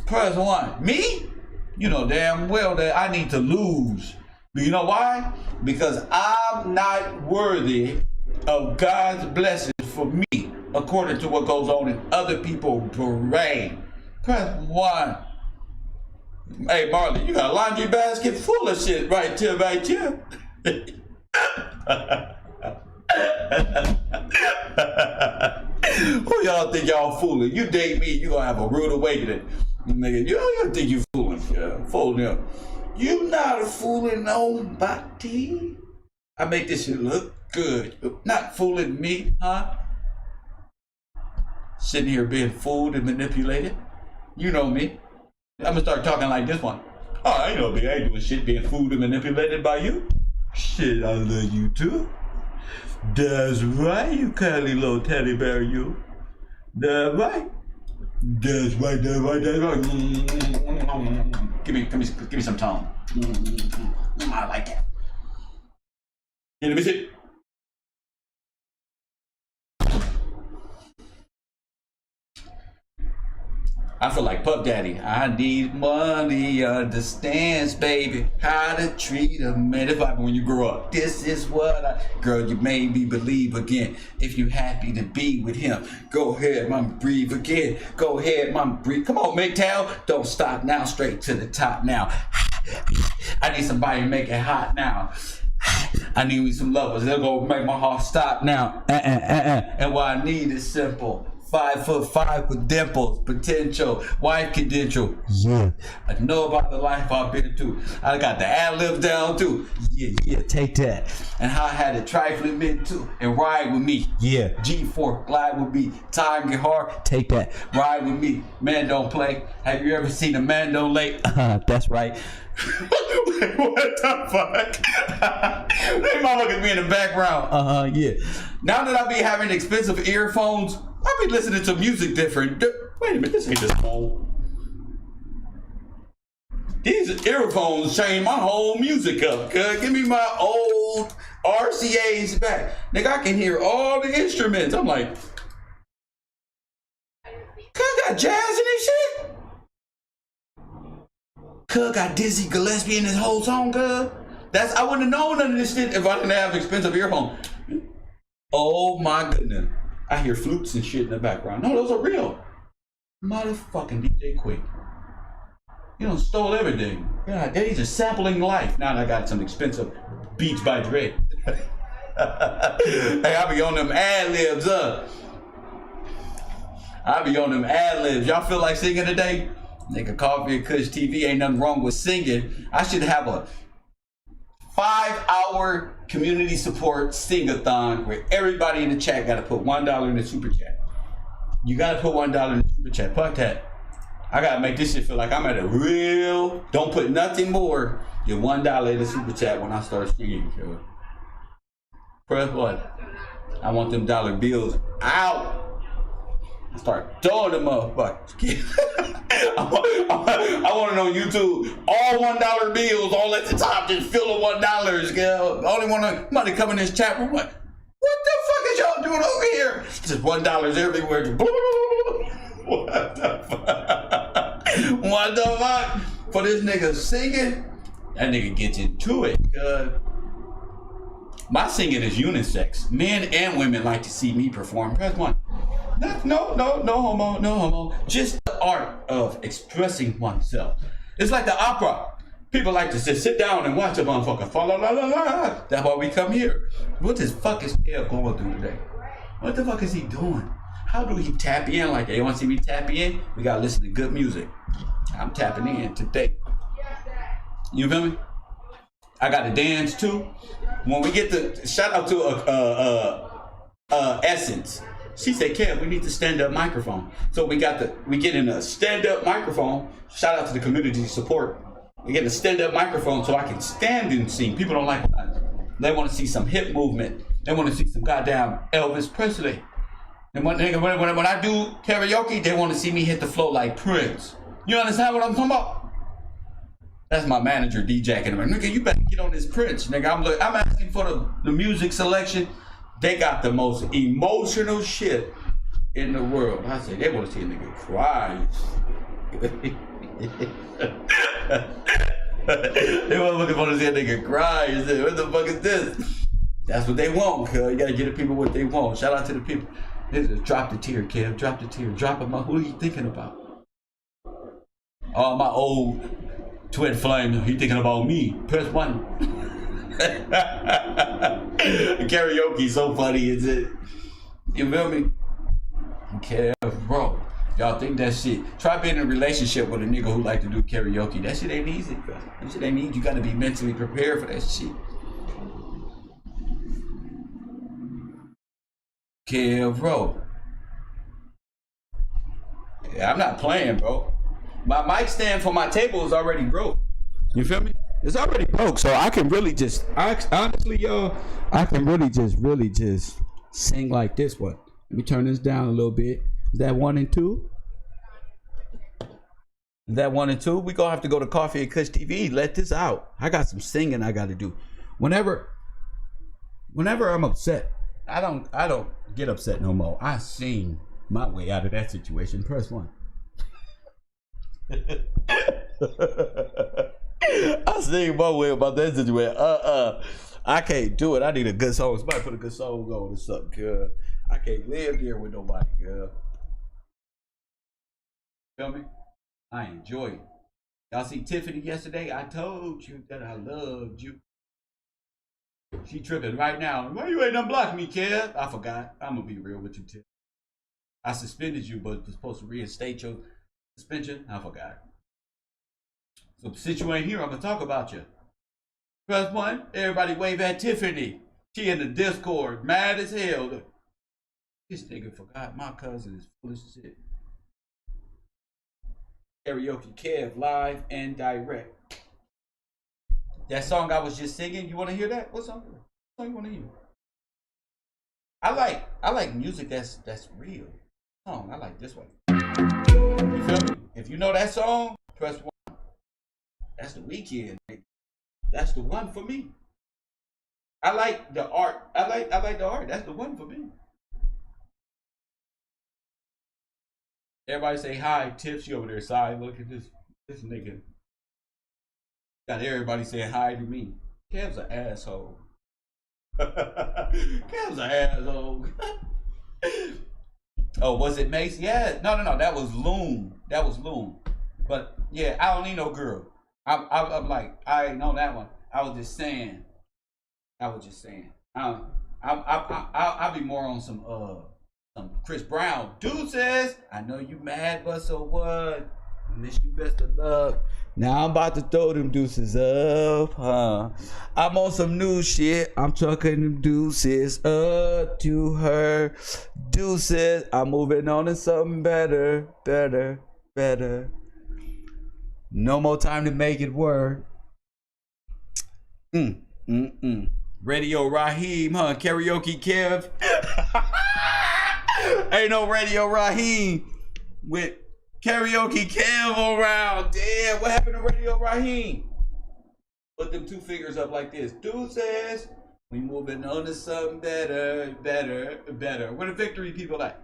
Press 1. Me? You know damn well that I need to lose. You know why? Because I'm not worthy of God's blessings for me, according to what goes on in other people's brain. Press 1. Hey Marley, you got a laundry basket full of shit right here. Who y'all think y'all fooling? You date me, you gonna have a rude awakening. Nigga, you think you fooling? Yeah, fooling him. You not fooling nobody. I make this shit look good. Not fooling me, huh? Sitting here being fooled and manipulated. You know me. I'm gonna start talking like this one. Oh, I know me. I ain't doing shit being fooled and manipulated by you. Shit, I love you too. That's right, you cuddly little teddy bear, you. That's right. That's right. Give me some tongue. I like that. Yeah, let me see. I feel like Puff Daddy. I need money, understands, baby, how to treat a man. If when you grow up, this is what girl, you made me believe again. If you happy to be with him, go ahead, mama, breathe again. Go ahead, mama, breathe. Come on, MGTOW. Don't stop now, straight to the top now. I need somebody to make it hot now. I need me some lovers. They'll go make my heart stop now. And what I need is simple. 5'5" with dimples, potential, wife credential. Yeah, I know about the life I've been through. I got the ad-libs down too. Yeah, take that. And how I had a trifling mid too. And ride with me. Yeah, G4, glide with me. Time get hard, take that. Ride with me. Man don't play. Have you ever seen a man don't late? That's right. What the fuck? They motherfuckers be in the background. Yeah. Now that I be having expensive earphones, I be listening to music different. Wait a minute, this ain't this old. These earphones change my whole music up. Give me my old RCAs back. Nigga, I can hear all the instruments. I'm like, cuz got jazz in this shit? Cuz got Dizzy Gillespie in this whole song, cuz? I wouldn't have known none of this shit if I didn't have expensive earphones. Oh my goodness. I hear flutes and shit in the background. No, those are real. Motherfucking DJ Quick. You done stole everything. God, he's just sampling life. Now I got some expensive Beats by Dre. Hey, I be on them ad-libs, I be on them ad-libs. Y'all feel like singing today? Nigga, Koffee and Kush TV, ain't nothing wrong with singing. I should have a 5-hour community support sing-a-thon where everybody in the chat gotta put $1 in the super chat. You gotta put $1 in the super chat. Fuck that. I gotta make this shit feel like I'm at a real, don't put nothing more than $1 in the super chat when I start singing. Press what? I want them dollar bills out. Start throwing them motherfuckers. I want it on YouTube. All $1 bills, all at the top, just fill of $1. Girl. Only want money come in this chat room. What the fuck is y'all doing over here? Just $1 everywhere. What the fuck? What the fuck? For this nigga singing, that nigga gets into it. My singing is unisex. Men and women like to see me perform. Press 1. No homo. Just the art of expressing oneself. It's like the opera. People like to sit down and watch a motherfucker. Fa la la la la. That's why we come here. What this fuck is Kev going through today? What the fuck is he doing? How do he tap in? Like, they want to see me tap in? We gotta listen to good music. I'm tapping in today. You feel me? I gotta dance too. When we get the shout out to Essence. She said, Kev, we need the stand-up microphone. So we get in a stand-up microphone. Shout out to the community support. We get a stand-up microphone so I can stand and sing. People don't like it. They want to see some hip movement. They want to see some goddamn Elvis Presley. And when I do karaoke, they want to see me hit the floor like Prince. You understand what I'm talking about? That's my manager, D-Jacking. Like, nigga, you better get on this Prince. Nigga, I'm asking for the music selection. They got the most emotional shit in the world. I said, they want to see a nigga cry. They weren't looking for to see a nigga cry. You said, what the fuck is this? That's what they want, cuz. You gotta give the people what they want. Shout out to the people. This is drop the tear, Kev. Drop the tear. Drop them out. Who are you thinking about? Oh, my old twin flame. He thinking about me. Press 1. Karaoke so funny, is it? You feel me? Kev, bro. Y'all think that shit. Try being in a relationship with a nigga who like to do karaoke. That shit ain't easy, bro. That shit ain't easy. You gotta be mentally prepared for that shit. Kev, bro. Yeah, I'm not playing, bro. My mic stand for my table is already broke. You feel me? It's already broke, so I can really just, honestly, y'all, I can really just sing like this one. Let me turn this down a little bit. Is that 1 and 2? Is that 1 and 2? We gonna have to go to Koffee and Kush TV. Let this out. I got some singing I gotta do. Whenever I'm upset, I don't get upset no more. I sing my way out of that situation. Press 1. I sing my way about that situation. I can't do it. I need a good song. Somebody put a good song on or something, girl. I can't live here with nobody, girl. Feel me? I enjoy it. Y'all see Tiffany yesterday? I told you that I loved you. She tripping right now. Why you ain't unblocked me, Kev? I forgot. I'm gonna be real with you, Tiff. I suspended you, but was supposed to reinstate your suspension. I forgot. So since you ain't here, I'm gonna talk about you. Press 1. Everybody wave at Tiffany. She in the Discord, mad as hell. This nigga forgot my cousin is full of shit. Karaoke Kev, live and direct. That song I was just singing, you want to hear that? What song? What song you want to hear? I like music that's real. Song, I like this one. You feel me? If you know that song, press 1. That's the weekend, nigga. That's the one for me. I like the art. I like the art. That's the one for me. Everybody say hi. Tiff, she over there side. Look at this nigga. Got everybody saying hi to me. Kev's an asshole. Kev's an asshole. Oh, was it Mace? Yeah. No. That was Loom. But yeah, I don't need no girl. I'm like, I ain't know that one. I was just saying. I'll be more on some Chris Brown. Deuces. I know you mad, but so what? Miss you, best of luck. Now I'm about to throw them deuces up, huh? I'm on some new shit. I'm chucking them deuces up to her. Deuces. I'm moving on to something better. No more time to make it work. Radio Raheem, huh? Karaoke Kev. Ain't no Radio Raheem with Karaoke Kev around. Damn, what happened to Radio Raheem? Put them 2 fingers up like this. Deuces. We moving on to something better. Where the victory people at?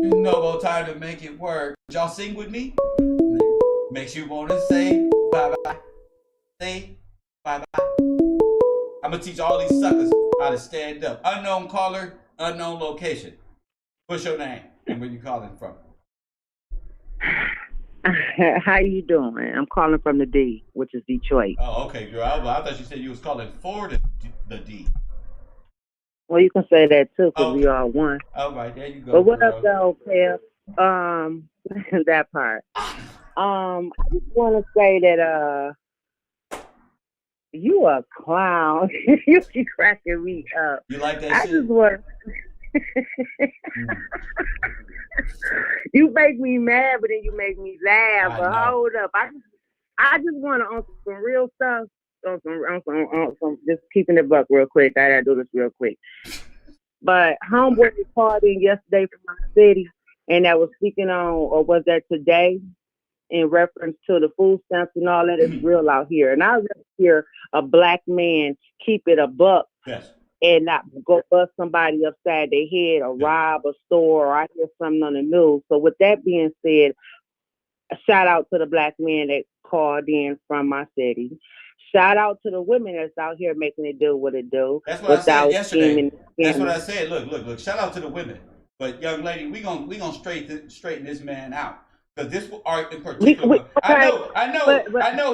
No more time to make it work. Y'all sing with me? Makes you want to say bye-bye. Say bye-bye. I'm going to teach all these suckers how to stand up. Unknown caller, unknown location. What's your name? And where you calling from? How you doing? I'm calling from the D, which is Detroit. Oh, okay, girl. I thought you said you was calling for the D. Well, you can say that too, because we Okay. all one. All right, there you go, But what girl. up, though, Kev? That part. I just want to say that you a clown. You keep cracking me up. You like that I shit? just want. You make me mad, but then you make me laugh. But hold up, I just want to on some real stuff. On some, just keeping it buck real quick. I gotta do this real quick. But homeboy was called in yesterday from my city, and that was speaking on, or was that today, in reference to the food stamps and all that. Is real out here, and I rather hear a black man keep it a buck. Yes. And not go bust somebody upside their head or rob a store, or I hear something on the news. So with that being said, a shout out to the black man that called in from my city. Shout out to the women that's out here making it do what it do. That's what I said yesterday. That's what I said. Look. Shout out to the women. But young lady, we gonna straighten this man out. Because this art in particular, I know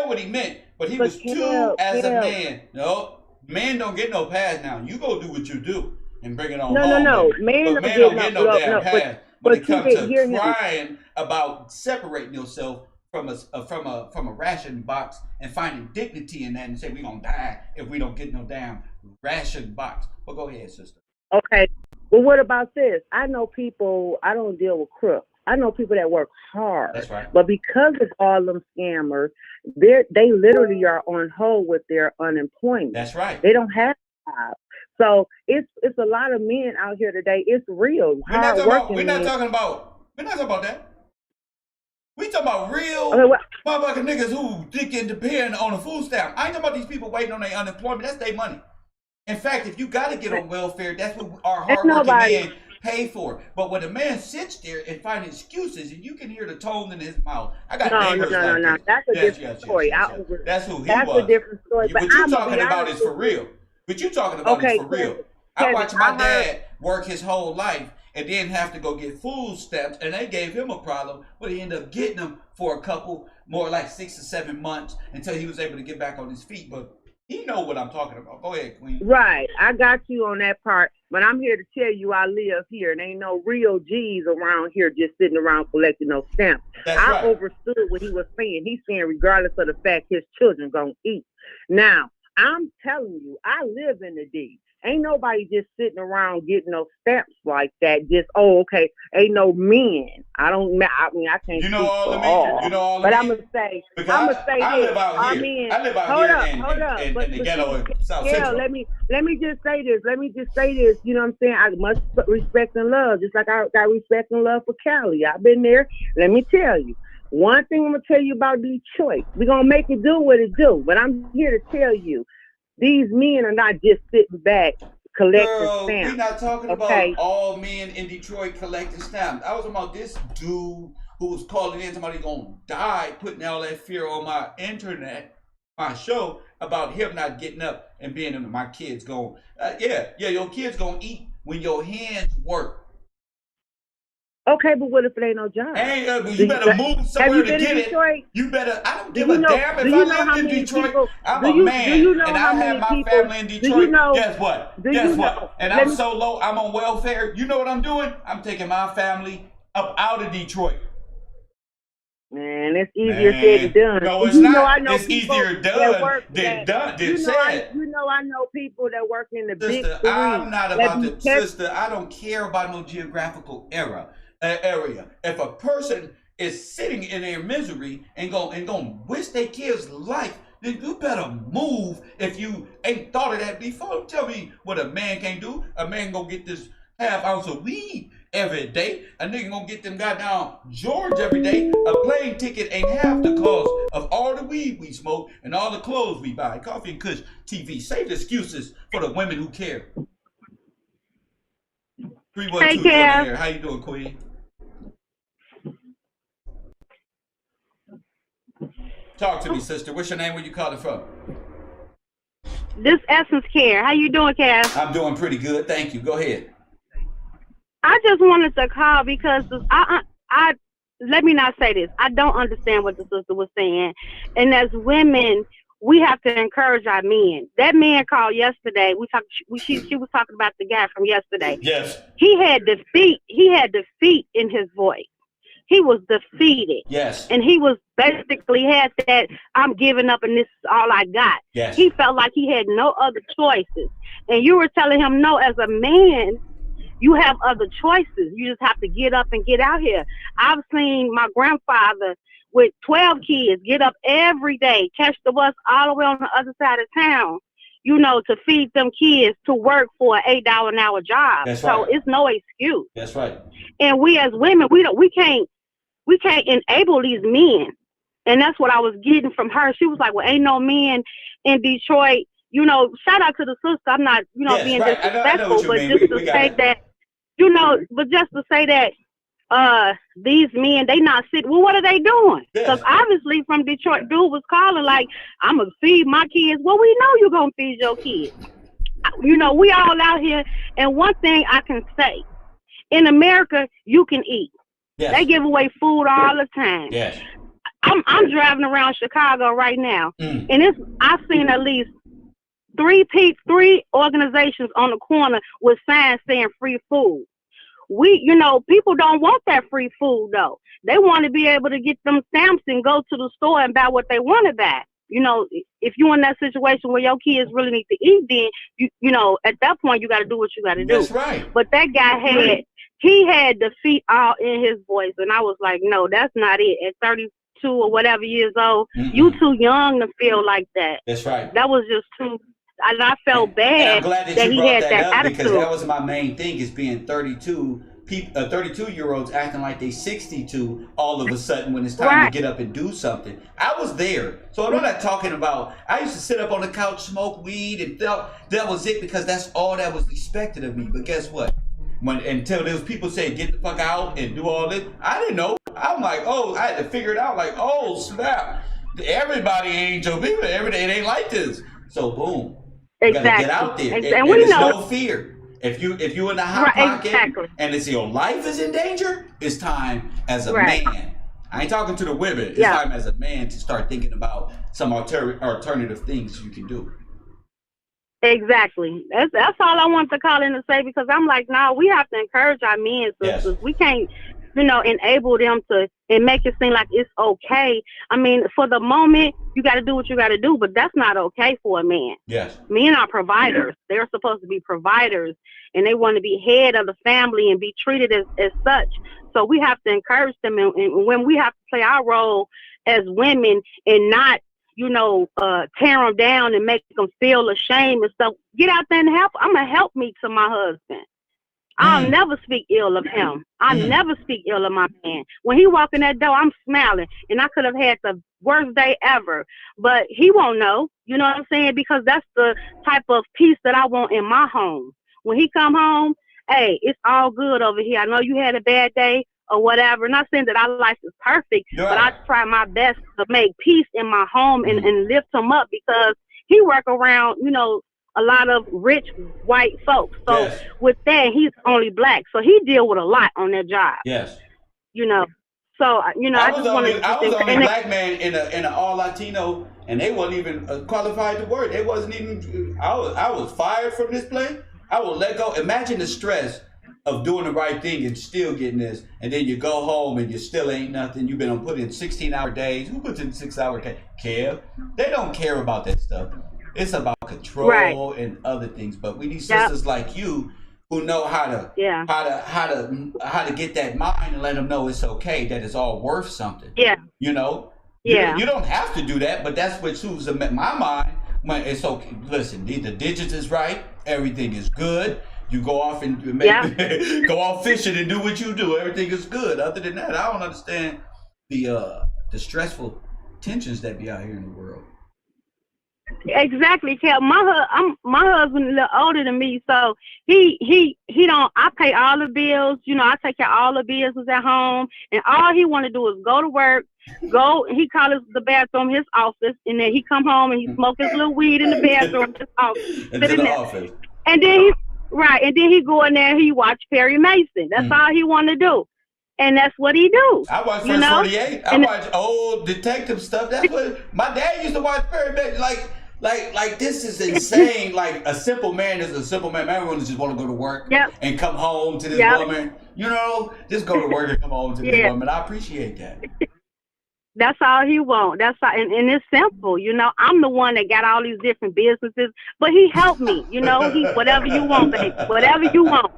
what he meant, but he was too as a man. No, man don't get no pass now. You go do what you do and bring it on home. No. Man don't get no damn pass. When it comes to crying about separating yourself from a ration box and finding dignity in that and say we're gonna die if we don't get no damn ration box. But go ahead, sister. Okay. Well, what about this? I know people. I don't deal with crooks. I know people that work hard. That's right. But because of all them scammers, they literally are on hold with their unemployment. That's right. They don't have a job. So it's a lot of men out here today. It's real. We're not talking about that. We talking about real motherfucking niggas who can depend on a food stamp. I ain't talking about these people waiting on their unemployment. That's their money. In fact, if you got to get on welfare, that's what our hardworking men pay for. But when a man sits there and finds excuses, and you can hear the tone in his mouth. I got neighbors like this. That's a different story. That's who he was. That's a different story. What you talking about is for real. What you talking about is for real. I watched my dad work his whole life and then have to go get food stamps, and they gave him a problem, but he ended up getting them for a couple, more like 6 or 7 months until he was able to get back on his feet. But he know what I'm talking about. Go ahead, Queen. Right. I got you on that part. But I'm here to tell you I live here, and ain't no real G's around here just sitting around collecting no stamps. I overstood what he was saying. He's saying regardless of the fact his children gonna eat. Now, I'm telling you, I live in the D. Ain't nobody just sitting around getting no stamps like that. Just, okay. Ain't no men. I can't. You know all the men. You know all the men. But I'm gonna say this. I live out here. I live out here in the ghetto in South Central. Let me just say this. You know what I'm saying? I much respect and love, just like I got respect and love for Cali. I've been there. Let me tell you. One thing I'm gonna tell you about Detroit. We're gonna make it do what it do. But I'm here to tell you. These men are not just sitting back collecting stamps. We're not talking about all men in Detroit collecting stamps. I was talking about this dude who was calling in somebody gonna die, putting all that fear on my internet, my show, about him not getting up and being in my kids going, your kids gonna eat when your hands work. Okay, but what if it ain't no job? You better move somewhere to get it. You better. I don't give a damn if I live in Detroit. I'm a man, and I have my family in Detroit. Guess what? And I'm so low. I'm on welfare. You know what I'm doing? I'm taking my family up out of Detroit. Man, it's easier said than done. No, it's not. It's easier done than said. I know people that work in the big three. I'm not about to, sister. I don't care about no geographical area. If a person is sitting in their misery and gonna wish their kid's life, then you better move. If you ain't thought of that before, tell me what a man can't do. A man gonna get this half ounce of weed every day. A nigga gonna get them goddamn George every day. A plane ticket ain't half the cost of all the weed we smoke and all the clothes we buy. Koffee and Kush TV. Save the excuses for the women who care. 312 here. How you doing, Queen? Talk to me, sister. What's your name? Where you calling from? This Essence Care. How you doing, Cass? I'm doing pretty good. Thank you. Go ahead. I just wanted to call because I let me not say this. I don't understand what the sister was saying. And as women, we have to encourage our men. That man called yesterday. She was talking about the guy from yesterday. Yes. He had defeat in his voice. He was defeated. Yes. And he was basically had that, I'm giving up and this is all I got. Yes. He felt like he had no other choices. And you were telling him, no, as a man, you have other choices. You just have to get up and get out here. I've seen my grandfather with 12 kids get up every day, catch the bus all the way on the other side of town, to feed them kids, to work for an $8 an hour job. That's right. So it's no excuse. That's right. And we as women, we can't enable these men. And that's what I was getting from her. She was like, well, ain't no men in Detroit. Shout out to the sister. I'm not, Yes, being right. disrespectful, but just to say that, but just to say that these men, they not sick. Well, what are they doing? Because obviously from Detroit, dude was calling like, I'm going to feed my kids. Well, we know you're going to feed your kids. We all out here. And one thing I can say, in America, you can eat. Yes. They give away food all the time. Yes. I'm driving around Chicago right now, Mm. and I've seen at least three organizations on the corner with signs saying free food. People don't want that free food though. They want to be able to get them stamps and go to the store and buy what they want to buy. If you're in that situation where your kids really need to eat, then at that point you got to do what you got to do. That's right. But that guy had defeat all in his voice, and I was like, no, that's not it. At 32 or whatever years old, you too young to feel like that. That's right. That was just too. And I felt bad and I'm glad that you he brought had that that up attitude. because that was my main thing is being 32 people, 32-year-olds acting like they 62 all of a sudden when it's time to get up and do something. I was there, so I'm not talking about. I used to sit up on the couch, smoke weed, and that was it because that's all that was expected of me. But guess what? Until there was people saying get the fuck out and do all this, I didn't know. I'm like, oh, I had to figure it out. Like, oh snap! Everybody ain't your people. It ain't like this. So boom. You gotta get out there, and there's no fear. If you in the hot pocket and it's your life is in danger, it's time as a man. I ain't talking to the women. It's time as a man to start thinking about some alternative things you can do. Exactly. That's all I want to call in to say because I'm like, no, we have to encourage our men, sisters. We can't, enable them to and make it seem like it's okay. I mean, for the moment, you got to do what you got to do, but that's not okay for a man. Yes. Men are providers. They're supposed to be providers, and they want to be head of the family and be treated as such. So we have to encourage them, and when we have to play our role as women and not, tear them down and make them feel ashamed and stuff. Get out there and help. I'm a help me to my husband. I'll never speak ill of him. I never speak ill of my man. When he walk in that door, I'm smiling, and I could have had the worst day ever, but he won't know. You know what I'm saying? Because that's the type of peace that I want in my home. When he come home, hey, it's all good over here. I know you had a bad day or whatever. Not saying that our life is perfect, but I try my best to make peace in my home and lift him up because he work around, a lot of rich white folks. So with that, he's only black. So he deal with a lot on that job. Yes. So, I just want to... I was the only black man in an all Latino, and they wasn't even qualified to work. They wasn't even... I was fired from this place. I will let go. Imagine the stress of doing the right thing and still getting this, and then you go home and you still ain't nothing. You've been put in 16-hour days. Who puts in 6-hour days? Care? They don't care about that stuff. It's about control and other things. But we need sisters like you who know how to get that mind and let them know it's okay, that it's all worth something. Yeah. You don't have to do that, but that's what suits my mind. When it's okay. Listen, the digits is right. Everything is good. You go off and go off fishing and do what you do. Everything is good. Other than that, I don't understand the stressful tensions that be out here in the world. Exactly, Kel. My husband a little older than me, so he don't. I pay all the bills. I take care of all the business at home, and all he want to do is go to work. He calls the bathroom his office, and then he come home and he smoke his little weed in the bathroom, his office, Into the office. And then Right, and then he go in there and he watch Perry Mason. That's all he want to do, and that's what he do. I watch First 48. I watch old detective stuff. That's what my dad used to watch. Perry Mason. Like this is insane. Like a simple man is a simple man. Everyone just want to go to work and come home to this woman. You know, just go to work and come home to this woman. I appreciate that. That's all he want. That's all, and it's simple. You know, I'm the one that got all these different businesses, but he helped me. You know, he whatever you want, baby, whatever you want.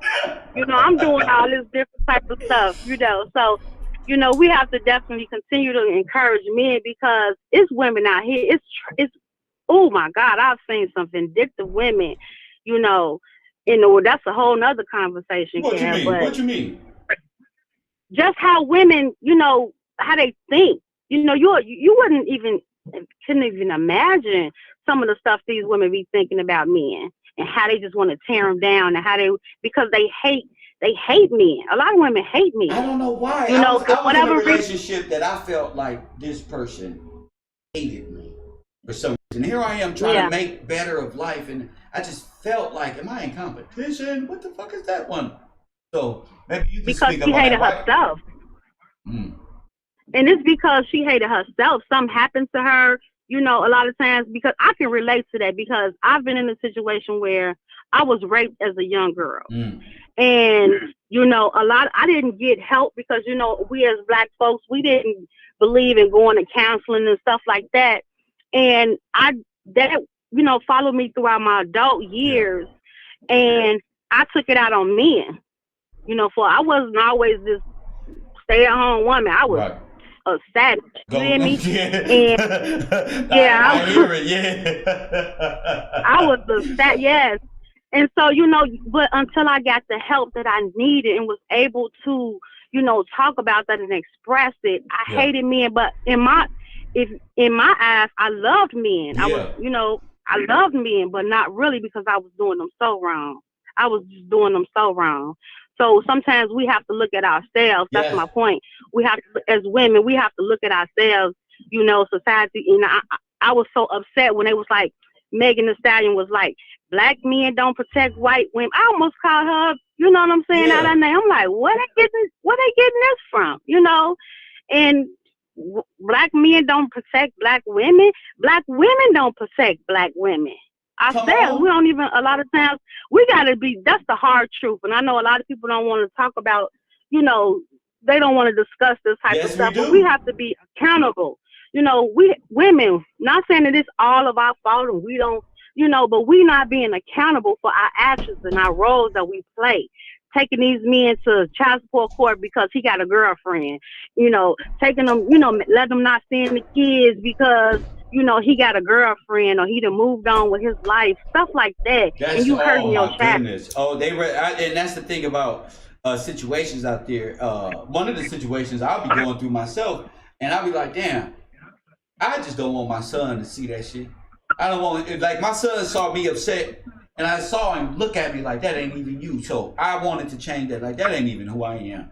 You know, I'm doing all this different type of stuff. You know, so you know we have to definitely continue to encourage men because it's women out here. It's oh my God, I've seen some vindictive women. You know, that's a whole nother conversation. What you mean? What you mean? Just how women, you know, how they think. You know, you couldn't even imagine some of the stuff these women be thinking about men and how they just want to tear them down and because they hate men. A lot of women hate men. I don't know why. You know, I was in a relationship that I felt like this person hated me for some reason. Here I am trying to make better of life, and I just felt like, am I in competition? What the fuck is that one? So maybe you can speak up on that. Because she hated herself. And it's because she hated herself. Something happened to her, you know, a lot of times, because I can relate to that because I've been in a situation where I was raped as a young girl. And, you know, I didn't get help because, you know, we as Black folks, we didn't believe in going to counseling and stuff like that. And that, you know, followed me throughout my adult years. And I took it out on men, you know, I wasn't always this stay-at-home woman. I was a savage. You hear me? I hear it. I was a savage. Yes. And so, you know, but until I got the help that I needed and was able to, you know, talk about that and express it, I hated men. But in my eyes, I loved men. I was, you know, I loved men, but not really because I was doing them so wrong. I was just doing them so wrong. So sometimes we have to look at ourselves. That's my point. We have to, as women, we have to look at ourselves. You know, society. You know, I was so upset when they was like, Megan Thee Stallion was like, Black men don't protect white women. I almost called her, you know what I'm saying, out of name. I'm like, where they getting this from? You know, and Black men don't protect Black women. Black women don't protect Black women. Ourselves, we don't even, a lot of times, we got to be, that's the hard truth. And I know a lot of people don't want to talk about, you know, they don't want to discuss this type of stuff, but we have to be accountable. You know, we women, not saying that it's all of our fault and we don't, you know, but we not being accountable for our actions and our roles that we play. Taking these men to child support court because he got a girlfriend, you know, taking them, you know, let them not seeing the kids because, you know, he got a girlfriend or he done moved on with his life, stuff like that. And you hurting your child. Oh, and that's the thing about situations out there. One of the situations I'll be going through myself, and I'll be like, damn, I just don't want my son to see that shit. I don't want, like, my son saw me upset, and I saw him look at me like, that ain't even you. So I wanted to change that, like, that ain't even who I am.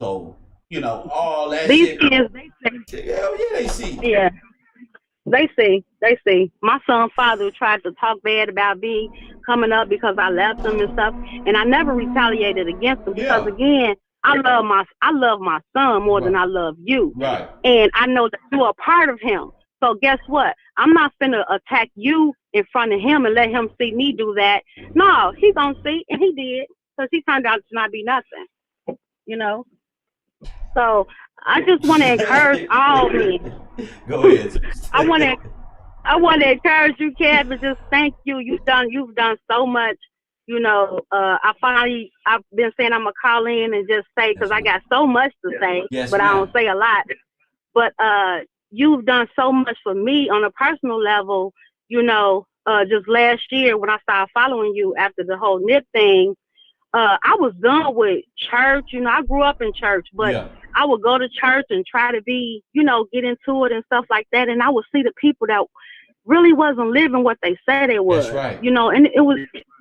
So, you know, all that these shit. Kids, they see. Hell yeah, they see. Yeah. They see. My son's father tried to talk bad about me coming up because I left him and stuff, and I never retaliated against him because again, I love my son more than I love you. Right. And I know that you're a part of him. So guess what? I'm not finna attack you in front of him and let him see me do that. No, he gonna see, and he did, because he turned out to not be nothing. You know. So I just want to encourage all men. Go ahead. I want to encourage you, Kev, and just thank you. You've done so much. You know, I've been saying I'm gonna call in and just say, because I got so much to say, but I don't say a lot. But you've done so much for me on a personal level. You know, just last year when I started following you after the whole NIP thing, I was done with church. You know, I grew up in church, but I would go to church and try to be, you know, get into it and stuff like that. And I would see the people that really wasn't living what they said they was. That's right. You know, and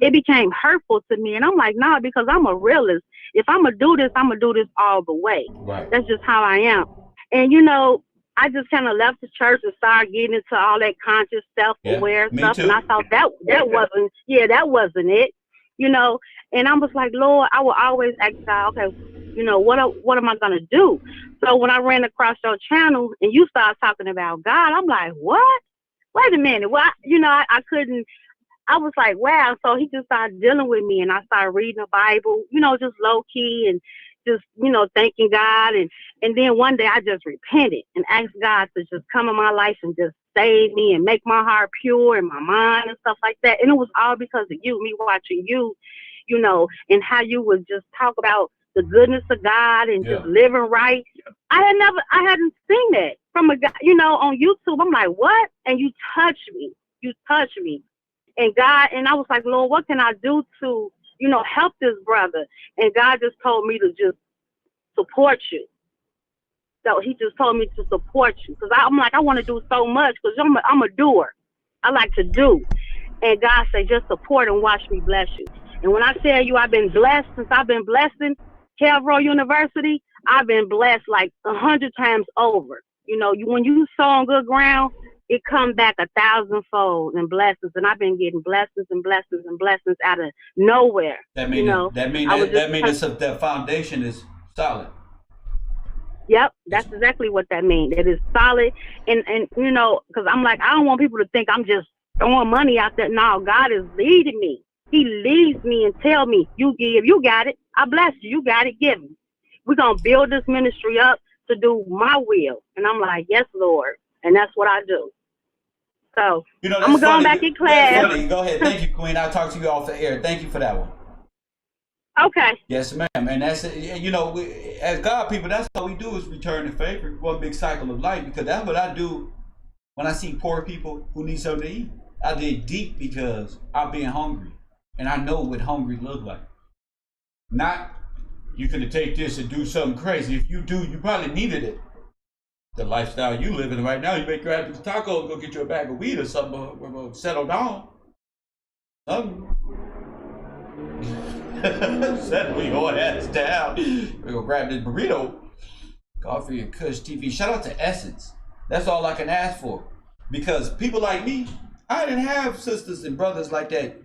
it became hurtful to me. And I'm like, nah, because I'm a realist. If I'm going to do this, I'm going to do this all the way. Right. That's just how I am. And, you know, I just kind of left the church and started getting into all that conscious self-aware stuff. Too. And I thought that wasn't it. you know. And I was like, Lord, I will always ask God, okay, you know, what am I gonna do? So when I ran across your channel and you started talking about God, I'm like, what? Wait a minute. Well, I couldn't. I was like, wow. So he just started dealing with me, and I started reading the Bible, you know, just low key and just, you know, thanking God. And then one day I just repented and asked God to just come in my life and just save me and make my heart pure and my mind and stuff like that. And it was all because of you, me watching you, you know, and how you would just talk about the goodness of God and just living right. I hadn't seen that from a guy, you know, on YouTube. I'm like, what? And you touched me. You touched me. And God, and I was like, Lord, what can I do to, you know, help this brother? And God just told me to just support you. So he just told me to support you. Because I'm like, I want to do so much because I'm a doer. I like to do. And God said, just support and watch me bless you. And when I tell you I've been blessed since I've been blessing Calvary University, I've been blessed like 100 times over. You know, when you sow on good ground, it come back 1,000-fold in blessings, and I've been getting blessings and blessings and blessings out of nowhere. That means that foundation is solid. Yep, that's exactly what that means. It is solid, and you know, because I'm like, I don't want people to think I'm just throwing money out there. No, God is leading me. He leads me and tell me, you give, you got it. I bless you, you got it, give me. We're gonna build this ministry up to do my will, and I'm like, yes, Lord, and that's what I do. So, you know, I'm going back in class. That's funny. Go ahead. Thank you, Queen. I'll talk to you off the air. Thank you for that one. Okay. Yes, ma'am. And that's it. You know, as God people, that's all we do is return the favor. One big cycle of life, because that's what I do when I see poor people who need something to eat. I dig deep because I'm being hungry, and I know what hungry look like. Not you gonna take this and do something crazy. If you do, you probably needed it. The lifestyle you living right now, you may grab the taco and go get you a bag of weed or something, settle down. Settle your ass down. We're gonna grab this burrito. Koffee and Kush TV. Shout out to Essence. That's all I can ask for. Because people like me, I didn't have sisters and brothers like that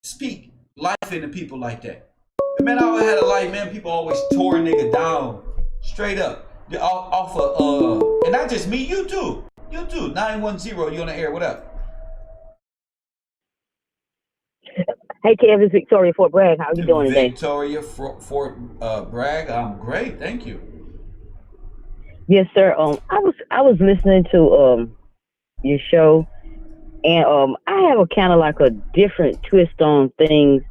speak life into people like that. Man, I always had a life, man. People always tore a nigga down. Straight up. Off of and not just me, you too. 910, you on the air, what up? Hey Kev, it's Victoria Fort Bragg. How are you doing today? Victoria Fort Bragg, I'm great, thank you. Yes, sir. I was listening to your show, and I have a kind of like a different twist on things.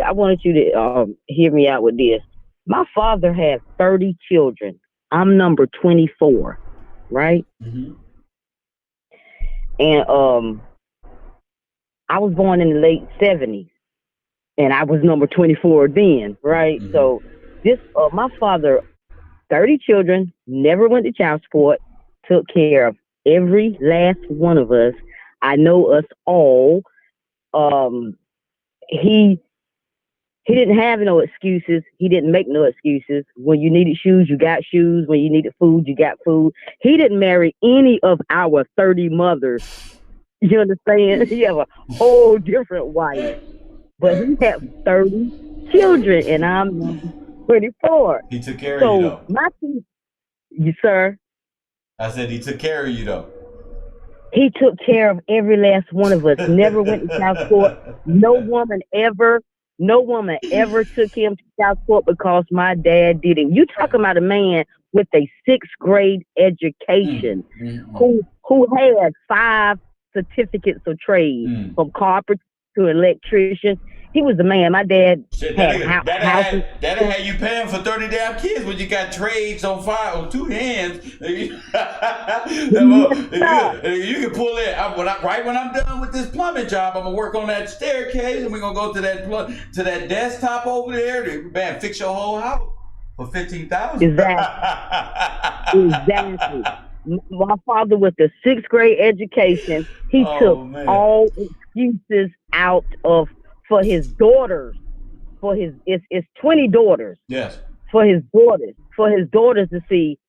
I wanted you to hear me out with this. My father had 30 children. I'm number 24, right? Mm-hmm. And I was born in the late 70s, and I was number 24 then, right? Mm-hmm. So this, my father, 30 children, never went to child support, took care of every last one of us. I know us all. He didn't have no excuses. He didn't make no excuses. When you needed shoes, you got shoes. When you needed food, you got food. He didn't marry any of our 30 mothers. You understand? He have a whole different wife. But he had 30 children, and I'm 24. He took care of you, though. You, sir? I said he took care of you, though. He took care of every last one of us. Never went to child support. No woman ever took him to child support because my dad didn't. You talking about a man with a 6th grade education who had 5 certificates of trade, from carpenter to electrician. He was the man. My dad had houses. That'll have you paying for 30 damn kids when you got trades on 2 hands. You can pull it. Right when I'm done with this plumbing job, I'm gonna work on that staircase, and we're gonna go to that desktop over there to fix your whole house for $15,000. Exactly. My father with a 6th grade education, he took all excuses out of. For his daughters, it's 20 daughters. Yes. For his daughters to see,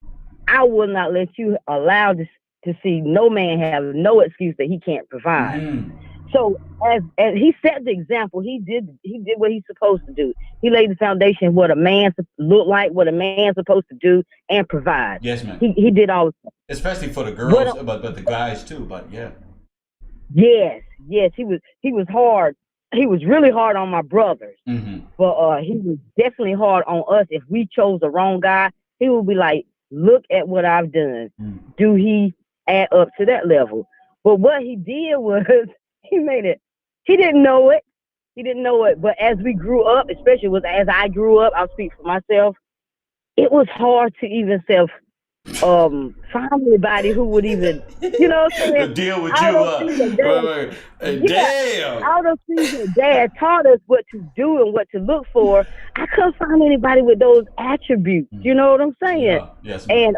I will not let you allow this to see no man have no excuse that he can't provide. So as he set the example, he did what he's supposed to do. He laid the foundation of what a man look like, what a man's supposed to do, and provide. Yes, man. He did all. Especially for the girls, but the guys too. But yeah. Yes, he was hard. He was really hard on my brothers, but he was definitely hard on us. If we chose the wrong guy, he would be like, "Look at what I've done. Do he add up to that level?" But what he did was he made it. He didn't know it. But as we grew up, especially as I grew up, I'll speak for myself. It was hard to even find anybody who would even, what I'm saying? Deal with you. Damn. Out of things that Dad taught us what to do and what to look for, I couldn't find anybody with those attributes. You know what I'm saying? Yeah. Yes. And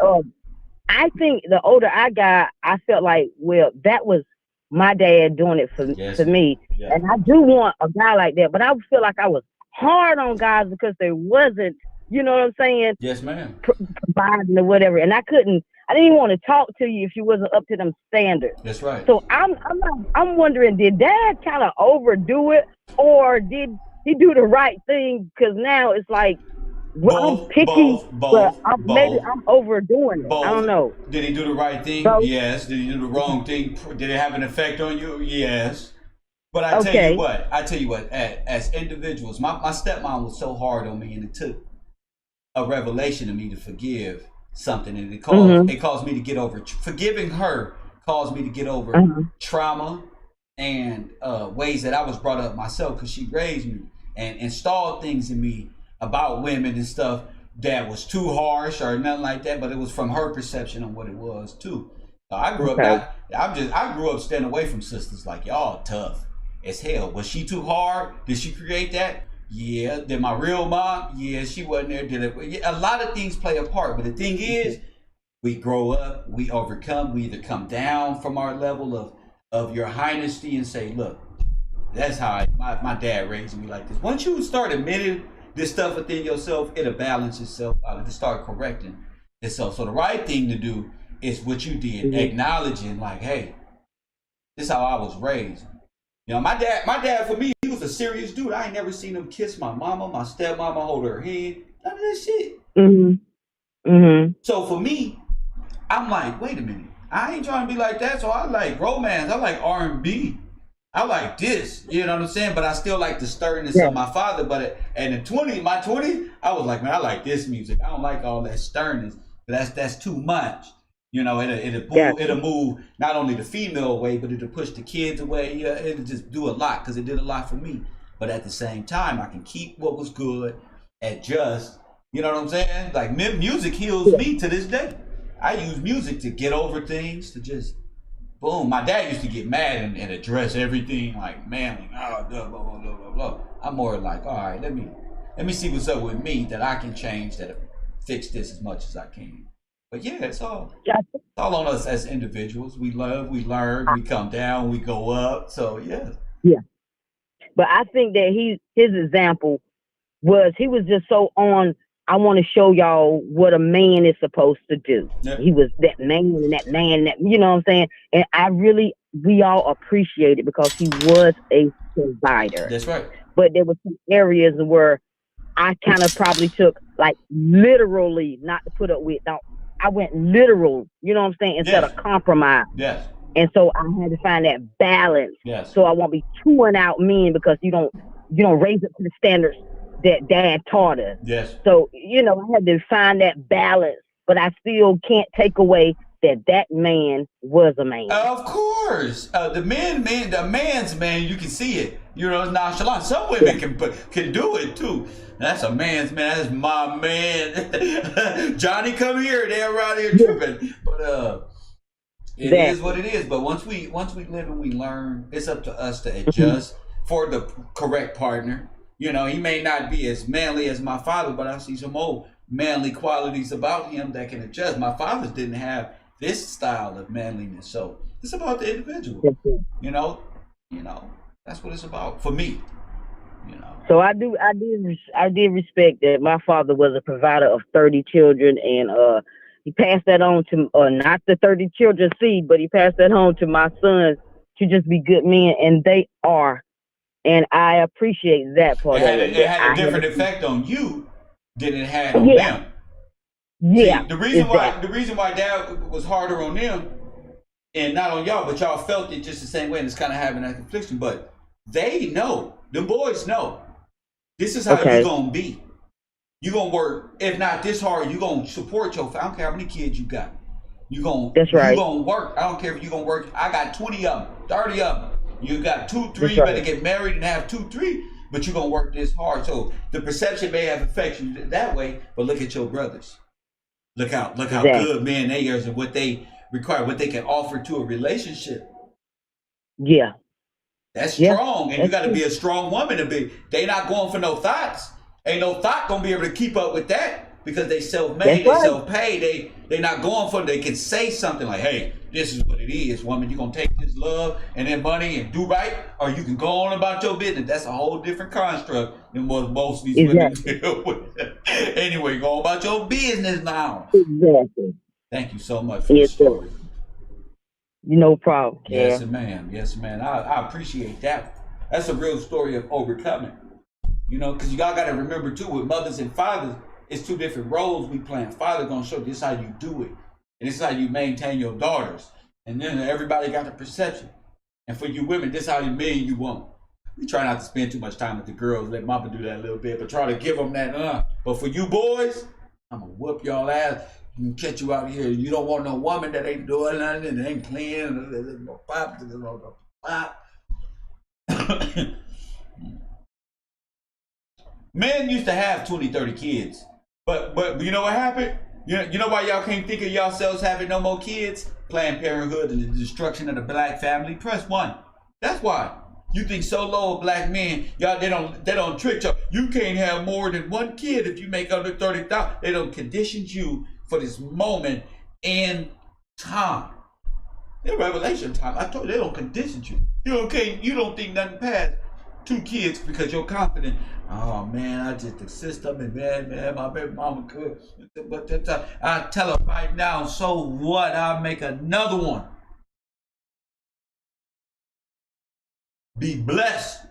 I think the older I got, I felt like, well, that was my dad doing it for me. Yeah. And I do want a guy like that, but I feel like I was hard on guys because there wasn't, you know what I'm saying? Yes, ma'am. Providing or whatever. And I didn't even want to talk to you if you wasn't up to them standards. That's right. So I'm wondering, did Dad kind of overdo it, or did he do the right thing? Because now it's like, I'm picky, but maybe I'm overdoing it. I don't know. Did he do the right thing? Yes. Did he do the wrong thing? Did it have an effect on you? Yes. But I tell you what, as individuals, my stepmom was so hard on me, and it took a revelation of me to forgive something, and it caused me to get over. Forgiving her caused me to get over trauma and ways that I was brought up myself, because she raised me and installed things in me about women and stuff that was too harsh or nothing like that, but it was from her perception of what it was too. So I grew up. I grew up staying away from sisters like y'all tough as hell. Was she too hard? Did she create that? Yeah. Did my real mom? Yeah, she wasn't there. Did it? A lot of things play a part, but the thing is, we grow up, we overcome, we either come down from our level of your highnessy and say, look, that's how my dad raised me like this. Once you start admitting this stuff within yourself, it'll balance itself out. It'll start correcting itself. So the right thing to do is what you did, acknowledging like, hey, this is how I was raised. You know, my dad for me, he was a serious dude. I ain't never seen him kiss my mama, my stepmama, hold her hand, none of that shit. So for me, I'm like, wait a minute, I ain't trying to be like that. So I like romance, I like R&B, I like this, you know what I'm saying? But I still like the sternness of my father. But in my 20s, I was like, man, I like this music. I don't like all that sternness. That's too much. You know, it'll move not only the female away, but it'll push the kids away. Yeah, it'll just do a lot, because it did a lot for me. But at the same time, I can keep what was good, adjust. You know what I'm saying? Like music heals me to this day. I use music to get over things, to just boom. My dad used to get mad and address everything like manly. Oh, blah, blah, blah, blah, blah. I'm more like, all right, let me see what's up with me that I can change, that fix this as much as I can. But yeah, it's all on us as individuals. We love, we learn, we come down, we go up. So yeah. Yeah. But I think that his example was, he was just so on, I want to show y'all what a man is supposed to do. Yeah. He was that man, you know what I'm saying? And we all appreciate it because he was a provider. That's right. But there were some areas where I kind of probably took, like, literally, not to put up with, I went literal, you know what I'm saying, instead of compromise. Yes. And so I had to find that balance. Yes. So I won't be chewing out men because you don't raise it to the standards that Dad taught us. Yes. So, you know, I had to find that balance, but I still can't take away that man was a man. Of course. The man's man, you can see it. You know, it's nonchalant. Some women can do it too. That's a man's man. That's my man. Johnny, come here. They're around here tripping. But it is what it is. But once we live and we learn, it's up to us to adjust for the correct partner. You know, he may not be as manly as my father, but I see some old manly qualities about him that can adjust. My father didn't have this style of manliness. So it's about the individual. You know, that's what it's about for me. You know. So I did respect that my father was a provider of 30 children, and he passed that on to not the 30 children seed, but he passed that on to my sons to just be good men, and they are. And I appreciate that part of it. It had a different effect on you than it had on them. Yeah. See, the reason why Dad was harder on them and not on y'all, but y'all felt it just the same way, and it's kind of having that confliction. But they know, the boys know, this is how you're gonna be. You're gonna work, if not this hard, you're gonna support your family. I don't care how many kids you got. You're gonna work. I don't care if you're gonna work. I got 20 of them, 30 of them. You got 2, 3, you better get married and have 2, 3, but you're gonna work this hard. So the perception may have affected you that way, but look at your brothers. Look how good men they are and what they require, what they can offer to a relationship. Yeah. That's strong. And you gotta be a strong woman to be. They not going for no thoughts. Ain't no thought gonna be able to keep up with that because they self-made, they self-paid, they not going for it. They can say something like, hey, this is what it is, woman. You're gonna take this love and then money and do right, or you can go on about your business. That's a whole different construct than what most of these women deal with. Anyway, go on about your business now. Exactly. Thank you so much for the story. No problem. Yes, ma'am. Yes, ma'am. I appreciate that. That's a real story of overcoming. You know, because y'all got to remember too, with mothers and fathers, it's 2 different roles we play. Father gonna show this how you do it, and this is how you maintain your daughters. And then everybody got the perception. And for you women, this is how you mean you won't. We try not to spend too much time with the girls. Let mama do that a little bit, but try to give them that. But for you boys, I'm gonna whoop y'all ass and catch you out here. You don't want no woman that ain't doing nothing, that ain't clean. Men used to have 20, 30 kids. But you know what happened? You know why y'all can't think of yourselves having no more kids? Planned Parenthood and the destruction of the black family. Press 1. That's why. You think so low of black men, y'all they don't trick y'all. You can't have more than 1 kid if you make under 30,000. They don't condition you for this moment in time. In revelation time. I told you they don't condition you. You don't think nothing past 2 kids because you're confident. Oh man, I just the system and man, my baby mama could. But I tell her right now, so what? I'll make another one. Be blessed.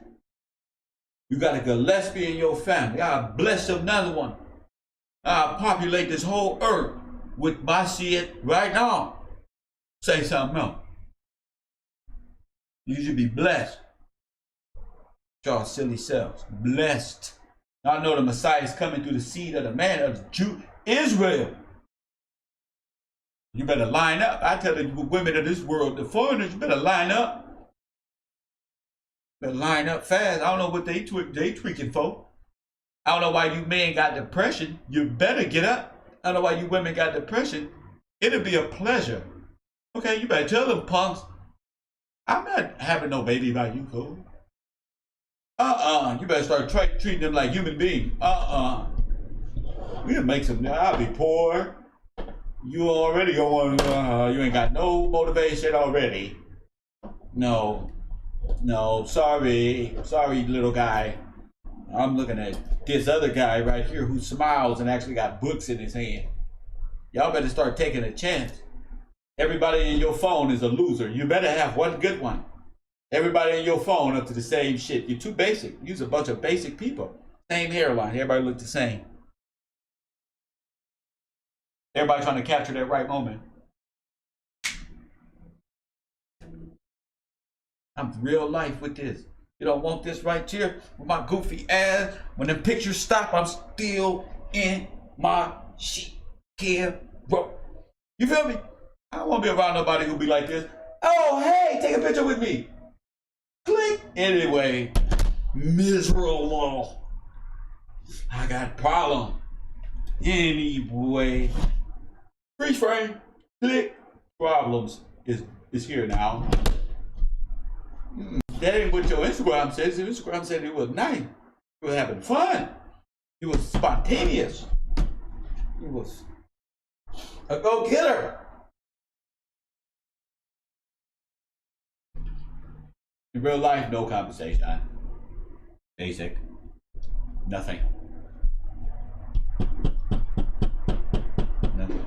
You got a Gillespie in your family. I'll bless another one. I'll populate this whole earth with my seed right now. Say something else. You should be blessed. Y'all silly selves. Blessed. I know the Messiah is coming through the seed of the man of the Jew, Israel. You better line up. I tell the women of this world, the foreigners, you better line up. Better line up fast. I don't know what they tweaking for. I don't know why you men got depression. You better get up. I don't know why you women got depression. It'll be a pleasure. Okay, you better tell them punks, I'm not having no baby by you, fool. You better start treating them like human beings. We'll make some. I'll be poor. You already going. You ain't got no motivation already. No. Sorry, little guy. I'm looking at this other guy right here who smiles and actually got books in his hand. Y'all better start taking a chance. Everybody in your phone is a loser. You better have one good one. Everybody in your phone up to the same shit. You're too basic. You're a bunch of basic people. Same hairline. Everybody look the same. Everybody trying to capture that right moment. I'm real life with this. You don't want this right here with my goofy ass. When the pictures stop, I'm still in my shit. Bro. You feel me? I don't want to be around nobody who be like this. Oh, hey, take a picture with me. Click. Anyway, miserable. I got problem. Anyway, freeze frame. Click. Problems is here now. That ain't what your Instagram says. Your Instagram said it was nice. It was having fun. It was spontaneous. It was a go-getter. In real life, no conversation. Basic. Nothing. Nothing.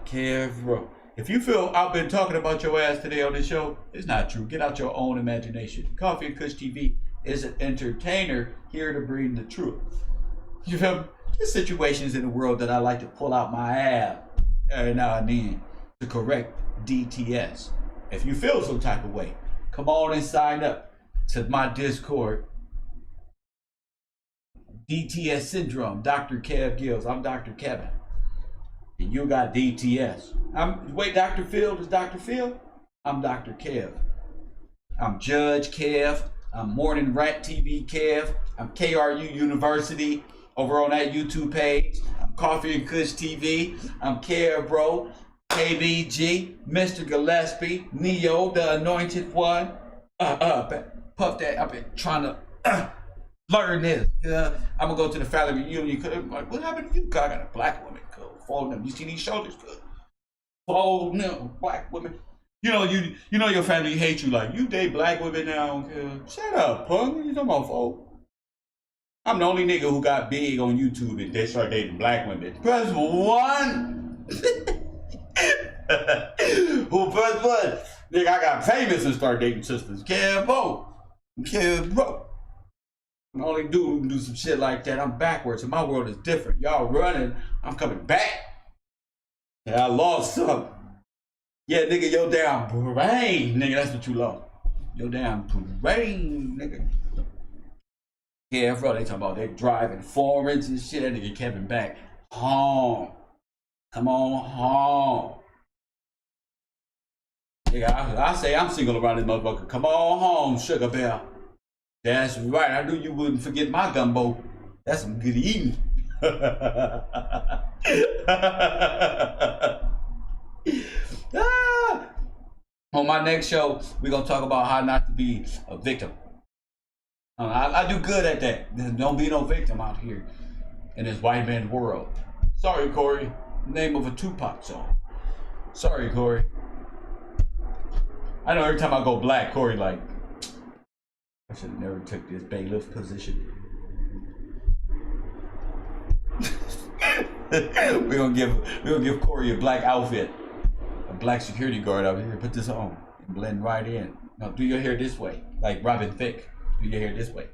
Careful. If you feel I've been talking about your ass today on this show, it's not true. Get out your own imagination. Coffee and Kush TV is an entertainer here to bring the truth. You feel me? There's situations in the world that I like to pull out my ass every now and then to correct DTS. If you feel some type of way, come on and sign up to my Discord. DTS syndrome, Dr. Kev Gills. I'm Dr. Kevin. And you got DTS. Wait, Dr. Phil is Dr. Phil? I'm Dr. Kev. I'm Judge Kev. I'm Morning Rant TV Kev. I'm KRU University over on that YouTube page. I'm Coffee and Kush TV. I'm Kev Bro, KBG, Mr. Gillespie, Neo, the Anointed One. Puff that. I've been trying to learn this. I'm gonna go to the family reunion. Like, what happened to you? I got a black woman. Fold them. You see these shoulders? Fold them, black women. You know your family hates you. Like, you date black women now. Shut up, punk. What you talking about, fold? I'm the only nigga who got big on YouTube and they start dating black women. Press 1. Who press 1? Nigga, I got famous and start dating sisters. Kev Bro. I'm the only dude who can do some shit like that. I'm backwards and my world is different. Y'all running, I'm coming back. And I lost some. Yeah, nigga, your damn brain. Nigga, that's what you lost. Your damn brain, nigga. Yeah, bro, they talking about they driving foreigns and shit. That nigga Kevin back home. Come on home. Nigga, I say I'm single around this motherfucker. Come on home, Sugar Bear. That's right. I knew you wouldn't forget my gumbo. That's some good eating. On my next show, we're going to talk about how not to be a victim. I do good at that. Don't be no victim out here in this white man world. Sorry, Corey. Name of a Tupac song. Sorry, Corey. I know every time I go black, Corey like, I should have never took this bailiff position. we're gonna give Corey a black outfit, a black security guard out here. Put this on and blend right in. Now do your hair this way, like Robin Thicke. Do your hair this way.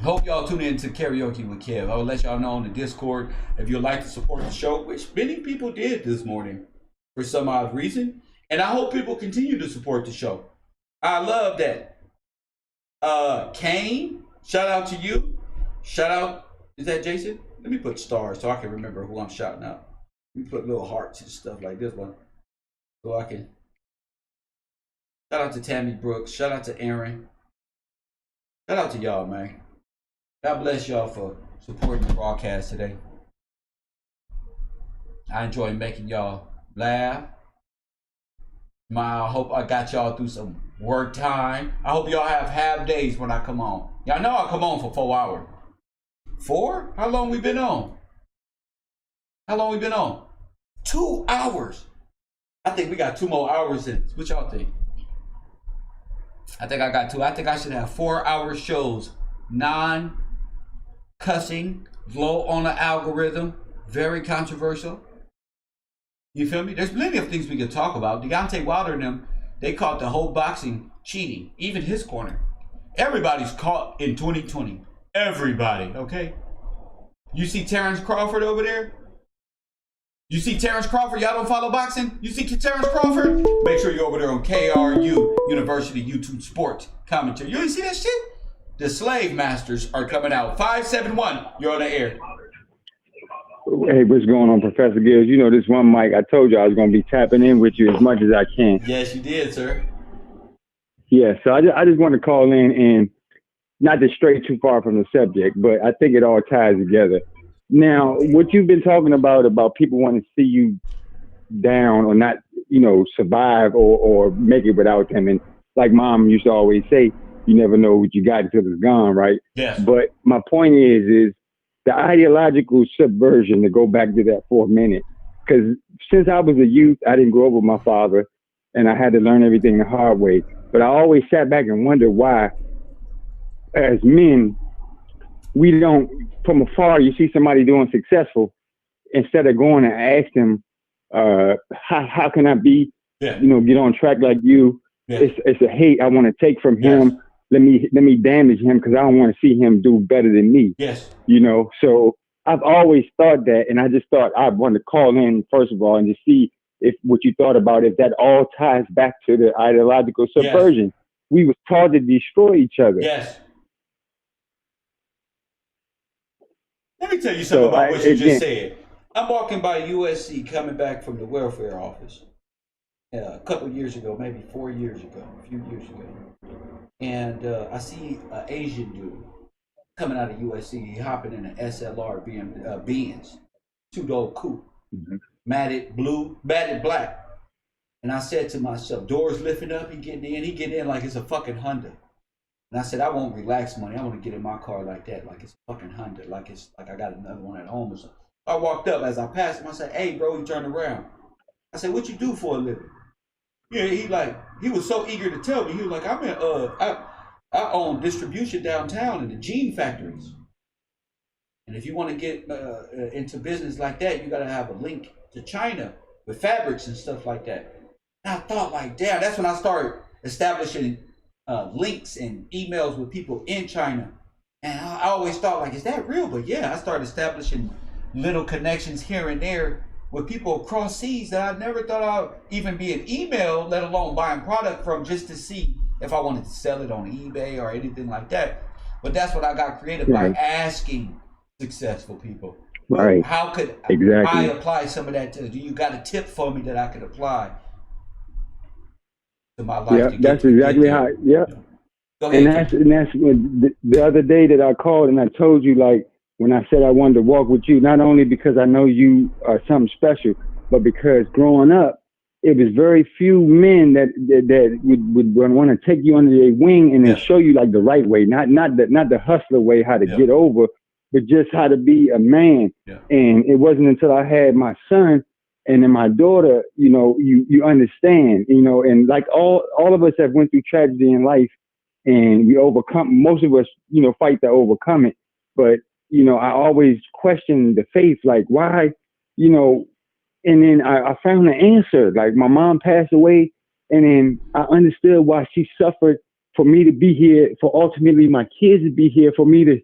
Hope y'all tune in to Karaoke with Kev. I will let y'all know on the Discord if you'd like to support the show, which many people did this morning for some odd reason. And I hope people continue to support the show. I love that. Kane, shout out to you. Shout out, is that Jason? Let me put stars so I can remember who I'm shouting out. Let me put little hearts and stuff like this one so I can. Shout out to Tammy Brooks. Shout out to Aaron. Shout out to y'all, man. God bless y'all for supporting the broadcast today. I enjoy making y'all laugh. I hope I got y'all through some work time. I hope y'all have half days when I come on. Y'all know I come on for 4 hours. 4? How long we been on? How long we been on? 2 hours. I think we got 2 more hours in this. What y'all think? I think I got 2. I think I should have 4-hour shows. Non-cussing, low on the algorithm, very controversial. You feel me? There's plenty of things we could talk about. Deontay Wilder and them, they caught the whole boxing cheating, even his corner. Everybody's caught in 2020. Everybody, okay? You see Terrence Crawford over there? You see Terrence Crawford? Y'all don't follow boxing? You see Terrence Crawford? Make sure you're over there on KRU University YouTube Sports Commentary. You ain't see that shit? The Slave Masters are coming out. 571, you're on the air. Hey, what's going on, Professor Gills? You know, this one mic, I told you I was going to be tapping in with you as much as I can. Yes, you did, sir. Yeah, so I just want to call in and not to stray too far from the subject, but I think it all ties together. Now, what you've been talking about people wanting to see you down or not, survive or make it without them. And like Mom used to always say, you never know what you got until it's gone, right? Yes. But my point is the ideological subversion, to go back to that for a minute, because since I was a youth, I didn't grow up with my father, and I had to learn everything the hard way. But I always sat back and wondered why, as men, we don't, from afar, you see somebody doing successful, instead of going and ask them, how can I be, Yeah. get on track like you? Yeah. It's a hate I want to take from Yes. him. Let me damage him because I don't want to see him do better than me. Yes. So I've always thought that, and I just thought I wanted to call in first of all and just see if what you thought about, if that all ties back to the ideological subversion. Yes. We was taught to destroy each other. Yes. Let me tell you something about what you just said. I'm walking by USC coming back from the welfare office a couple of years ago, maybe 4 years ago, a few years ago. And I see an Asian dude coming out of USC. He hopping in an SLR Benz, two-door coupe, matted blue, matted black. And I said to myself, doors lifting up, he getting in like it's a fucking Honda. And I said, I won't relax money. I want to get in my car like that, like it's a fucking Honda, like I got another one at home or something. I walked up as I passed him. I said, hey, bro, he turned around. I said, what you do for a living? Yeah, he was so eager to tell me. He was like, I own distribution downtown in the jean factories. And if you want to get into business like that, you got to have a link to China with fabrics and stuff like that. And I thought, like, damn, that's when I started establishing links and emails with people in China. And I always thought, like, is that real? But yeah, I started establishing little connections here and there with people across seas that I never thought I'd even be an email, let alone buying product from, just to see if I wanted to sell it on eBay or anything like that. But that's what I got creative by asking successful people. Right. How could I apply some of that? Do you got a tip for me that I could apply to my life? Yeah, that's exactly how. Yeah. Go ahead, and that's when the other day that I called and I told you, like, when I said I wanted to walk with you, not only because I know you are something special, but because growing up, it was very few men that would want to take you under their wing and then show you like the right way, not the hustler way, how to get over, but just how to be a man. Yeah. And it wasn't until I had my son and then my daughter, you understand, and like all of us have went through tragedy in life and we overcome, most of us, fight to overcome it. But I always questioned the faith, like why, and then I found the answer. Like my mom passed away, and then I understood why she suffered for me to be here, for ultimately my kids to be here, for me to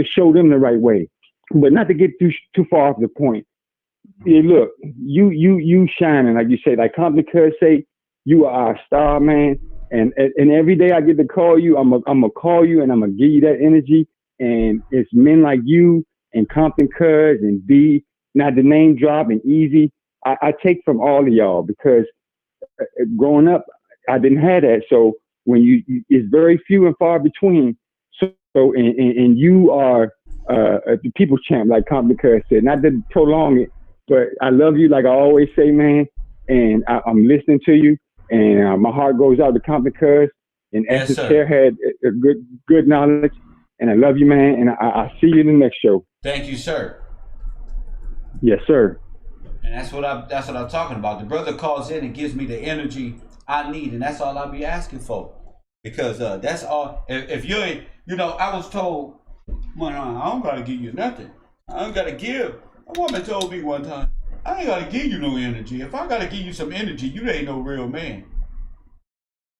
show them the right way, but not to get too far off the point. Yeah, look, you shining, like you say, like Compton Kush say, you are our star, man. And every day I get to call you, I'm gonna call you and I'm gonna give you that energy. And it's men like you and Compton Kush and B, not the name drop, and Easy. I take from all of y'all because growing up, I didn't have that. So when it's very few and far between. So and you are the people champ, like Compton Kush said. Not to prolong it, but I love you, like I always say, man. And I'm listening to you, and my heart goes out to Compton Kush. And Essence Care had a good knowledge. And I love you, man. And I'll see you in the next show. Thank you, sir. Yes, sir. And that's what I'm talking about. The brother calls in and gives me the energy I need, and that's all I'll be asking for. Because that's all. If you ain't, I was told, man, I don't gotta give you nothing. I don't gotta give. A woman told me one time, I ain't gotta give you no energy. If I gotta give you some energy, you ain't no real man.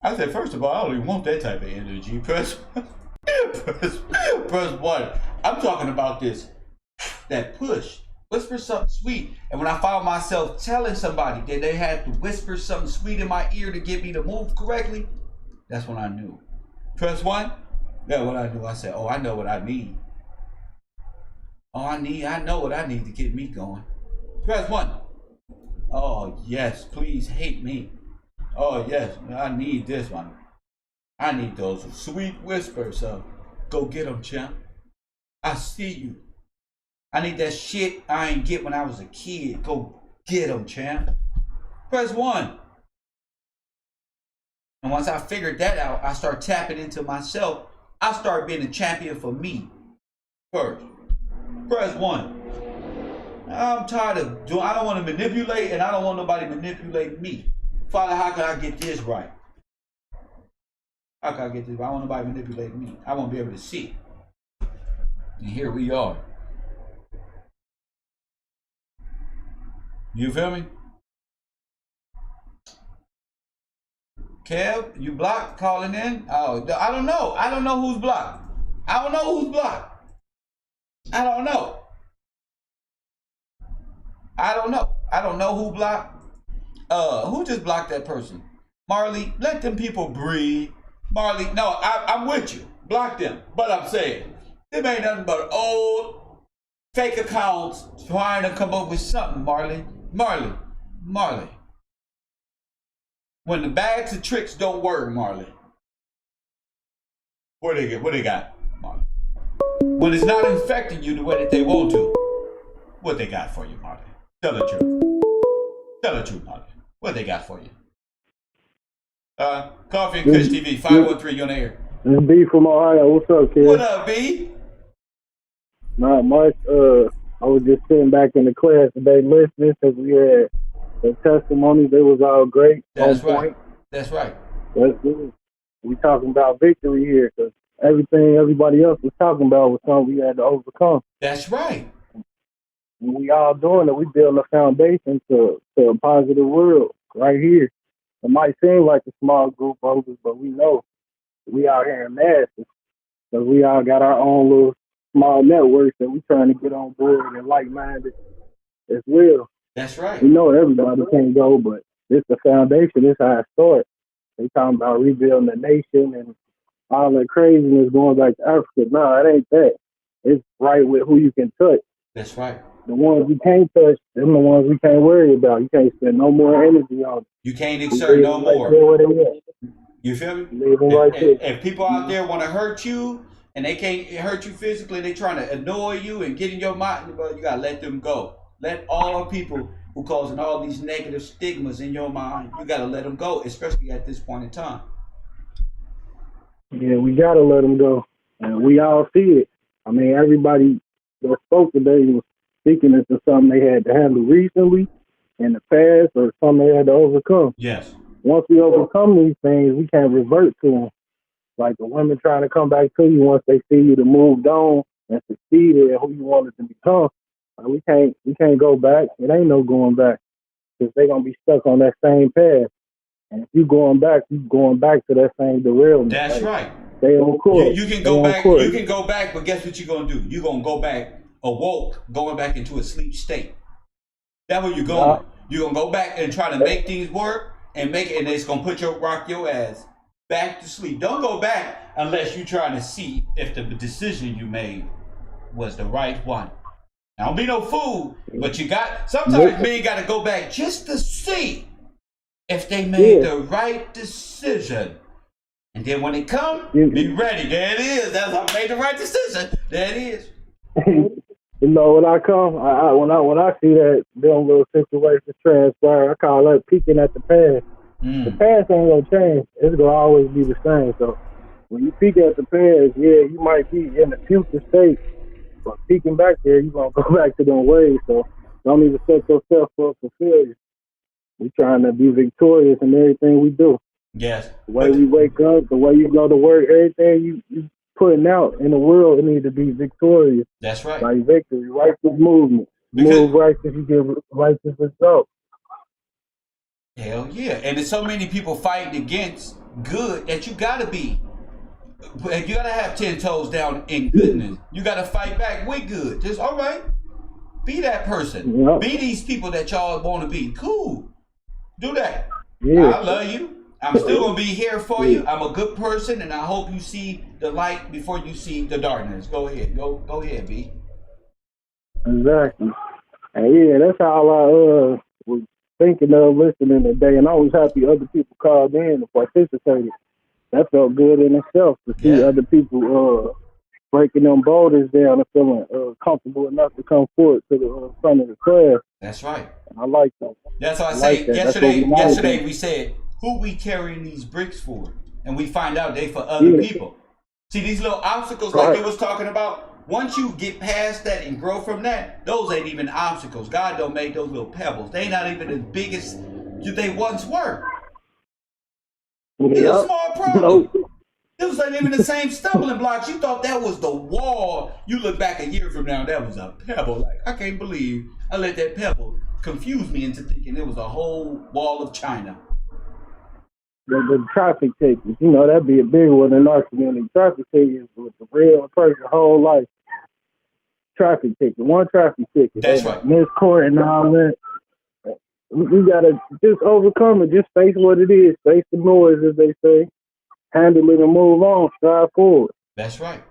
I said, first of all, I don't even want that type of energy. Press one. I'm talking about that push. Whisper something sweet. And when I found myself telling somebody that they had to whisper something sweet in my ear to get me to move correctly, that's when I knew. Press one. That's what I knew. I said, oh, I know what I need. I know what I need to get me going. Press one. Oh, yes, please hate me. Oh, yes, I need this one. I need those sweet whispers of, go get them, champ. I see you. I need that shit I ain't get when I was a kid. Go get them, champ. Press one. And once I figured that out, I start tapping into myself. I start being a champion for me first. Press one. I'm tired of doing, I don't want to manipulate, and I don't want nobody manipulating me. Father, how can I get this right? How can I get this right? I want nobody manipulating me. I want to be able to see. And here we are. You feel me? Kev, you blocked calling in? Oh, I don't know. I don't know who's blocked. I don't know who's blocked. I don't know. I don't know. I don't know who blocked. Who just blocked that person? Marley, let them people breathe. Marley, no, I'm with you. Block them. But I'm saying, them ain't nothing but old fake accounts trying to come up with something, Marley. Marley. When the bags of tricks don't work, Marley. What they got, Marley? When it's not infecting you the way that they want to, what they got for you, Marley? Tell the truth. Tell the truth, Marley. What they got for you? Koffee and Kush TV, 513, you on the air. This B from Ohio. What's up, kid? What up, B? Not much. I was just sitting back in the class today listening because we had the testimonies. They was all great. That's right. That's right. That's good. We talking about victory here because everything everybody else was talking about was something we had to overcome. That's right. And we all doing it. We building a foundation to a positive world right here. It might seem like a small group of us, but we know we out here in masses because we all got our own little small networks that we trying to get on board and like-minded as well. That's right. We know everybody can't go, but it's the foundation. It's how it starts. They talking about rebuilding the nation and all that craziness going back to Africa. No, it ain't that. It's right with who you can touch. That's right. The ones we can't touch, them the ones we can't worry about. You can't spend no more energy on them. You can't exert no more. You feel me? If people out there want to hurt you and they can't hurt you physically, they trying to annoy you and get in your mind, well, you gotta let them go. Let all people who causing all these negative stigmas in your mind, you gotta let them go, especially at this point in time. Yeah, we gotta let them go, and we all see it. I mean, everybody that spoke today was speaking into something they had to handle recently, in the past, or something they had to overcome. Yes. Once we overcome these things, we can't revert to them. Like the women trying to come back to you once they see you to move on and succeed at who you wanted to become. We can't go back. It ain't no going back because they're gonna be stuck on that same path. And if you going back to that same derailment. That's right. Stay on course. You can go back. You can go back, but guess what you're gonna do? You're gonna go back awoke, going back into a sleep state. That's where you're going. You're gonna go back and try to make things work and it's gonna rock your ass back to sleep. Don't go back unless you're trying to see if the decision you made was the right one. Now, don't be no fool, but sometimes men got to go back just to see if they made the right decision. And then when it comes, be ready. There it is. That's how I made the right decision. There it is. You know, when I come, when I see that them little situations transpire, I call that peeking at the past. The past ain't gonna change. It's gonna always be the same. So when you peek at the past, yeah, you might be in the future state, but peeking back there, you're gonna go back to them ways. So don't even set yourself up for failure. We're trying to be victorious in everything we do. Yes. The way we wake up, the way you go to work, everything you putting out in the world, it need to be victorious. That's right. Like victory, righteous movement. Move righteous, you get righteous results. Hell yeah. And there's so many people fighting against good that you gotta have 10 toes down in goodness. You gotta fight back with good. Just all right. Be that person. Yep. Be these people that y'all want to be. Cool. Do that. Yeah. I love you. I'm still gonna be here for you. I'm a good person, and I hope you see the light before you see the darkness. Go ahead. Go ahead, B. Exactly. And yeah, that's how I was thinking of listening today, and I was happy other people called in and participated. That felt good in itself to see other people breaking them boulders down and feeling comfortable enough to come forward to the front of the class. That's right. And I like that. That's why I say yesterday we said, who we carrying these bricks for? And we find out they for other people. See, these little obstacles like you was talking about, once you get past that and grow from that, those ain't even obstacles. God don't make those little pebbles. They not even as big as they once were. It's a small problem. It was like even the same stumbling blocks. You thought that was the wall. You look back a year from now, that was a pebble. Like, I can't believe I let that pebble confuse me into thinking it was a whole wall of China. the traffic tickets. You know, that'd be a big one in our community. Traffic tickets with the real person whole life. Traffic ticket, one traffic ticket. That's right. Miss court and all that. We gotta just overcome it. Just face what it is. Face the noise, as they say. Handle it and move on. Strive forward. That's right.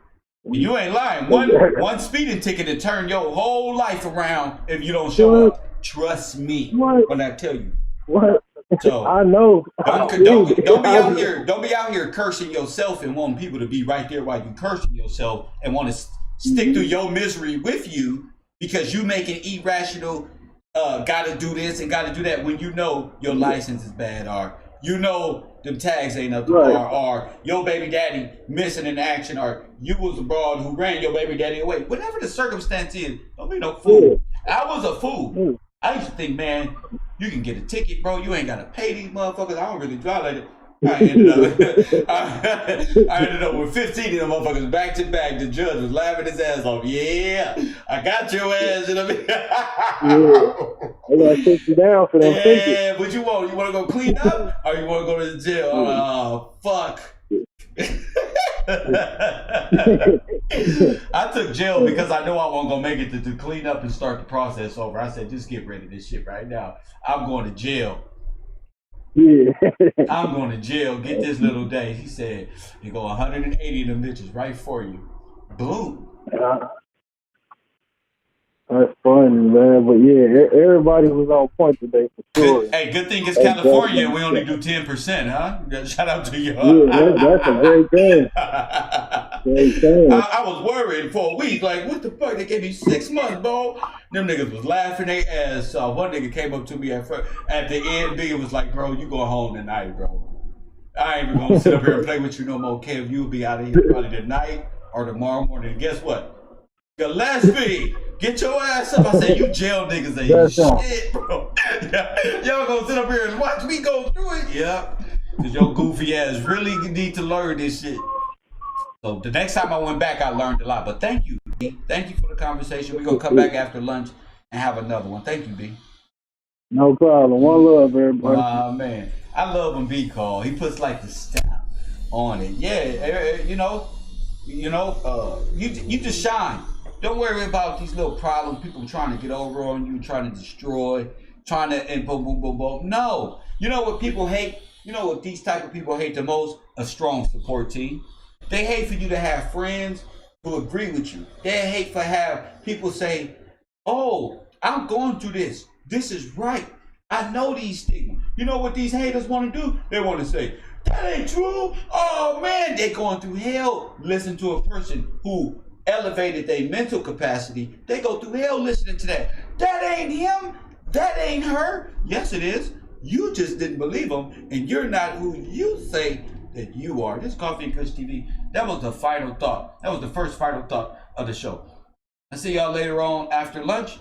You ain't lying. One speeding ticket to turn your whole life around if you don't show up. Trust me when I tell you. What? So I know. Don't be out here cursing yourself and wanting people to be right there while you cursing yourself and want to stick through your misery with you because you making irrational gotta do this and gotta do that when you know your license is bad or you know them tags ain't up to par or your baby daddy missing in action or you was a broad who ran your baby daddy away. Whatever the circumstance is, don't be no fool. I was a fool. I used to think, man, you can get a ticket, bro. You ain't gotta pay these motherfuckers. I don't really drive like it. I ended up with 15 of them motherfuckers back to back. The judge was laughing his ass off. Yeah, I got your ass. You know what I mean? I gotta take you down for them tickets. Yeah, what you want? You want to go clean up or you want to go to the jail? Oh, fuck. I took jail because I know I wasn't gonna make it to clean up and start the process over. I said, just get rid of this shit right now. I'm going to jail. Yeah. I'm going to jail. Get this little day. He said, you go 180 of them bitches right for you. Boom. That's funny, man. But yeah, everybody was on point today for sure. Hey, good thing it's California and we only do 10%, huh? Shout out to y'all. Yeah, that's a great thing. Great thing. I was worried for a week. Like, what the fuck? They gave me 6 months, bro. Them niggas was laughing their ass off. One nigga came up to me at the end. Big was like, bro, you going home tonight, bro. I ain't even gonna sit up here and play with you no more. Kev, you'll be out of here probably tonight or tomorrow morning. And guess what? Gillespie, get your ass up. I said, you jail niggas ain't shit, bro. Y'all gonna sit up here and watch me go through it? Yeah. Cause your goofy ass really need to learn this shit. So the next time I went back, I learned a lot. But thank you, B. Thank you for the conversation. We're gonna come back after lunch and have another one. Thank you, B. No problem. One love, everybody. Man. I love when B call. He puts like the stamp on it. Yeah, you just shine. Don't worry about these little problems, people trying to get over on you, trying to destroy, and boom, boom, boom, boom. No. You know what people hate? You know what these type of people hate the most? A strong support team. They hate for you to have friends who agree with you. They hate for have people say, oh, I'm going through this. This is right. I know these things. You know what these haters want to do? They want to say, that ain't true. Oh, man, they going through hell. Listen to a person who elevated their mental capacity. They go through hell listening to that. That ain't him. That ain't her. Yes, it is. You just didn't believe them, and you're not who you say that you are. This Koffee and Kush TV. That was the final thought. That was the first final thought of the show. I'll see y'all later on after lunch,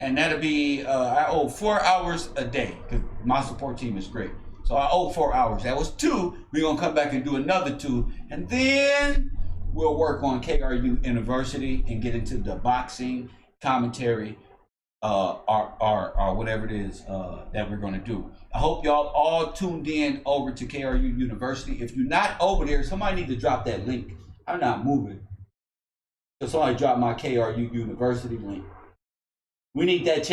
and that'll be I owe 4 hours a day because my support team is great. So I owe 4 hours. That was 2. We're gonna come back and do another 2, and then we'll work on KRU University and get into the boxing commentary, or whatever it is that we're going to do. I hope y'all all tuned in over to KRU University. If you're not over there, somebody need to drop that link. I'm not moving. So somebody drop my KRU University link. We need that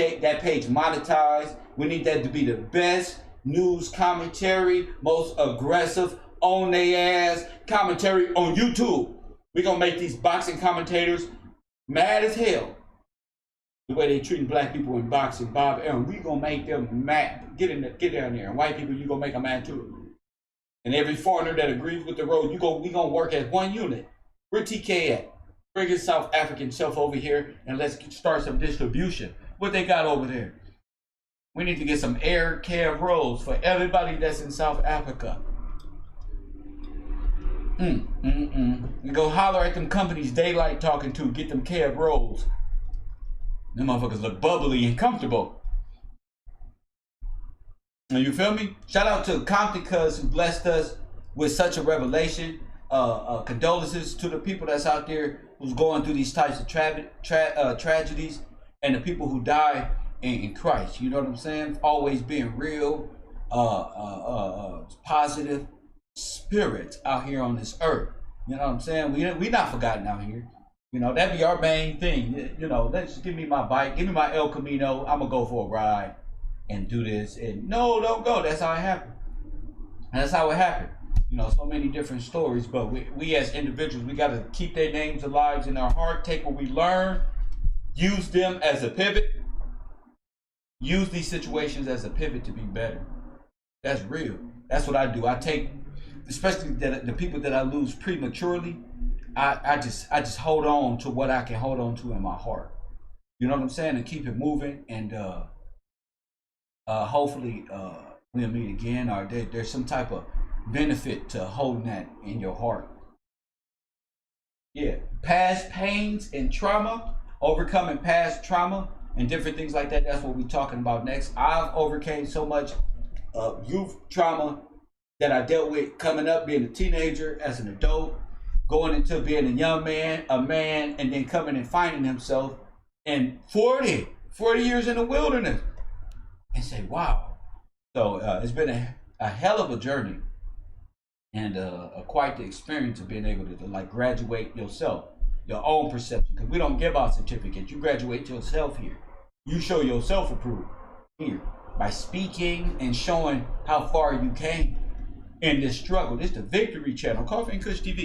page monetized. We need that to be the best news commentary, most aggressive, on their ass commentary on YouTube. We're going to make these boxing commentators mad as hell. The way they treating black people in boxing, Bob Aaron, we going to make them mad. Get down there. And white people, you going to make them mad too. And every foreigner that agrees with the road, we going to work as one unit. Where TK at? Bring his South African self over here and let's start some distribution. What they got over there? We need to get some air Kev rolls for everybody that's in South Africa. You go holler at them companies daylight talking to, get them Kev rolls. Them motherfuckers look bubbly and comfortable. You feel me? Shout out to Compton Cuz who blessed us with such a revelation. Condolences to the people that's out there who's going through these types of tragedies and the people who die in Christ. You know what I'm saying? Always being real positive spirits out here on this earth. You know what I'm saying? We not forgotten out here. You know, that'd be our main thing. You know, let's just give me my bike, give me my El Camino. I'm gonna go for a ride and do this. And no, don't go. That's how it happened. And that's how it happened. You know, so many different stories. But we as individuals, we got to keep their names alive in our heart. Take what we learn, use them as a pivot. Use these situations as a pivot to be better. That's real. That's what I do. I take, especially the people that I lose prematurely. I just hold on to what I can hold on to in my heart. You know what I'm saying? And keep it moving. And hopefully we'll meet again, or there's some type of benefit to holding that in your heart. Yeah, past pains and trauma, overcoming past trauma and different things like that. That's what we're talking about next. I've overcame so much youth trauma that I dealt with coming up, being a teenager, as an adult, going into being a young man, a man, and then coming and finding himself in 40 years in the wilderness and say, wow. So it's been a hell of a journey and quite the experience of being able to like graduate yourself, your own perception, because we don't give out certificates. You graduate yourself here. You show yourself approved here by speaking and showing how far you came in this struggle. This is the Victory Channel, Koffee and Kush TV.